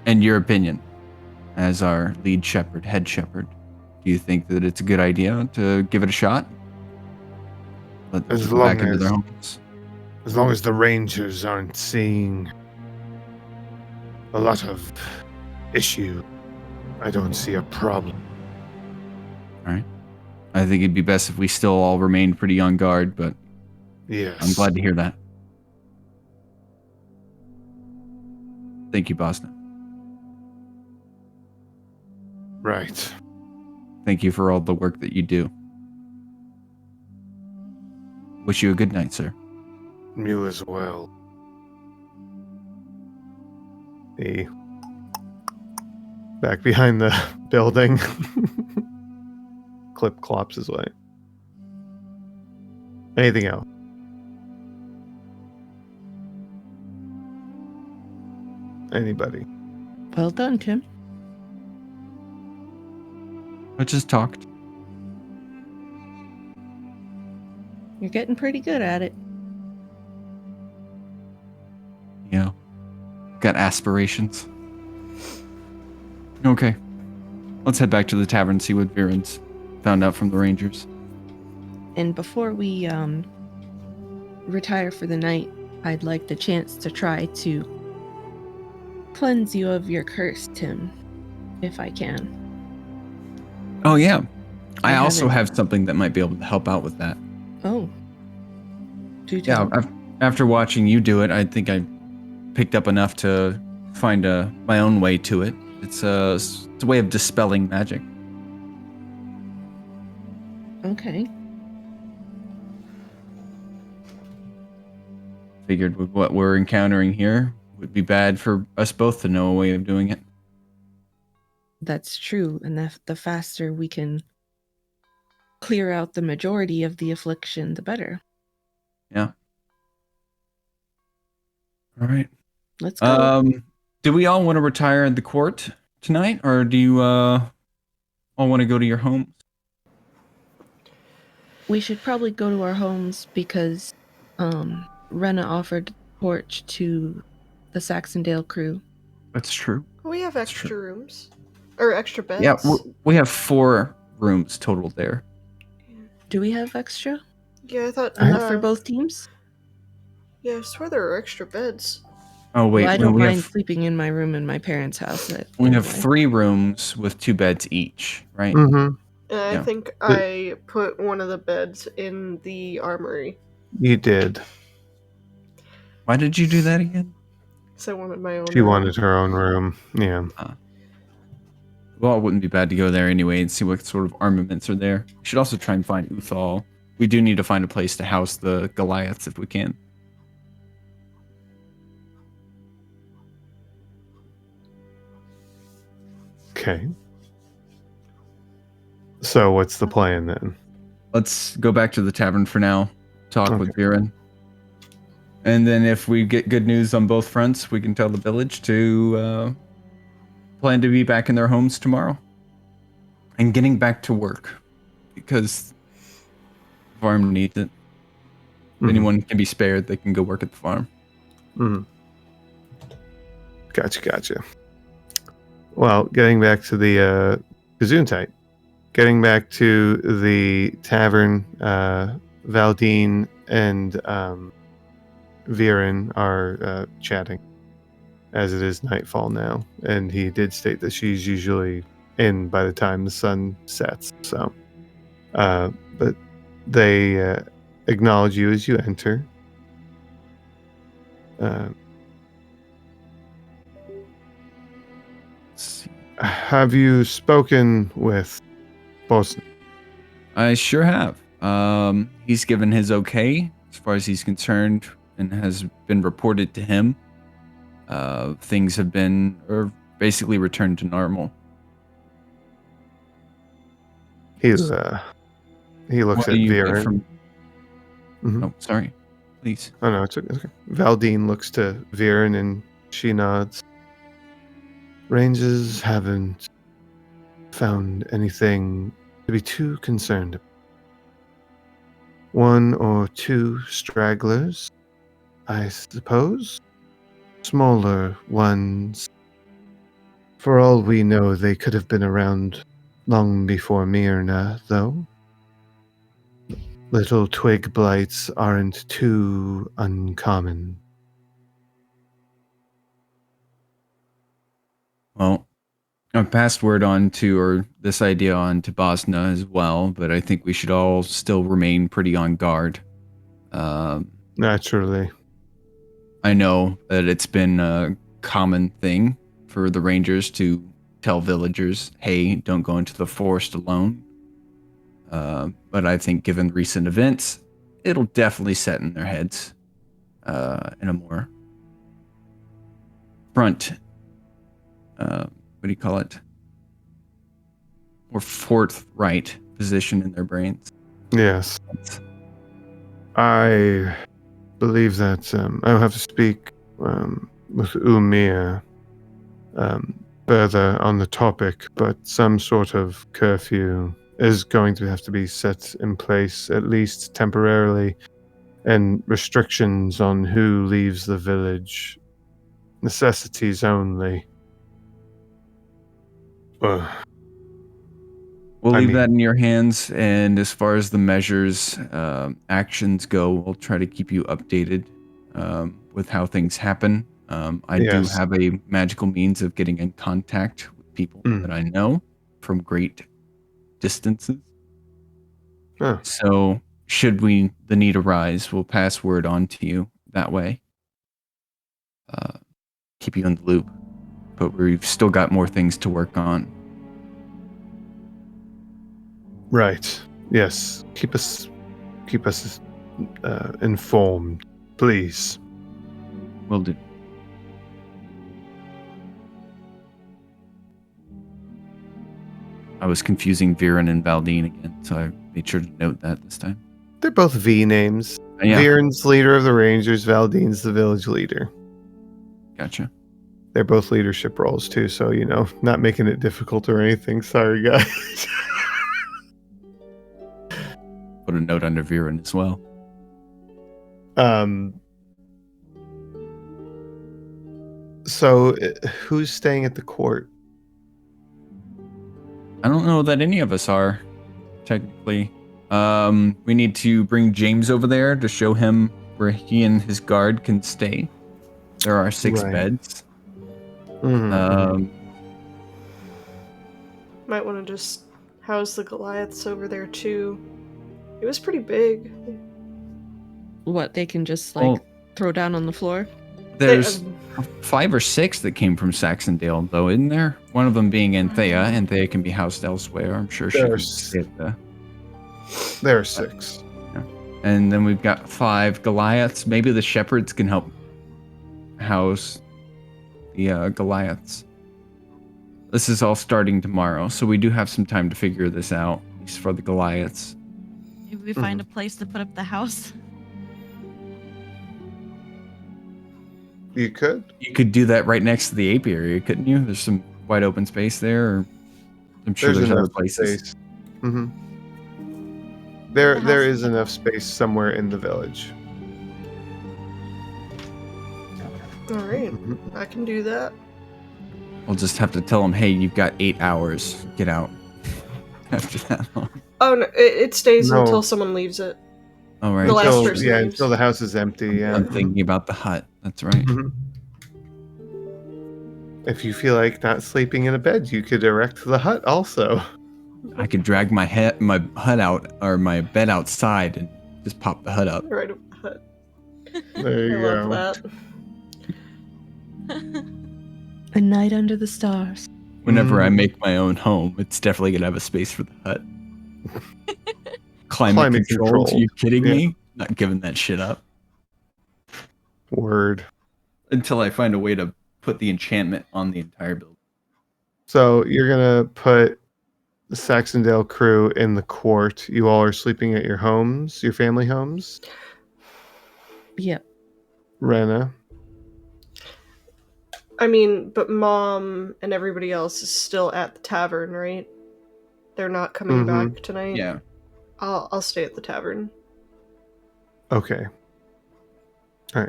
In your opinion, as our lead shepherd, head shepherd, do you think that it's a good idea to give it a shot? Let them go back into their homes? As long as the rangers aren't seeing a lot of issue, I don't see a problem. All right. I think it'd be best if we still all remained pretty on guard, but Yes. I'm glad to hear that. Thank you, Bosna. Right. Thank you for all the work that you do. Wish you a good night, sir. You as well. He back behind the building. Clip clops his way. Anything else? Anybody? Well done, Tim. I just talked. You're getting pretty good at it. Yeah. Got aspirations. Okay. Let's head back to the tavern and see what Viren's found out from the Rangers. And before we retire for the night, I'd like the chance to try to cleanse you of your curse, Tim, if I can. Oh, yeah. I also haven't- have something that might be able to help out with that. Oh. Do Yeah, tell. after watching you do it, I think I picked up enough to find my own way to it. It's a way of dispelling magic. Okay. Figured with what we're encountering here, it would be bad for us both to know a way of doing it. That's true, and the faster we can clear out the majority of the affliction, the better. Yeah. All right. Let's go. Do we all want to retire at the court tonight, or do you all want to go to your homes? We should probably go to our homes because Rena offered porch to the Saxondale crew. That's true. We have extra rooms. Or extra beds. Yeah, we have 4 rooms total there. Do we have extra? Yeah, I thought. Enough for both teams? Yeah, I swear there are extra beds. Oh wait, Well, I no, don't we mind have sleeping in my room in my parents' house. we have Anyway. 3 rooms with 2 beds each, right? Mm-hmm. And I Yeah. think I put one of the beds in the armory. You did. Why did you do that again? Because I wanted my own She room. wanted her own room. Yeah. Well, it wouldn't be bad to go there anyway and see what sort of armaments are there. We should also try and find Uthal. We do need to find a place to house the Goliaths if we can. Okay. So what's the plan then? Let's go back to the tavern for now. Talk with Okay. Viren. And then if we get good news on both fronts, we can tell the village to plan to be back in their homes tomorrow. And getting back to work. Because the farm needs it. If anyone can be spared, they can go work at the farm. Mm-hmm. Gotcha. Well, getting back to the Gesundheit. Getting back to the tavern, Valdine and Viren are chatting, as it is nightfall now, and he did state that she's usually in by the time the sun sets. So, but they acknowledge you as you enter. Have you spoken with Boston? I sure have. He's given his okay as far as he's concerned and has been reported to him. Things have been basically returned to normal. He looks at Viren. Mm-hmm. Oh, sorry. Please. Oh no, it's okay. Valdine looks to Viren and she nods. Rangers haven't found anything to be too concerned about. 1 or 2 stragglers, I suppose. Smaller ones. For all we know, they could have been around long before Myrna, though. Little twig blights aren't too uncommon. Well, I've passed word on to, or this idea on to Bosna as well, but I think we should all still remain pretty on guard. Naturally. I know that it's been a common thing for the Rangers to tell villagers, hey, don't go into the forest alone. But I think given recent events, it'll definitely set in their heads in a more front, what do you call it? Or forthright position in their brains. Yes. I believe that I'll have to speak with Umir further on the topic, but some sort of curfew is going to have to be set in place, at least temporarily, and restrictions on who leaves the village. Necessities only. We'll leave that in your hands, and as far as the measures, actions go, we'll try to keep you updated with how things happen. I do have a magical means of getting in contact with people that I know from great distances. So should the need arise, we'll pass word on to you that way. Keep you in the loop. But we've still got more things to work on. Right. Yes. Keep us informed, please. Will do. I was confusing Viren and Valdine again, so I made sure to note that this time. They're both V names. Yeah. Viren's leader of the Rangers, Valdine's the village leader. Gotcha. They're both leadership roles too, so not making it difficult or anything. Sorry, guys. Put a note under Viren as well. So who's staying at the court? I don't know that any of us are. technically. We need to bring James over there to show him where he and his guard can stay. There are 6 Right. beds. Mhm. Might want to just house the Goliaths over there too. It was pretty big. What, they can just like Well, throw down on the floor? there's 5 or 6 that came from Saxondale, though, isn't there? One of them being Anthea. Anthea can be housed elsewhere. I'm sure she can stay at the... There are 6. And then we've got 5 Goliaths. Maybe the shepherds can help house the Goliaths. This is all starting tomorrow, so we do have some time to figure this out, at least for the Goliaths. Maybe we find a place to put up the house. You could. You could do that right next to the apiary, couldn't you? There's some wide open space there. Or I'm sure there's other enough places. space. Mm-hmm. There The there house- is enough space somewhere in the village. Alright, Mhm. I can do that. We'll just have to tell them, hey, you've got 8 hours. Get out. After that long. Oh no, it stays No. until someone leaves it. All right. The last Until, person leaves. until the house is empty. Yeah. I'm thinking about the hut. That's right. Mhm. If you feel like not sleeping in a bed, you could erect the hut also. I could drag my hut out or my bed outside and just pop the hut up. Right over the hut. There you I go. love that. A night under the stars. Whenever I Mm. make my own home, it's definitely gonna have a space for the hut. Climate Climate controlled? Are you controlled. kidding Yeah. me? Not giving that shit up Word. until I find a way to put the enchantment on the entire building. So you're gonna put the Saxondale crew in the court. You all are sleeping at your homes, your family homes. Yep. Rena. I mean, but Mom and everybody else is still at the tavern, right? They're not coming Mhm. back tonight. Yeah. I'll stay at the tavern. Okay. All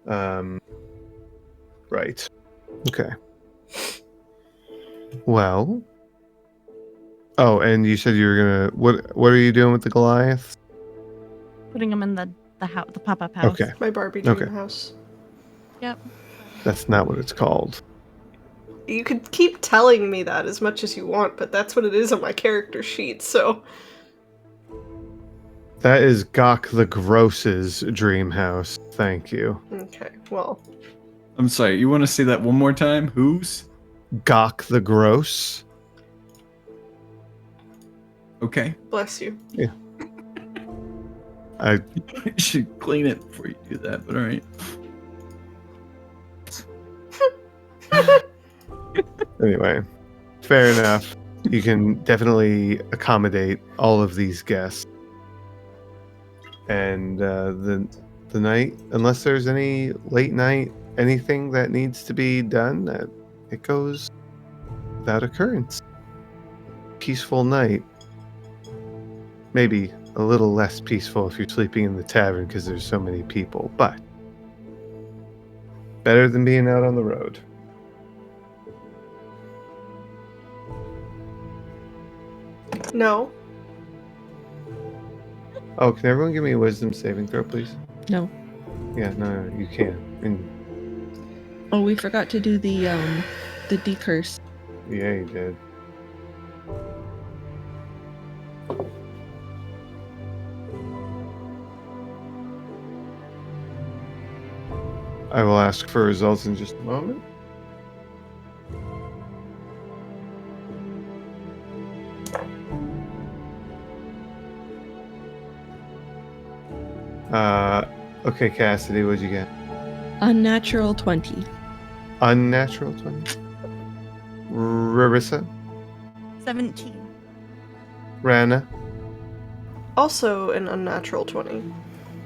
right. Right. Okay. Well. Oh, and you said you were gonna. What are you doing with the Goliath? Putting them in the house, the pop-up house. Okay. My Barbie dream Okay. house. Yep. That's not what it's called. You could keep telling me that as much as you want, but that's what it is on my character sheet, so... That is Gok the Gross's dream house. Thank you. Okay, well... I'm sorry, you want to say that one more time? Whose? Gok the Gross. Okay. Bless you. I You should clean it before you do that, but alright. Anyway, fair enough. You can definitely accommodate all of these guests. And the night, unless there's any late night, anything that needs to be done, it goes without occurrence. Peaceful night. Maybe a little less peaceful if you're sleeping in the tavern because there's so many people, but better than being out on the road. No. Oh, can everyone give me a wisdom saving throw, please? No. Yeah, no, you can. And Oh, we forgot to do the decurse. yeah, you did. I will ask for results in just a moment. Okay, Cassidy, what'd you get? Unnatural 20. Unnatural 20. Rarissa? 17. Rana? Also an unnatural 20.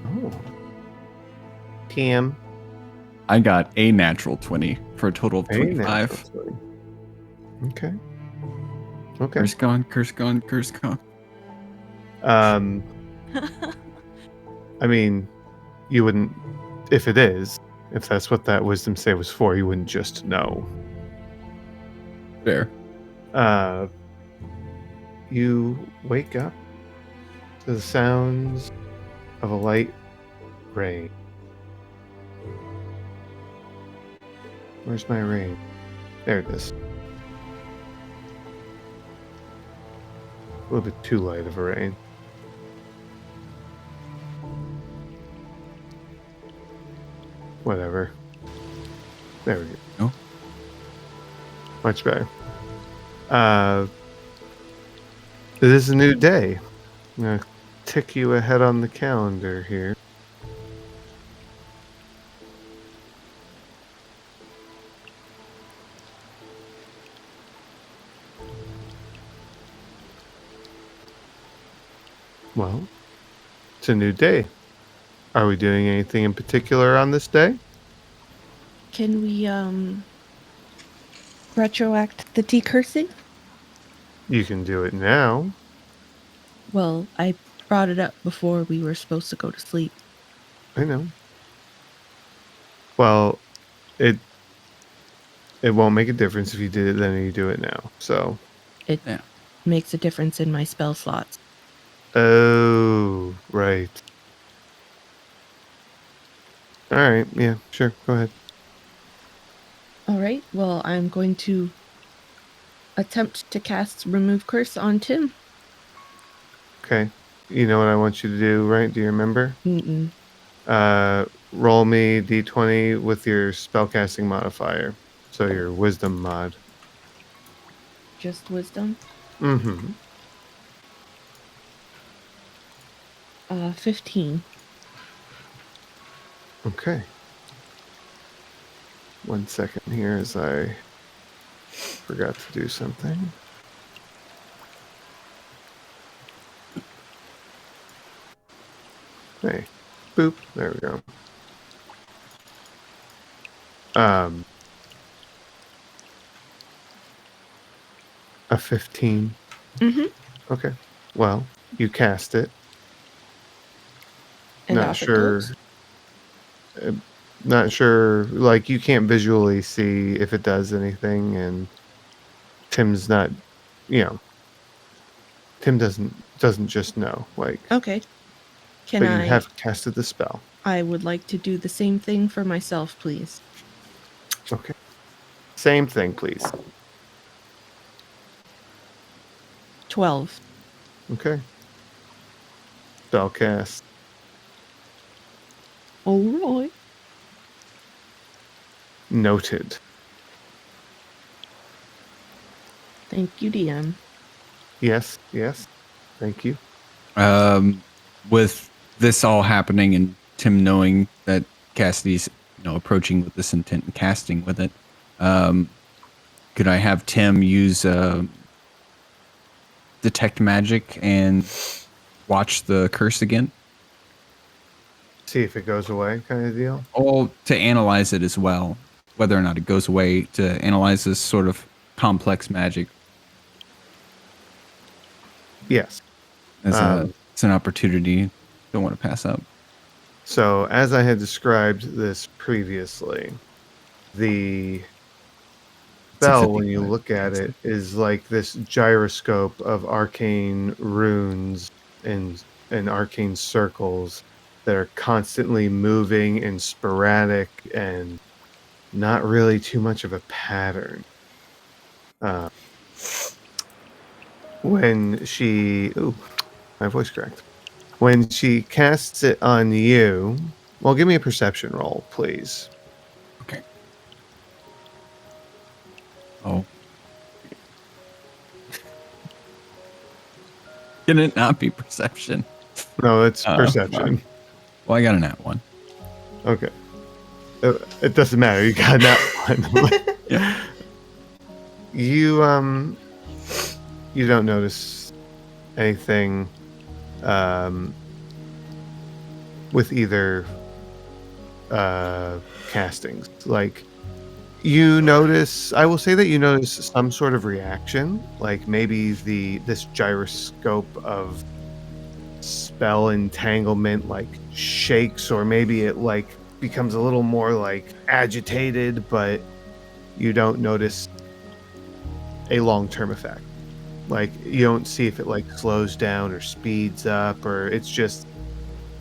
Oh. Cam? I got a natural 20 for a total of A 25. natural 20. Okay. Okay. Curse gone, curse gone, curse gone. Um, I mean, you wouldn't, if it is, if that's what that wisdom save was for, you wouldn't just know. Fair. you wake up to the sounds of a light rain. Where's my rain? There it is. A little bit too light of a rain. Whatever. There we go. No? Much better. It is a new day. I'm going to tick you ahead on the calendar here. Well, it's a new day. Are we doing anything in particular on this day? Can we retroact the decursing? You can do it now. Well, I brought it up before we were supposed to go to sleep. I know. Well, it won't make a difference if you did it then or you do it now. So, It Yeah. makes a difference in my spell slots. oh, right. All right. Yeah, sure. Go ahead. All right. Well, I'm going to attempt to cast Remove Curse on Tim. Okay. You know what I want you to do, right? Do you remember? Mm-mm. Roll me d20 with your spellcasting modifier. So your wisdom mod. Just wisdom. Mm-hmm. 15. Okay. 1 second here as I forgot to do something. Hey. Boop. There we go. A 15. Mm-hmm. Okay. Well, you cast it. And Not off it sure. goes. Not sure. Like, you can't visually see if it does anything, and Tim's not. Tim doesn't just know. Like, Okay. Can but you I? have casted the spell. I would like to do the same thing for myself, please. Okay. Same thing, please. 12. Okay. Spell cast. All right. Noted. Thank you, DM. Yes. Thank you. With this all happening and Tim knowing that Cassidy's approaching with this intent and casting with it, could I have Tim use detect magic and watch the curse again? See if it goes away, kind of deal. Or to analyze it as well, whether or not it goes away, to analyze this sort of complex magic Yes. as it's an opportunity. Don't want to pass up. So, as I had described this previously, the spell, when you 55. look at it, is like this gyroscope of arcane runes and arcane circles that are constantly moving and sporadic and not really too much of a pattern. When she... Ooh, my voice cracked. When she casts it on you... Well, give me a perception roll, please. Okay. Oh. Can it not be perception? No, it's Oh, perception. fuck. Well, I got a nat 1. Okay. It doesn't matter. You got that one. Yeah. You don't notice anything with either castings. Like, you notice, I will say that you notice some sort of reaction, like maybe this gyroscope of spell entanglement like shakes, or maybe it like becomes a little more like agitated, but you don't notice a long-term effect. Like, you don't see if it like slows down or speeds up, or it's just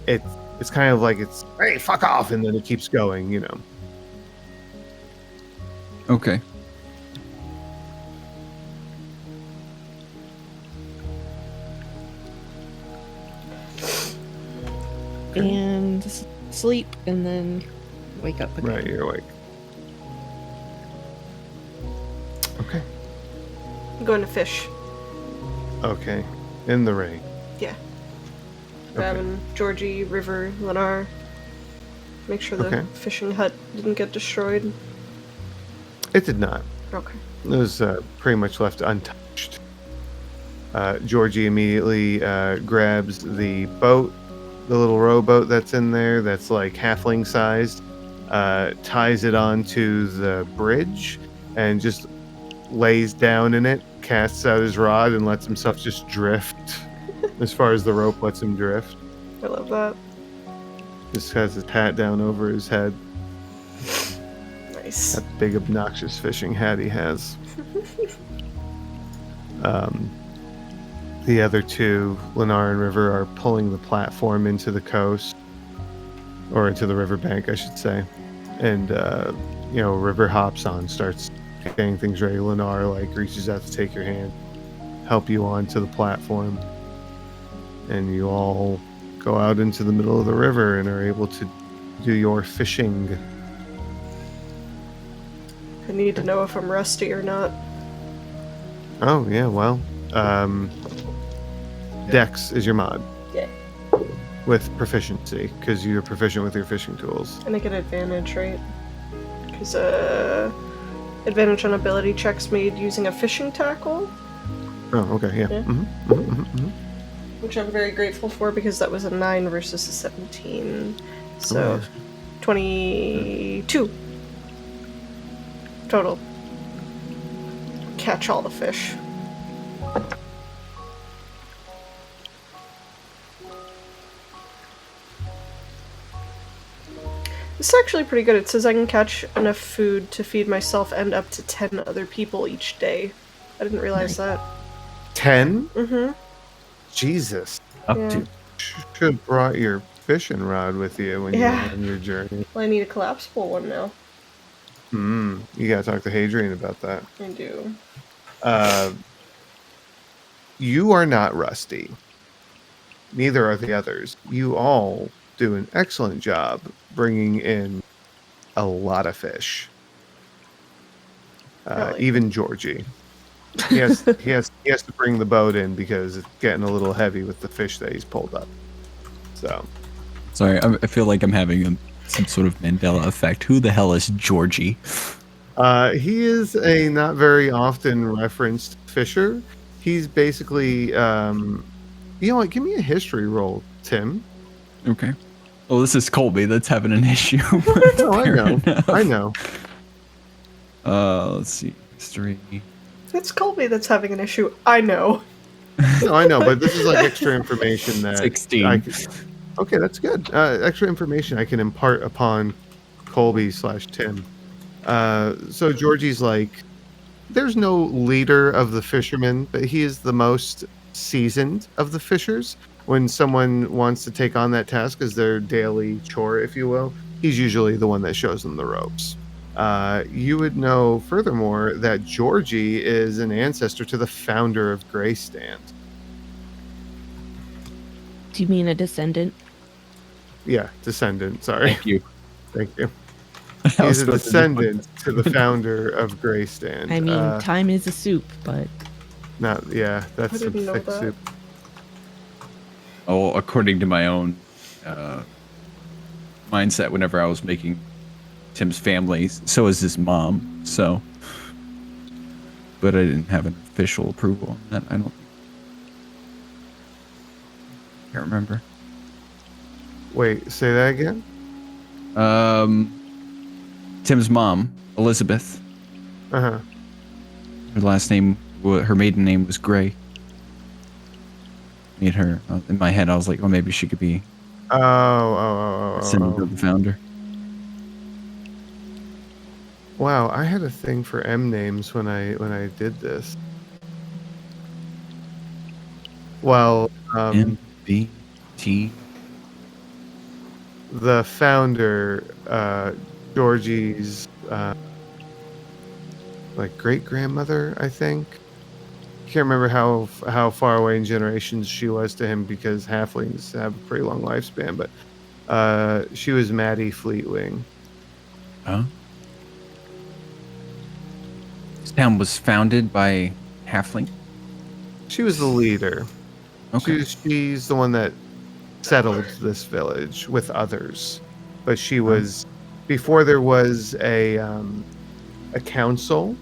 it's kind of like it's, hey, fuck off, and then it keeps going, you know. Okay. And sleep, and then wake up again. Right, you're awake. Okay. I'm going to fish. Okay. In the rain. Yeah. Grabbing Georgie, River, Lennar. Make sure the Okay. fishing hut didn't get destroyed. It did not. Okay. It was pretty much left untouched. Georgie immediately grabs the boat, the little rowboat that's in there, that's like halfling sized, ties it onto the bridge, and just lays down in it, casts out his rod, and lets himself just drift as far as the rope lets him drift. I love that. Just has his hat down over his head. Nice. That big obnoxious fishing hat he has. The other two, Lennar and River, are pulling the platform into the coast, or into the riverbank, I should say. And River hops on, starts getting things ready. Lennar like reaches out to take your hand, help you onto the platform, and you all go out into the middle of the river and are able to do your fishing. I need to know if I'm rusty or not. Oh yeah, well, Dex is your mod. Yeah. With proficiency, because you're proficient with your fishing tools. And I get advantage, right? Because advantage on ability checks made using a fishing tackle, Oh, okay, yeah. Yeah. Mm-hmm. which I'm very grateful for because that was a 9 versus a 17. So, Oh, yes. 22 total. Catch all the fish. This is actually pretty good. It says I can catch enough food to feed myself and up to 10 other people each day. I didn't realize that. 10? Mm-hmm. Jesus. Up Yeah. to. Should have brought your fishing rod with you when you Yeah. went on your journey. Well, I need a collapsible one now. You gotta talk to Hadrian about that. I do. You are not rusty. Neither are the others. You all do an excellent job bringing in a lot of fish. Really? Even Georgie. He has to bring the boat in because it's getting a little heavy with the fish that he's pulled up. So Sorry, I feel like I'm having some sort of Mandela effect. Who the hell is Georgie? he is a not very often referenced fisher. He's basically, you know what? Give me a history roll, Tim. Okay. Well, this is Colby that's having an issue. No, I know. Fair I enough. know. Let's see. History. It's Colby that's having an issue. I know. No, I know, but this is like extra information that 16. Okay, that's good. Extra information I can impart upon Colby/Tim. So Georgie's like, there's no leader of the fishermen, but he is the most seasoned of the fishers. When someone wants to take on that task as their daily chore, if you will, he's usually the one that shows them the ropes. You would know, furthermore, that Georgie is an ancestor to the founder of Greystand. Do you mean a descendant? Yeah, descendant. Sorry. Thank you. Thank you. I was He's a supposed to do descendant to the founder of Greystand. I mean, time is a soup, but Not, yeah, that's I some didn't know thick that. soup. Oh, according to my own mindset, whenever I was making Tim's family, so is his mom. So, but I didn't have an official approval on that. I don't. Can't remember. Wait, say that again? Tim's mom, Elizabeth. Uh-huh. Her last name, her maiden name was Gray. Made her in my head. I was like, oh, maybe she could be descendant of the founder. Wow, I had a thing for M names when I did this. Well, MBT. the founder, Georgie's, like great grandmother, I think. Can't remember how far away in generations she was to him because halflings have a pretty long lifespan, but she was Maddie Fleetwing. Huh? This town was founded by halfling. She was the leader. Okay. She's the one that settled this village with others, but she Huh. was before there was a council.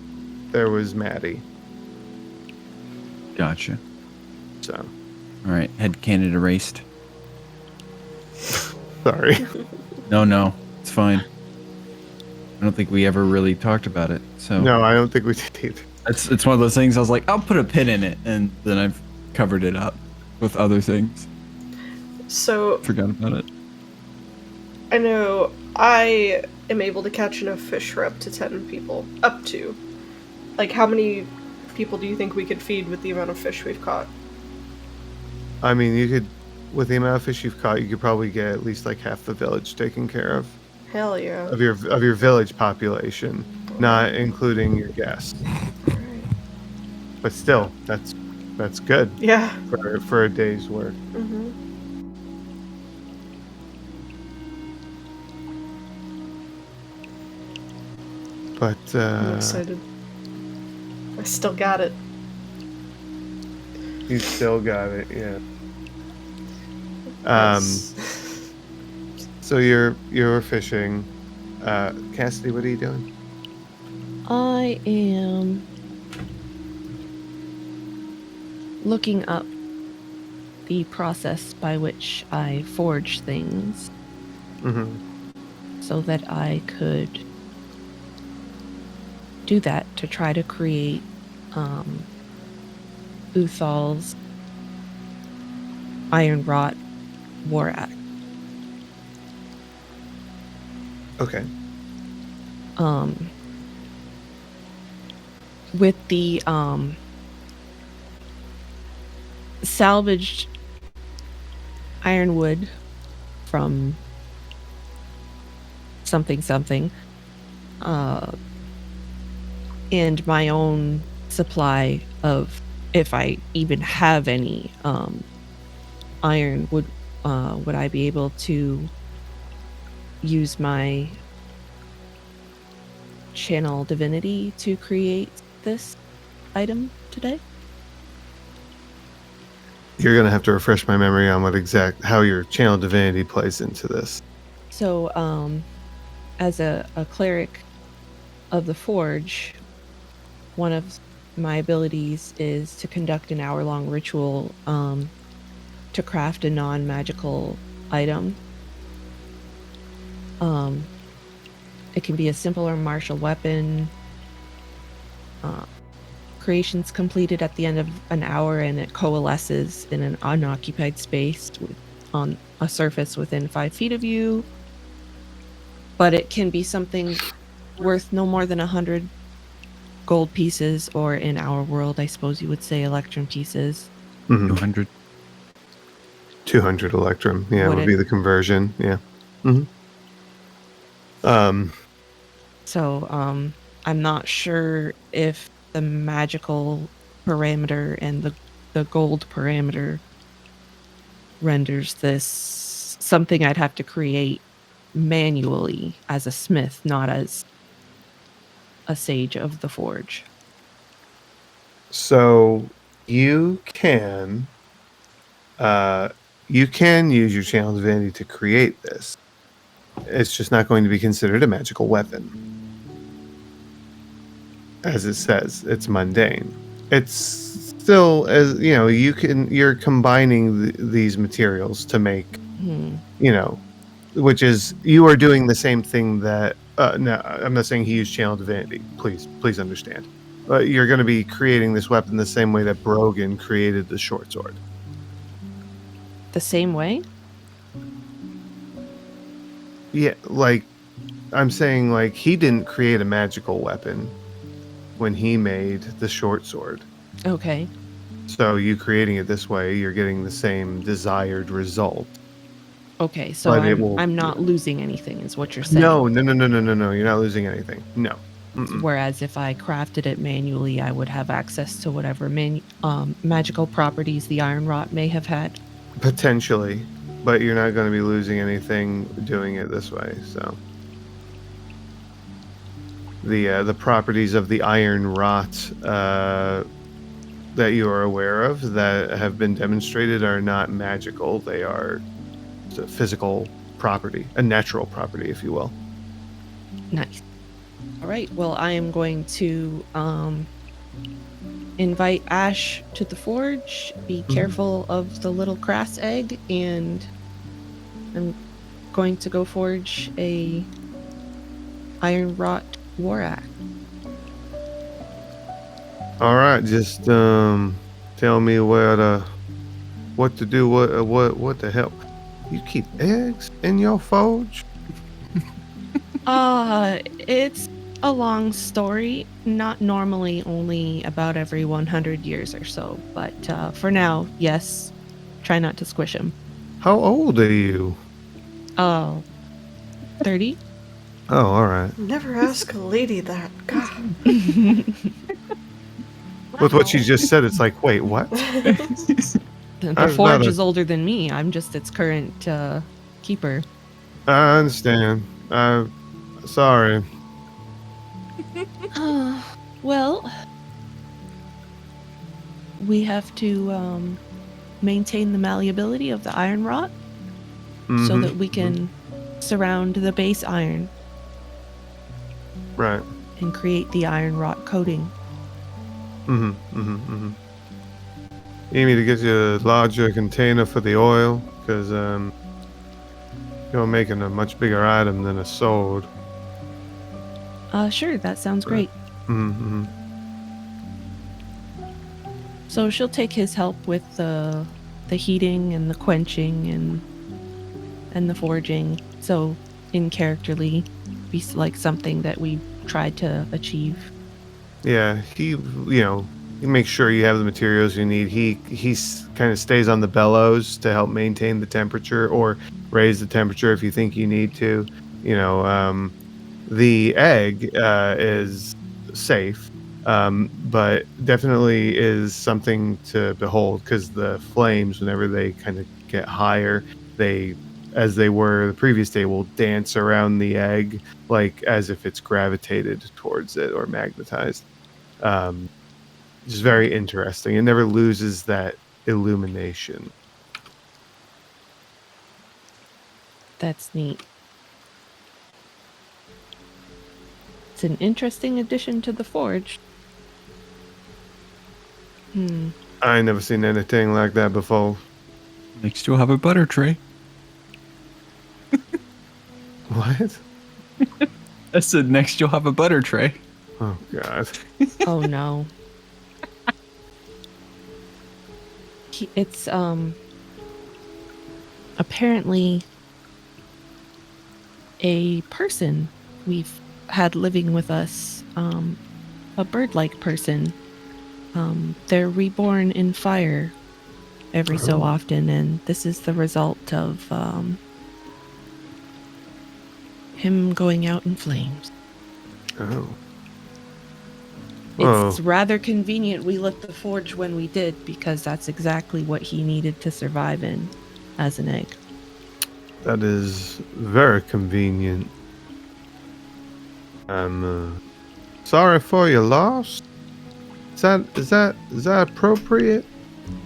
There was Maddie. Gotcha. So All right. Head canon erased. sorry. No, it's fine. I don't think we ever really talked about it. So No, I don't think we did either. it's one of those things. I was like, I'll put a pin in it, and then I've covered it up with other things. So Forgot about it. I know I am able to catch enough fish for up to 10 people. Up to. Like, how many people do you think we could feed with the amount of fish we've caught? I mean, you could, with the amount of fish you've caught, you could probably get at least like half the village taken care of Hell yeah. of your village population, not including your guests. Alright. But still, that's good Yeah. for a day's work. Mm-hmm. But I'm excited. I still got it. you still got it, yeah. Yes. So you're fishing. Cassidy, what are you doing? I am looking up the process by which I forge things Mm-hmm. so that I could do that to try to create Uthal's iron wrought war axe. Okay. With the salvaged ironwood from something, and my own supply of, if I even have any iron, would I be able to use my channel divinity to create this item today? You're gonna have to refresh my memory on how your channel divinity plays into this. So, as a cleric of the Forge, one of my abilities is to conduct an hour-long ritual to craft a non-magical item. It can be a simple or martial weapon. Creation's completed at the end of an hour, and it coalesces in an unoccupied space on a surface within 5 feet of you. But it can be something worth no more than 100 gold pieces, or in our world, I suppose you would say electrum pieces. 200. 200 electrum, yeah, Would would it- be the conversion, yeah. Mm-hmm. So, I'm not sure if the magical parameter and the gold parameter renders this something I'd have to create manually as a smith, not as a sage of the forge. So you can use your channel divinity to create this. It's just not going to be considered a magical weapon. As it says, it's mundane. It's still, as you know, you're combining these materials to make, which is, you are doing the same thing that no, I'm not saying he used channel divinity. Please understand. You're going to be creating this weapon the same way that Brogan created the short sword. The same way? Yeah, like I'm saying, like he didn't create a magical weapon when he made the short sword. Okay. So you creating it this way, you're getting the same desired result. Okay, so But it will. I'm not losing anything, is what you're saying. No. You're not losing anything. No. Mm-mm. Whereas if I crafted it manually, I would have access to whatever magical properties the iron rot may have had. Potentially, but you're not going to be losing anything doing it this way. So the properties of the iron rot that you are aware of that have been demonstrated are not magical. They are a physical property, a natural property, if you will. Nice. All right. Well, I am going to invite Ash to the forge. Be careful of the little crass egg, and I'm going to go forge a iron rot war axe. All right, just tell me what to do. What the hell? You keep eggs in your forge? It's a long story. Not normally, only about every 100 years or so. But for now, yes. Try not to squish him. How old are you? 30. Oh, all right. Never ask a lady that. God. With what you just said, it's like, wait, what? The forge is older than me. I'm just its current keeper. I understand. Sorry. Well, we have to maintain the malleability of the iron rot so that we can surround the base iron. Right. And create the iron rot coating. You need me to get you a larger container for the oil? Because you're making a much bigger item than a sword. Sure, that sounds great. So she'll take his help with the heating and the quenching and the forging. So in characterly, be like something that we tried to achieve. Yeah, he makes sure you have the materials you need. He kind of stays on the bellows to help maintain the temperature or raise the temperature if you think you need to. The egg is safe, but definitely is something to behold because the flames, whenever they kind of get higher, as they were the previous day, will dance around the egg like as if it's gravitated towards it or magnetized. Just very interesting. It never loses that illumination. That's neat. It's an interesting addition to the forge. I ain't never seen anything like that before. Next you'll have a butter tray. What? I said next you'll have a butter tray. Oh, God. Oh, no. It's, apparently a person we've had living with us, a bird-like person. They're reborn in fire every so often, and this is the result of, him going out in flames. Oh. It's rather convenient we lit the forge when we did, because that's exactly what he needed to survive in as an egg. That is very convenient. I'm sorry for your loss. Is that appropriate?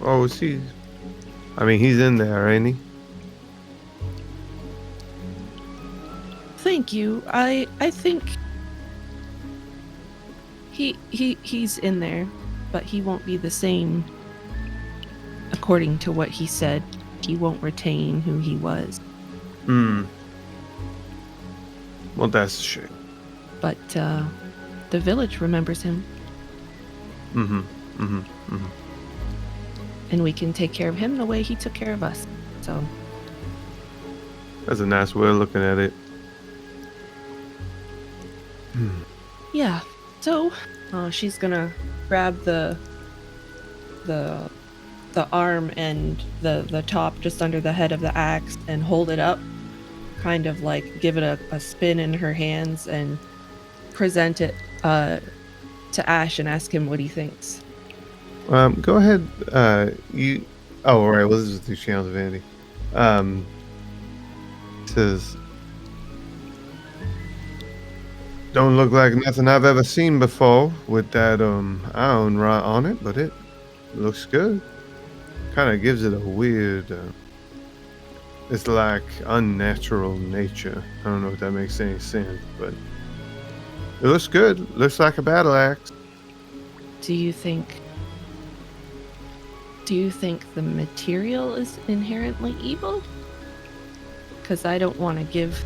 Oh, is he? I mean, he's in there, ain't he? Thank you. I think he's in there, but he won't be the same. According to what he said, he won't retain who he was. Well, that's a shame. But the village remembers him. And we can take care of him the way he took care of us. So That's a nice way of looking at it. yeah. So she's gonna grab the the arm and the top just under the head of the axe and hold it up, kind of like give it a spin in her hands and present it to Ash and ask him what he thinks. Go ahead. You. Oh, all right. Well, this is through channels of Andy. Says, don't look like nothing I've ever seen before with that iron rod on it, but it looks good. Kind of gives it a weird. It's like unnatural nature. I don't know if that makes any sense, but it looks good. Looks like a battle axe. Do you think the material is inherently evil? Because I don't want to give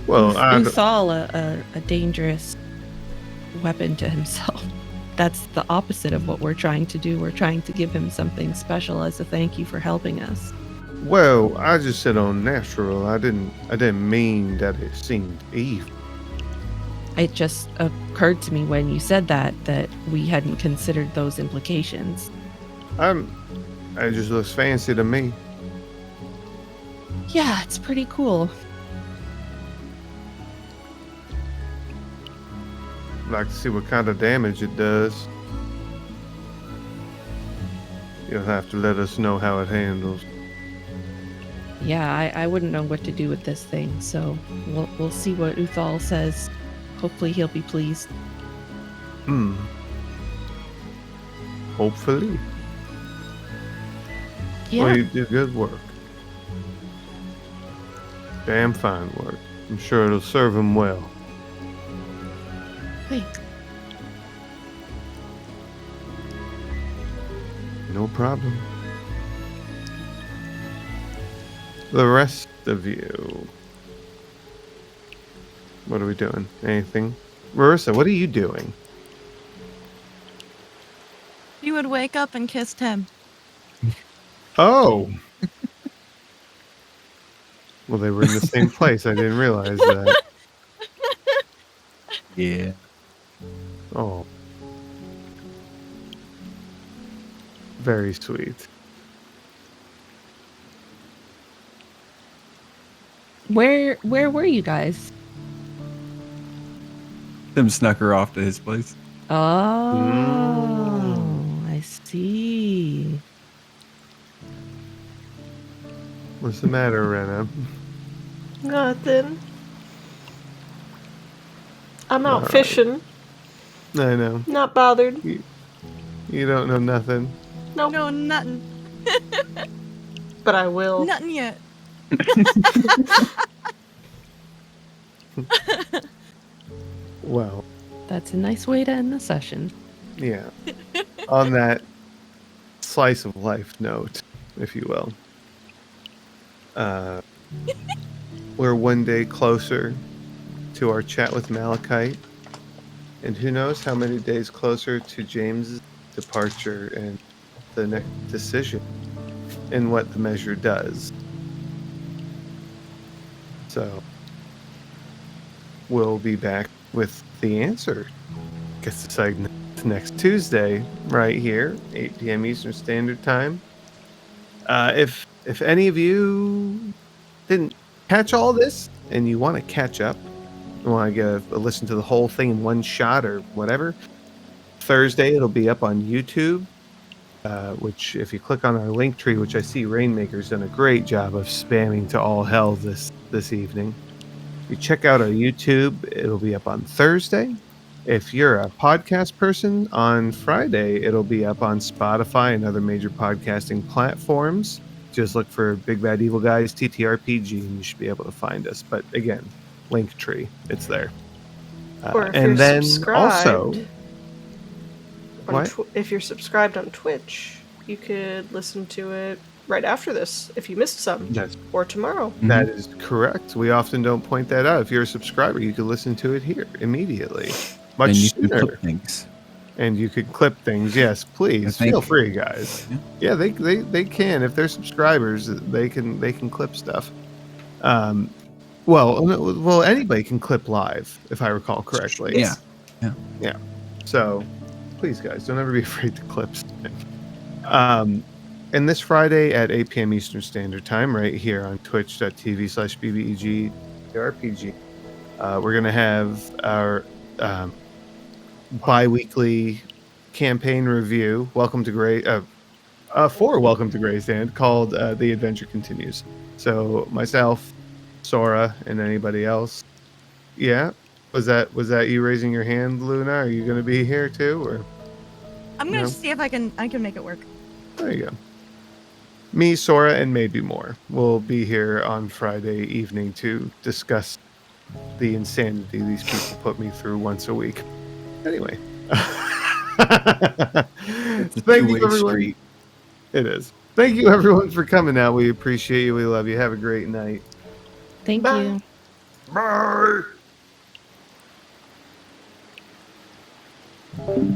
Uthal a dangerous weapon to himself. That's the opposite of what we're trying to do. We're trying to give him something special as a thank you for helping us. Well, I just said unnatural. I didn't mean that it seemed evil. It just occurred to me when you said that we hadn't considered those implications. It just looks fancy to me. Yeah, it's pretty cool. I'd like to see what kind of damage it does. You'll have to let us know how it handles. Yeah, I wouldn't know what to do with this thing, so we'll see what Uthal says. Hopefully he'll be pleased. Hopefully. Yeah. Well, you do good work. Damn fine work. I'm sure it'll serve him well. Thanks. No problem. The rest of you. What are we doing? Anything? Marissa, what are you doing? You would wake up and kissed him. Oh! Well, they were in the same place. I didn't realize that. Yeah. Oh. Very sweet. Where were you guys? Tim snuck her off to his place. Oh, I see. What's the matter, Rena? Nothing. I'm out Alright. fishing. I know. Not bothered. You don't know nothing. Nope. No, nothing. But I will. Nothing yet. Well, That's a nice way to end the session. yeah. On that slice of life note, if you will. We're one day closer to our chat with Malachite. And who knows how many days closer to James's departure and the next decision and what the measure does. So we'll be back with the answer. Guess it's like next Tuesday, right here, 8 p.m. Eastern Standard Time. If any of you didn't catch all this and you want to catch up, you want to get a listen to the whole thing in one shot or whatever, Thursday it'll be up on YouTube. Which, if you click on our link tree, which I see Rainmaker's done a great job of spamming to all hell this evening. If you check out our YouTube, it'll be up on Thursday. If you're a podcast person, on Friday, it'll be up on Spotify and other major podcasting platforms. Just look for Big Bad Evil Guys TTRPG and you should be able to find us. But again, link tree, it's there. Or if and you're then subscribed, also, what? If you're subscribed on Twitch, you could listen to it right after this if you missed some, Yes. or tomorrow. That is correct. We often don't point that out. If you're a subscriber, you can listen to it here immediately. Much And you can sooner. clip things. And you could clip things. Yes, please. I think- Feel free, guys. Yeah. Yeah, they can. If they're subscribers, they can clip stuff. Well, anybody can clip live, if I recall correctly. Yeah. So, please, guys, don't ever be afraid to clip something. And this Friday at 8 p.m. Eastern Standard Time, right here on twitch.tv/BBEG we're going to have our bi-weekly campaign review. Welcome to for Welcome to Graysand, called The Adventure Continues. So myself, Sora, and anybody else. Yeah? Was that you raising your hand, Luna? Are you going to be here too, or I'm gonna No. see if I can make it work. there you go. Me, Sora, and maybe more will be here on Friday evening to discuss the insanity these people put me through once a week. Anyway. It's a Thank you, two-way everyone. street. It is. Thank you, everyone, for coming out. We appreciate you. We love you. Have a great night. Thank Bye. you. Bye.